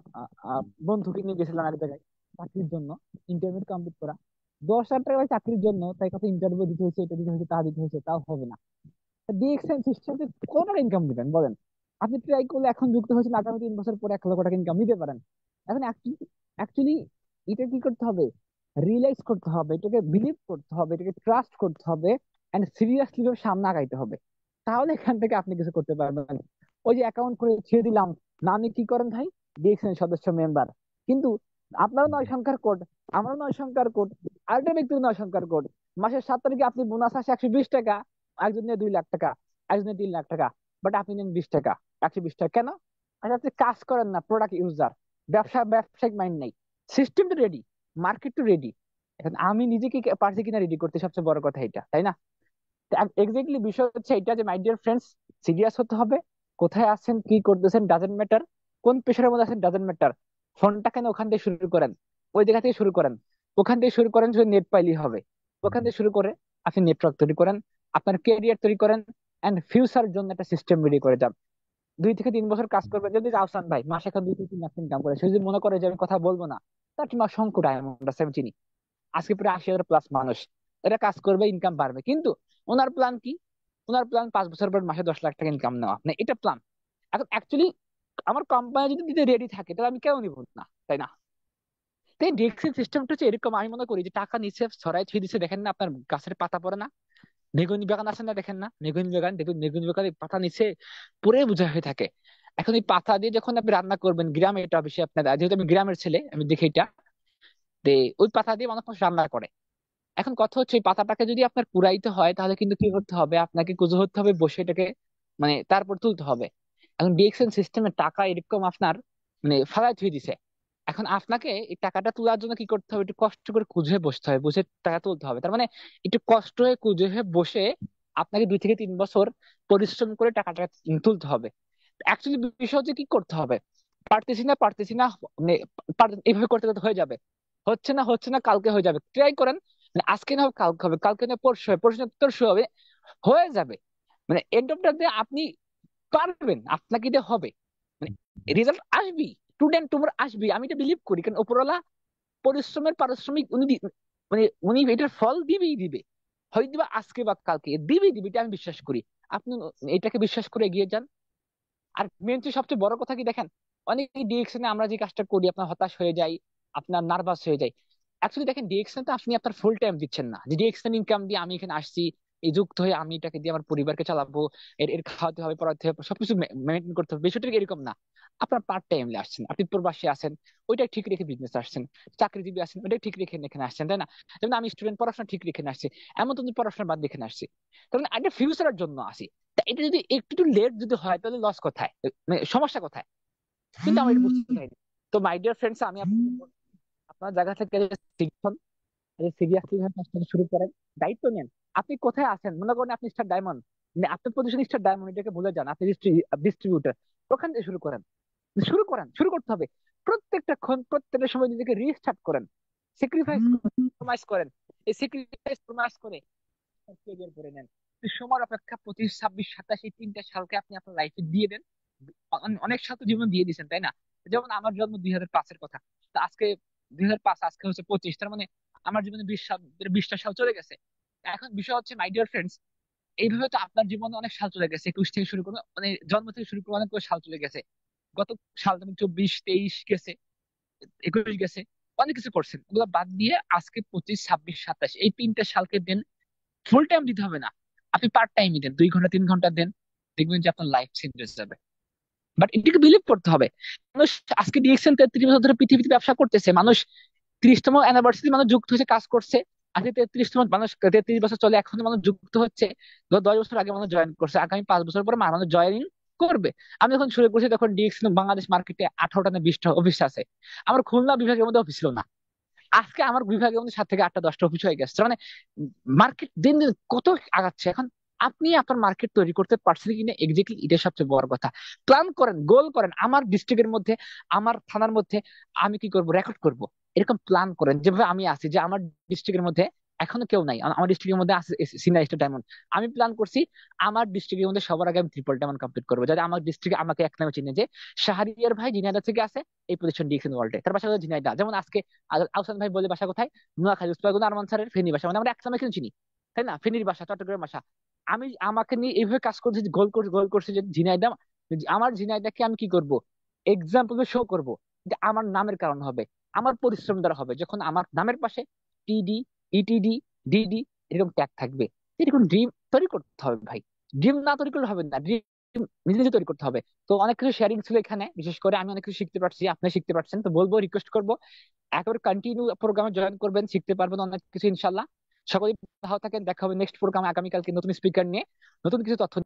বন্ধুকে নিয়ে গেছিলাম এক জায়গায় চাকরির জন্য, ইন্টারভিউ কমপ্লিট করা। 10,000 টাকা ভাই চাকরির জন্য, তাই কত ইন্টারভিউ দিতে হয়েছে, এটা দিতে হয়েছে, তা দিতে হয়েছে, তাও হবে না। ডিএক্সএন সিস্টেমে কত টাকা ইনকাম দিবেন বলেন? আপনি ট্রাই করলে এখন যুক্ত হয়েছেন, আগামী 3 বছর পরে 1 লক্ষ টাকা ইনকাম নিতে পারেন। এখন অ্যাকচুয়ালি এটা কি করতে হবে? রিয়েলাইজ করতে হবে, এটাকে বিলিভ করতে হবে, এটাকে ট্রাস্ট করতে হবে, এন্ড সিরিয়াসলি সামনে আগাইতে হবে। তাহলে এখান থেকে আপনি কিছু করতে পারবেন। ওই যে অ্যাকাউন্ট করে ছেড়ে দিলাম, নামে কি করেন ভাই? ডিএক্সএন সদস্য মেম্বার। কিন্তু আপনারও 9 সংখ্যার কোড, আমারও 9 সংখ্যার কোড, আরেকটা ব্যক্তির 9 সংখ্যার কোড। মাসের 7 তারিখে আপনি বোনাস আসে 120 টাকা, একজন নিয়ে 2 লাখ টাকা, একজন নিয়ে 3 লাখ টাকা, বাট আপনি নেন 20 টাকা, 120 টাকা কেন? আচ্ছা, আপনি কাজ করেন না, প্রোডাক্ট ইউজার, ব্যবসায়িক মাইন্ড নেই, সিস্টেম তো রেডি, মার্কেট তো রেডি, এখন আমি নিজে কি পারছি কিনা রেডি করতে, সবচেয়ে বড় কথা এটা, তাই না? এক্স্যাক্টলি বিষয় হচ্ছে এটা যে মাই ডিয়ার ফ্রেন্ডস, সিরিয়াস হতে হবে। কোথায় আছেন, কি করতেছেন, ডাজেন্ট ম্যাটার। কোন প্রেশারের মধ্যে আছেন, ডাজেন্ট ম্যাটার। ফোনটা কেন ওখান থেকে শুরু করেন, ওই জায়গা থেকে শুরু করেন, ওখান থেকে শুরু করেন, শুধু নেট পাইলেই হবে। ওখান থেকে শুরু করে আপনি নেটওয়ার্ক তৈরি করেন, আপনার ক্যারিয়ার তৈরি করেন, এন্ড ফিউচার জন্য একটা সিস্টেম রেডি করে যান। 2 থেকে 3 বছর কাজ করবেন, যদি আহসান ভাই মাসে এখন 2 থেকে 3 লাখ ইনকাম করে, সে যদি মনে করে যে আমি কথা বলবো না, তার কি অসংখ্য ডায়মন্ড আছে আমি চিনি। আজকে প্রায় 80,000 প্লাস মানুষ, এটা কাজ করবে, ইনকাম বাড়বে, কিন্তু ওনার প্ল্যান কি? ওনার প্ল্যান 5 বছর পর মাসে 10 লাখ টাকা ইনকাম নেওয়া, মানে এটা প্ল্যান। এখন অ্যাকচুয়ালি আমার কোম্পানি যদি দিতে রেডি থাকে, তাহলে আমি কেন নিব না, তাই না? তাই ডেস্কের সিস্টেমটা হচ্ছে এরকম, আমি মনে করি যে টাকা নিচে ছড়াই ছিঁড়ে দিচ্ছে, দেখেন না আপনার গাছের পাতা পড়ে না? বেগুনি বাগান আছে না, দেখেন না বেগুনি বাগান, দেখুন বেগুনি বাগানের পাতা নিচে পুরে বোঝা হয়ে থাকে। এখন এই পাতা দিয়ে যখন আপনি রান্না করবেন, গ্রামে এটা বেশি আপনার, যেহেতু আমি গ্রামের ছেলে আমি দেখি এটা, যে ওই পাতা দিয়ে মানুষ রান্না করে। এখন কথা হচ্ছে এই পাতাটাকে যদি আপনার কুড়াইতে হয়, তাহলে কিন্তু কি করতে হবে, আপনাকে কুজো হতে হবে, বসে এটাকে মানে তারপর তুলতে হবে। এখন ডিএক্সএন সিস্টেমে টাকা এরকম আপনার মানে ফালাই থুয়ে দিছে। এখন আপনাকে এই টাকাটা তোলার জন্য কি করতে হবে, একটু কষ্ট করে কুজে বসতে হবে, বুঝে টাকা তুলতে হবে। তার মানে একটু কষ্ট হয়ে কুজে হয়ে বসে আপনাকে 2 থেকে 3 বছর পরিশ্রম করে টাকাটা তুলতে হবে। অ্যাকচুয়ালি বিষয় হচ্ছে কি করতে হবে, পারতেছি না মানে এইভাবে করতে করতে হয়ে যাবে, হচ্ছে না কালকে হয়ে যাবে, ট্রাই করেন। মানে আজকে না হোক কালকে হবে, কালকে না পরশু হবে, পরশু না তরশু হবে, হয়ে যাবে। মানে এন্ড অফ দ্য ডে আপনি পারবেন, আপনাকে দিয়ে হবে, মানে রেজাল্ট আসবি, স্টুডেন্ট তোমার আসবি, আমি এটা বিলিভ করি, কারণ উপরওয়ালা পরিশ্রমের পারিশ্রমিক উনি মানে উনি এটার ফল দিবেই দিবে, হয়তো বা আজকে বা কালকে দিবেই দিবে, এটা আমি বিশ্বাস করি। আপনি এটাকে বিশ্বাস করে এগিয়ে যান। আর মেন যে সবচেয়ে বড় কথা কি দেখেন, অনেক ডিরেকশনে আমরা যে কাজটা করি আপনার হতাশ হয়ে যাই, আপনার নার্ভাস হয়ে যায়। অ্যাকচুয়ালি দেখেন ডিরেকশন তো আপনি আপনার ফুল টাইম দিচ্ছেন না, যে ডিরেকশন ইনকাম দিয়ে আমি এখানে আসছি, এই যুক্ত হয়ে আমি এটাকে দিয়ে আমার পরিবারকে চালাবো, এর এর খাওয়াতে হবে, পড়াতে হবে, সবকিছু মেনটেন করতে হবে, বিষয়টা এরকম না। আপনার পার্ট টাইমলি আসছেন, আপনি প্রবাসী আছেন, ওইটা ঠিক রেখে বিজনেস আসছেন, চাকরিজীবী আছেন, ওইটা ঠিক রেখে এখানে আসছেন, তাই না? যেমন আমি স্টুডেন্ট, পড়াশোনা ঠিক রেখে আসছি, এমন তো পড়াশোনা বাদ দিয়ে এখানে আসছি, তার মানে একটা ফিউচারের জন্য আসি। তা এটা যদি একটু লেট যদি হয়, তাহলে লস কোথায়, মানে সমস্যা কোথায়? কিন্তু আমার এটা বুঝতে চাইনি। তো মাই ডিয়ার ফ্রেন্ডস, আমি আপনাকে বলবো, আপনার জায়গা থেকে শিখুন, সিরিয়াসলি ভাবে কাজটা শুরু করেন, দায়িত্ব নেন। আপনি কোথায় আছেন, মনে করেন আপনি স্টার ডায়মন্ড, মানে আপনার পজিশন স্টার ডায়মন্ড, এটাকে ভুলে যান, আপনি ডিস্ট্রিবিউটর, ওখান থেকে শুরু করেন, শুরু করতে হবে। প্রত্যেকটা ক্ষণ, প্রত্যেকটা সময় নিজেকে রিস্টার্ট করেন, কম্প্রোমাইজ করেন। এই কম্প্রোমাইজ করে ক্যারিয়ার করে নেন। সময় অপেক্ষা 25, 26, 27, এই 3টা সালকে আপনি আপনার লাইফে দিয়ে দেন। অনেক সাল তো জীবন দিয়ে দিয়েছেন, তাই না? যেমন আমার জন্ম 2005-এর কথা, তো আজকে 2005, আজকে হচ্ছে 25, তার মানে আমার জীবনে 20 সাল, 20টা সাল চলে গেছে। এখন বিষয় হচ্ছে মাই ডিয়ার ফ্রেন্ডস, এইভাবে তো আপনার জীবনে অনেক সাল চলে গেছে, 21 থেকে শুরু করে, মানে জন্ম থেকে শুরু করে অনেক সাল চলে গেছে। গত সাল যেমন 24, 23 গেছে, 21 গেছে, অনেক কিছু করছেন, ওগুলো বাদ দিয়ে আজকে 25, 26, 27 এই 3টা সালকে দেন। ফুল টাইম দিতে হবে না, আপনি পার্ট টাইমই দেন, 2 ঘন্টা 3 ঘন্টা দেন, দেখবেন যে আপনার লাইফ চেঞ্জ হয়ে যাবে। বাট এটাকে বিলিভ করতে হবে। মানুষ আজকে ডিএক্সএন 33 বছর ধরে পৃথিবীতে ব্যবসা করতেছে, মানুষ 30তম অ্যানিভার্সারি মানুষ যুক্ত হয়েছে, কাজ করছে। আজকে 33তম মানুষ, 33 বছর চলে, এখনো মানুষ যুক্ত হচ্ছে। 10 বছর আগে মানুষ জয়েন করছে, আগামী 5 বছর পরে মানুষ জয়েন করবে। আমি যখন শুরু করছি তখন ডিএক্সএন বাংলাদেশ মার্কেটে 18টা না 20টা অফিস আছে, আমার খুলনা বিভাগের মধ্যে অফিস ছিল না। আজকে আমার বিভাগের মধ্যে 7 থেকে 8টা 10টা অফিস হয়ে গেছে। মানে মার্কেট দিন দিন কত আগাচ্ছে। এখন আপনি আপনার মার্কেট তৈরি করতে পারছেন কিনা, এক্স্যাক্টলি এটা সবচেয়ে বড় কথা। প্ল্যান করেন, গোল করেন, আমার ডিস্ট্রিক্টের মধ্যে, আমার থানার মধ্যে আমি কি করব, রেকর্ড করব, এরকম প্ল্যান করেন। যেভাবে আমি আছি, যে আমার ডিস্ট্রিক্টের মধ্যে এখনো কেউ নাই, আমার ডিস্ট্রিক্টের মধ্যে আছে সিনিয়র স্টার ডায়মন্ড, আমি প্ল্যান করছি আমার ডিস্ট্রিক্টের মধ্যে সবার আগে আমি ট্রিপল ডায়মন্ড কমপ্লিট করবো, যাতে আমার ডিস্ট্রিক্টে আমাকে এক নামে চিনে, যে শাহরিয়ার ভাই ঝিনাইদহ থেকে আছে, এই পজিশন ডিএক্সএন ওয়ার্ল্ডে, তার বাসা হলো ঝিনাইদহ। যেমন আজকে আহসান ভাই বলে বাসা কোথায়, নোয়াখালী, উস্তাগুন আরমান স্যারের ফেনী বাসা, মানে আমরা এক নামে কিন্তু চিনি, তাই না? ফেনীর বাসা, চট্টগ্রামের বাসা। আমি আমাকে নিয়ে এইভাবে কাজ করছি, গোল করছি যে ঝিনাইদহ, আমার ঝিনাইদহকে আমি কি করব, এক্সাম্পল শো করব, যে আমার নামের কারণ হবে, আমার পরিশ্রম দ্বারা হবে। যখন আমার নামের পাশে টিডি, ইটিডি, ডিডি এরকম ট্যাগ থাকবে, এরকম ড্রিম তৈরি করতে হবে ভাই। ড্রিম না তৈরি করলে হবে না, ড্রিম নিজে নিজে তৈরি করতে হবে। তো অনেক কিছু শেয়ারিং ছিল এখানে, বিশেষ করে আমি অনেক কিছু শিখতে পারছি, আপনি শিখতে পারছেন, তো বলবো, রিকোয়েস্ট করবো একেবারে কন্টিনিউ প্রোগ্রামে জয়েন করবেন, শিখতে পারবেন অনেক কিছু ইনশাল্লাহ। সকলেই ভালো থাকেন, দেখা হবে নেক্সট প্রোগ্রামে আগামীকালকে নতুন স্পিকার নিয়ে নতুন কিছু তথ্য